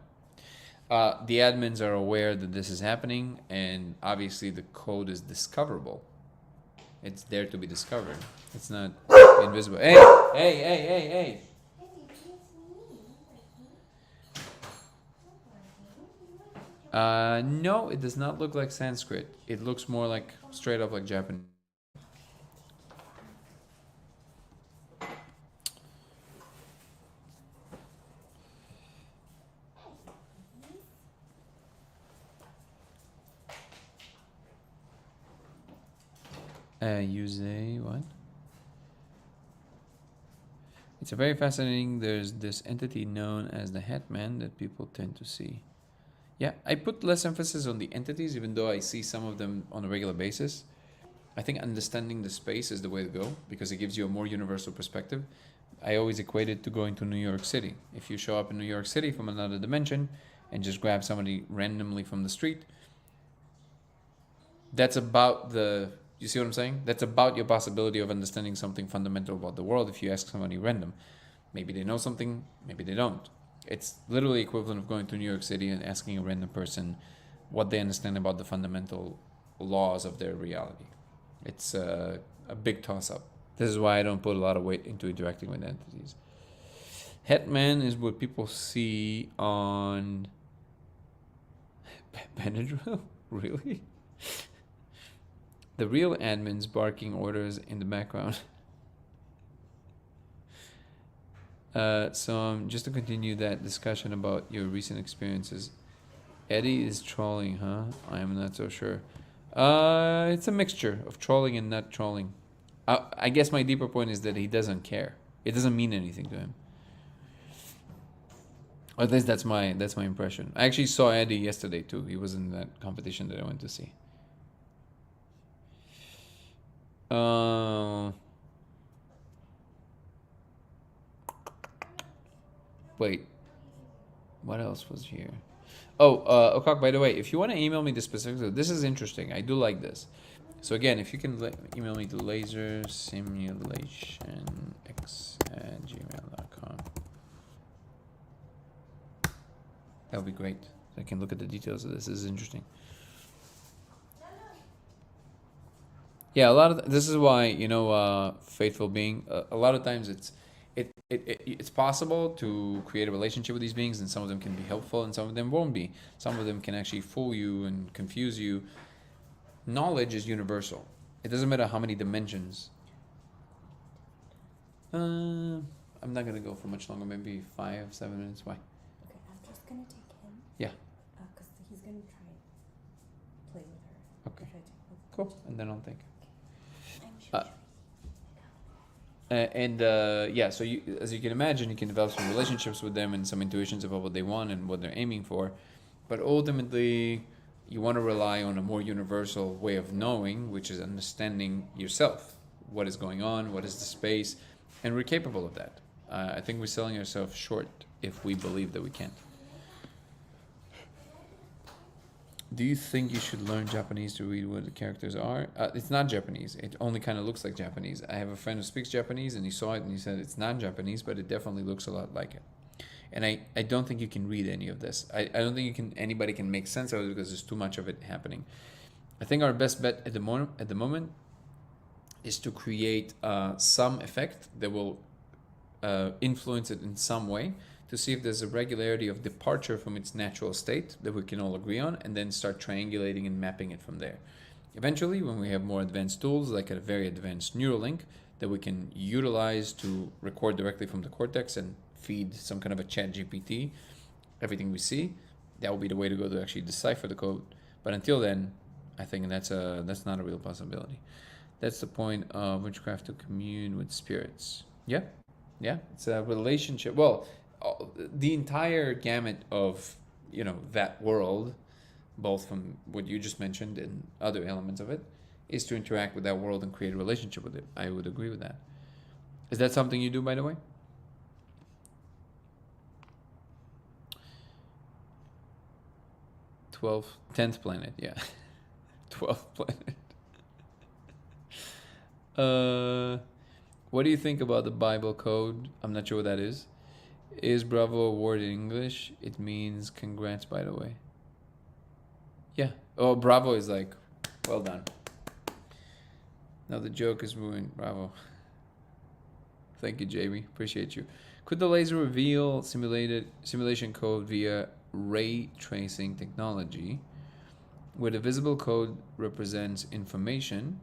Speaker 1: The admins are aware that this is happening, and obviously the code is discoverable. It's there to be discovered. It's not invisible. Hey, hey, hey, hey, hey. No, it does not look like Sanskrit. It looks more like straight up like Japanese. Use a what? It's a very fascinating. There's this entity known as the Hetman that people tend to see. Yeah, I put less emphasis on the entities, even though I see some of them on a regular basis. I think understanding the space is the way to go because it gives you a more universal perspective. I always equate it to going to New York City. If you show up in New York City from another dimension and just grab somebody randomly from the street, that's about the, you see what I'm saying? That's about your possibility of understanding something fundamental about the world if you ask somebody random. Maybe they know something, maybe they don't. It's literally equivalent of going to New York City and asking a random person what they understand about the fundamental laws of their reality. It's a big toss-up. This is why I don't put a lot of weight into interacting with entities. Hetman is what people see on Benadryl? Really? The real admin's barking orders in the background. Just to continue that discussion about your recent experiences, Eddie is trolling, huh? I am not so sure. It's a mixture of trolling and not trolling. I guess my deeper point is that he doesn't care. It doesn't mean anything to him. Or at least that's my impression. I actually saw Eddie yesterday too. He was in that competition that I went to see. Wait, what else was here? Okak, by the way, if you want to email me the specifics, this is interesting. I do like this. So again, if you can email me to lasersimulationx@gmail.com. That would be great. I can look at the details of this. This is interesting. Yeah, a lot of this is why faithful being. A lot of times it's possible to create a relationship with these beings, and some of them can be helpful, and some of them won't be. Some of them can actually fool you and confuse you. Knowledge is universal. It doesn't matter how many dimensions. I'm not gonna go for much longer. Maybe 5-7 minutes. Why?
Speaker 4: Okay, I'm just gonna take him.
Speaker 1: Yeah.
Speaker 4: Because he's gonna try and play with her.
Speaker 1: Okay.
Speaker 4: If I take him.
Speaker 1: Cool. And then I'll think.
Speaker 4: I'm sure.
Speaker 1: So you, as you can imagine, you can develop some relationships with them and some intuitions about what they want and what they're aiming for. But ultimately, you want to rely on a more universal way of knowing, which is understanding yourself. What is going on? What is the space? And we're capable of that. I think we're selling ourselves short if we believe that we can't. Do you think you should learn Japanese to read what the characters are? It's not Japanese. It only kind of looks like Japanese. I have a friend who speaks Japanese, and he saw it and he said it's not Japanese, but it definitely looks a lot like it. And I don't think you can read any of this. I don't think anybody can make sense of it because there's too much of it happening. I think our best bet at the moment is to create some effect that will influence it in some way, to see if there's a regularity of departure from its natural state that we can all agree on, and then start triangulating and mapping it from there. Eventually, when we have more advanced tools, like a very advanced Neuralink, that we can utilize to record directly from the cortex and feed some kind of a chat GPT, everything we see, that will be the way to go to actually decipher the code. But until then, I think that's not a real possibility. That's the point of witchcraft, to commune with spirits. Yeah, it's a relationship. Well, the entire gamut of that world, both from what you just mentioned and other elements of it, is to interact with that world and create a relationship with it. I would agree with that. Is that something you do, by the way? Tenth planet, yeah. 12th planet. What do you think about the Bible code? I'm not sure what that is. Is Bravo award in English? It means congrats, by the way. Yeah. Oh, Bravo is like, well done. Now the joke is ruined. Bravo. Thank you, JB. Appreciate you. Could the laser reveal simulation code via ray tracing technology, where the visible code represents information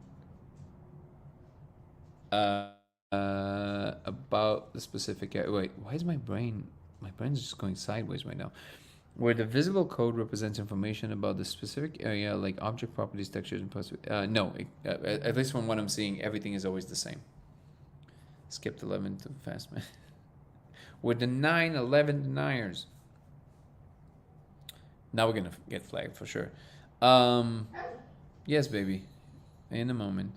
Speaker 1: about the specific area? Wait, why is my brain's just going sideways right now? Where the visible code represents information about the specific area, like object properties, textures, and no, at least from what I'm seeing, everything is always the same. Skipped 11 too fast, man. With the 9/11 deniers. Now we're gonna get flagged for sure. Yes, baby. In a moment.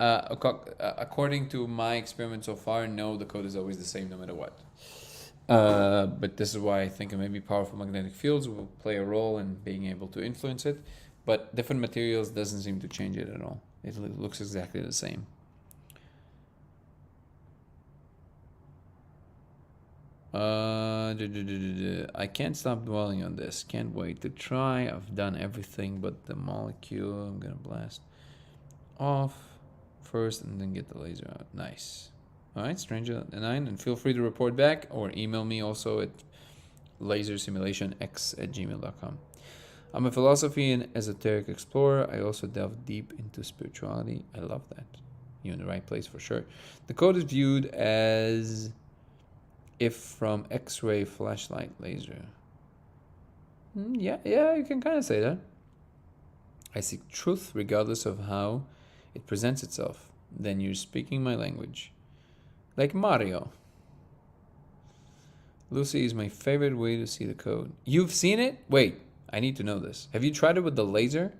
Speaker 1: According to my experiment so far, no, the code is always the same no matter what. But this is why I think maybe powerful magnetic fields will play a role in being able to influence it. But different materials doesn't seem to change it at all. It looks exactly the same. I can't stop dwelling on this. Can't wait to try. I've done everything but the molecule. I'm gonna blast off first and then get the laser out. Nice. Alright, Stranger9, and feel free to report back or email me also at lasersimulationx@gmail.com. I'm a philosophy and esoteric explorer. I also delve deep into spirituality. I love that. You're in the right place for sure. The code is viewed as if from X-ray flashlight laser. Yeah, you can kind of say that. I seek truth regardless of how it presents itself. Then you're speaking my language. Like Mario. Lucy is my favorite way to see the code. You've seen it? Wait, I need to know this. Have you tried it with the laser?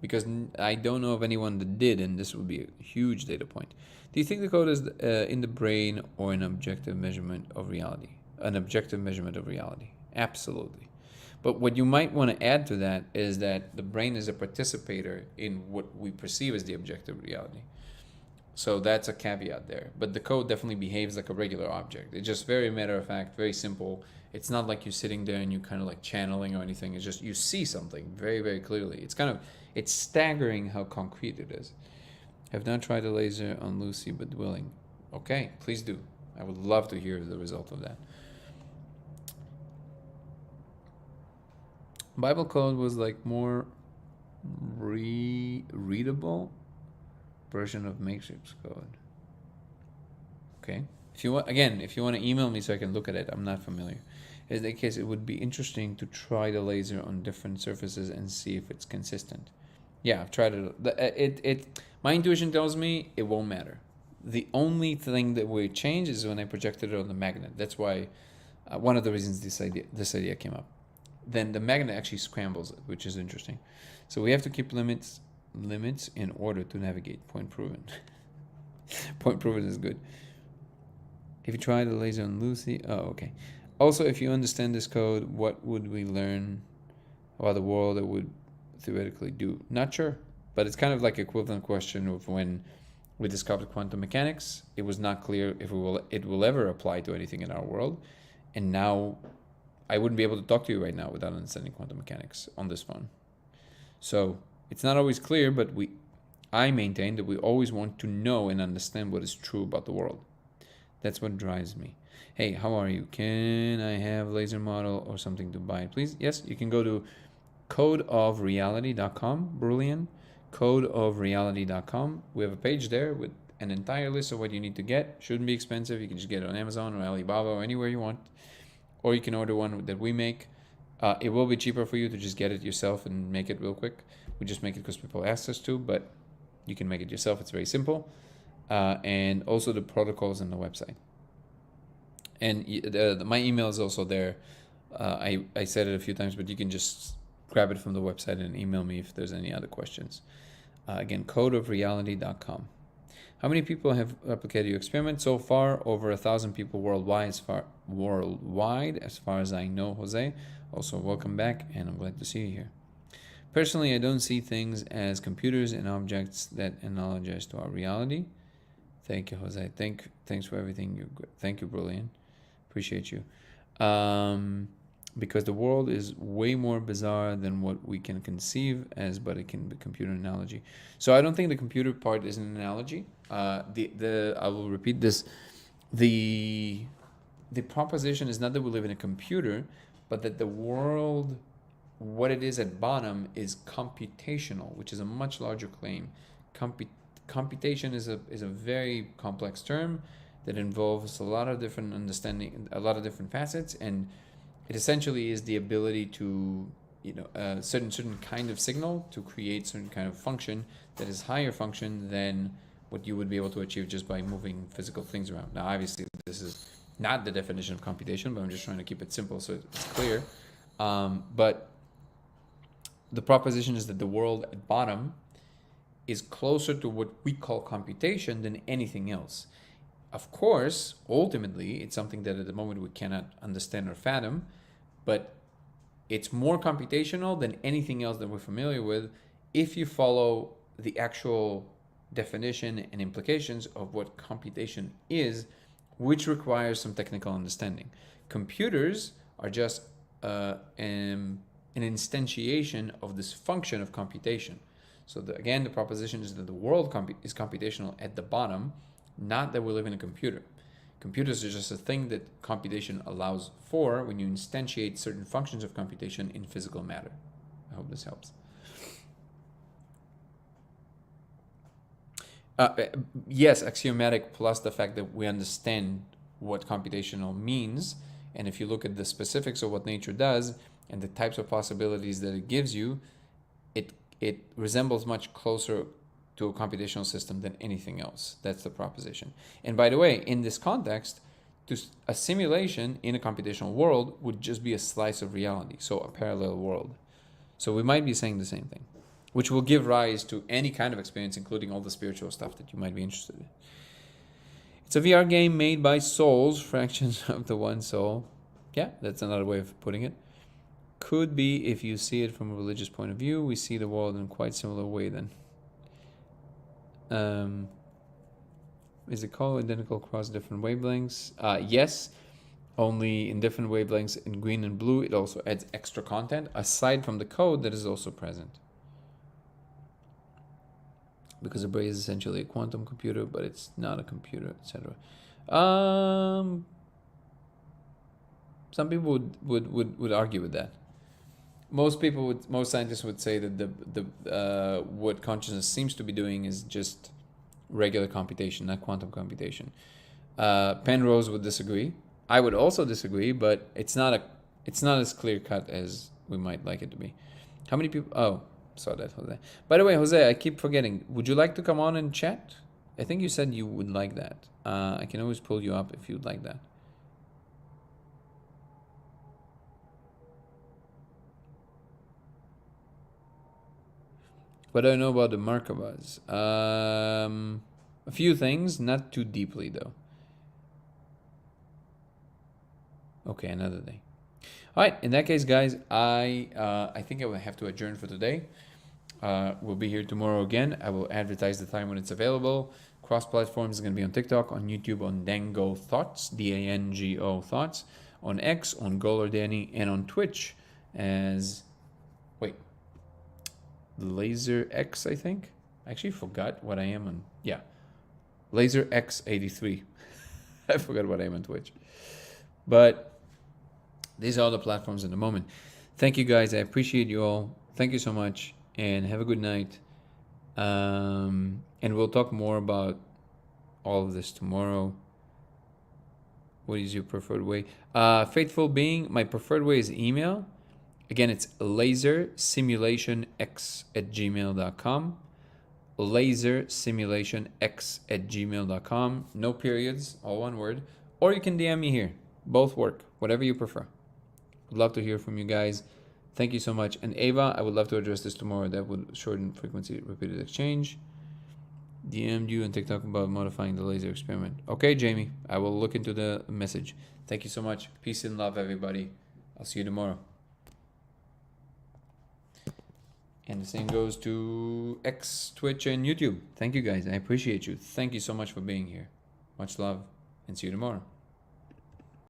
Speaker 1: Because I don't know of anyone that did, and this would be a huge data point. Do you think the code is in the brain or an objective measurement of reality? An objective measurement of reality. Absolutely. But what you might want to add to that is that the brain is a participator in what we perceive as the objective reality. So that's a caveat there. But the code definitely behaves like a regular object. It's just very matter of fact, very simple. It's not like you're sitting there and you're kind of like channeling or anything. It's just you see something very, very clearly. It's staggering how concrete it is. Have not tried a laser on Lucy, but willing. Okay, please do. I would love to hear the result of that. Bible code was like more readable version of Matrix code. Okay. If you want to email me so I can look at it, I'm not familiar. In that case, it would be interesting to try the laser on different surfaces and see if it's consistent. Yeah, I've tried it. My intuition tells me it won't matter. The only thing that will change is when I projected it on the magnet. That's why one of the reasons this idea came up. Then the magnet actually scrambles it, which is interesting. So we have to keep limits in order to navigate. Point proven. Point proven is good. If you try the laser on Lucy, okay. Also, if you understand this code, what would we learn about the world that would theoretically do? Not sure, but it's kind of like equivalent question of when we discovered quantum mechanics. It was not clear if it will ever apply to anything in our world, and now I wouldn't be able to talk to you right now without understanding quantum mechanics on this phone. So it's not always clear, but I maintain that we always want to know and understand what is true about the world. That's what drives me. Hey, how are you? Can I have laser model or something to buy, please? Yes, you can go to codeofreality.com, Brilliant, codeofreality.com. We have a page there with an entire list of what you need to get. Shouldn't be expensive. You can just get it on Amazon or Alibaba or anywhere you want. Or you can order one that we make. It will be cheaper for you to just get it yourself and make it real quick. We just make it because people asked us to, but you can make it yourself. It's very simple. And also the protocols on the website. And my email is also there. I said it a few times, but you can just grab it from the website and email me if there's any other questions. Again, codeofreality.com. How many people have replicated your experiment? So far, over 1,000 people worldwide, as far as I know, Jose. Also, welcome back, and I'm glad to see you here. Personally, I don't see things as computers and objects that analogize to our reality. Thank you, Jose. Thanks for everything. Thank you, Brilliant. Appreciate you. Because the world is way more bizarre than what we can conceive as, but it can be computer analogy. So I don't think the computer part is an analogy. I will repeat this. The proposition is not that we live in a computer, but that the world, what it is at bottom, is computational, which is a much larger claim. Computation is a very complex term that involves a lot of different understanding, a lot of different facets, and it essentially is the ability to, certain kind of signal to create certain kind of function that is higher function than what you would be able to achieve just by moving physical things around. Now, obviously, this is not the definition of computation, but I'm just trying to keep it simple so it's clear. But the proposition is that the world at bottom is closer to what we call computation than anything else. Of course, ultimately, it's something that at the moment we cannot understand or fathom, but it's more computational than anything else that we're familiar with if you follow the actual definition and implications of what computation is, which requires some technical understanding. Computers are just an instantiation of this function of computation. So again, the proposition is that the world is computational at the bottom, not that we live in a computer. Computers are just a thing that computation allows for when you instantiate certain functions of computation in physical matter. I hope this helps. Yes, axiomatic plus the fact that we understand what computational means, and if you look at the specifics of what nature does and the types of possibilities that it gives you, it resembles much closer to a computational system than anything else. That's the proposition. And by the way, in this context, a simulation in a computational world would just be a slice of reality, so a parallel world. So we might be saying the same thing, which will give rise to any kind of experience, including all the spiritual stuff that you might be interested in. It's a VR game made by souls, fractions of the one soul. Yeah, that's another way of putting it. Could be, if you see it from a religious point of view, we see the world in quite similar way then. Is it called identical across different wavelengths? Yes, only in different wavelengths in green and blue. It also adds extra content aside from the code that is also present. Because the brain is essentially a quantum computer, but it's not a computer, etc. Some people would argue with that. Most scientists would say that what consciousness seems to be doing is just regular computation, not quantum computation. Penrose would disagree. I would also disagree, but it's not as clear cut as we might like it to be. How many people? Oh, saw that, Jose. By the way, Jose, I keep forgetting. Would you like to come on and chat? I think you said you would like that. I can always pull you up if you'd like that. What do I know about the Merkabahs? A few things, not too deeply though. Okay, another day. All right, in that case, guys, I think I will have to adjourn for today. We'll be here tomorrow again. I will advertise the time when it's available. Cross-platform is going to be on TikTok, on YouTube, on Dango Thoughts, D-A-N-G-O Thoughts, on X, on Goler Danny, and on Twitch as... Wait. Laser X, I think. I actually forgot what I am on. Yeah, Laser X83. I forgot what I am on Twitch. But these are all the platforms at the moment. Thank you guys. I appreciate you all. Thank you so much, and have a good night. And we'll talk more about all of this tomorrow. What is your preferred way? Faithful being, my preferred way is email. Again, it's lasersimulationx@gmail.com. lasersimulationx@gmail.com. No periods, all one word. Or you can DM me here. Both work, whatever you prefer. Would love to hear from you guys. Thank you so much. And Ava, I would love to address this tomorrow. That would shorten frequency repeated exchange. DM'd you on TikTok about modifying the laser experiment. Okay, Jamie, I will look into the message. Thank you so much. Peace and love, everybody. I'll see you tomorrow. And the same goes to X, Twitch, and YouTube. Thank you guys. I appreciate you. Thank you so much for being here. Much love, and see you tomorrow.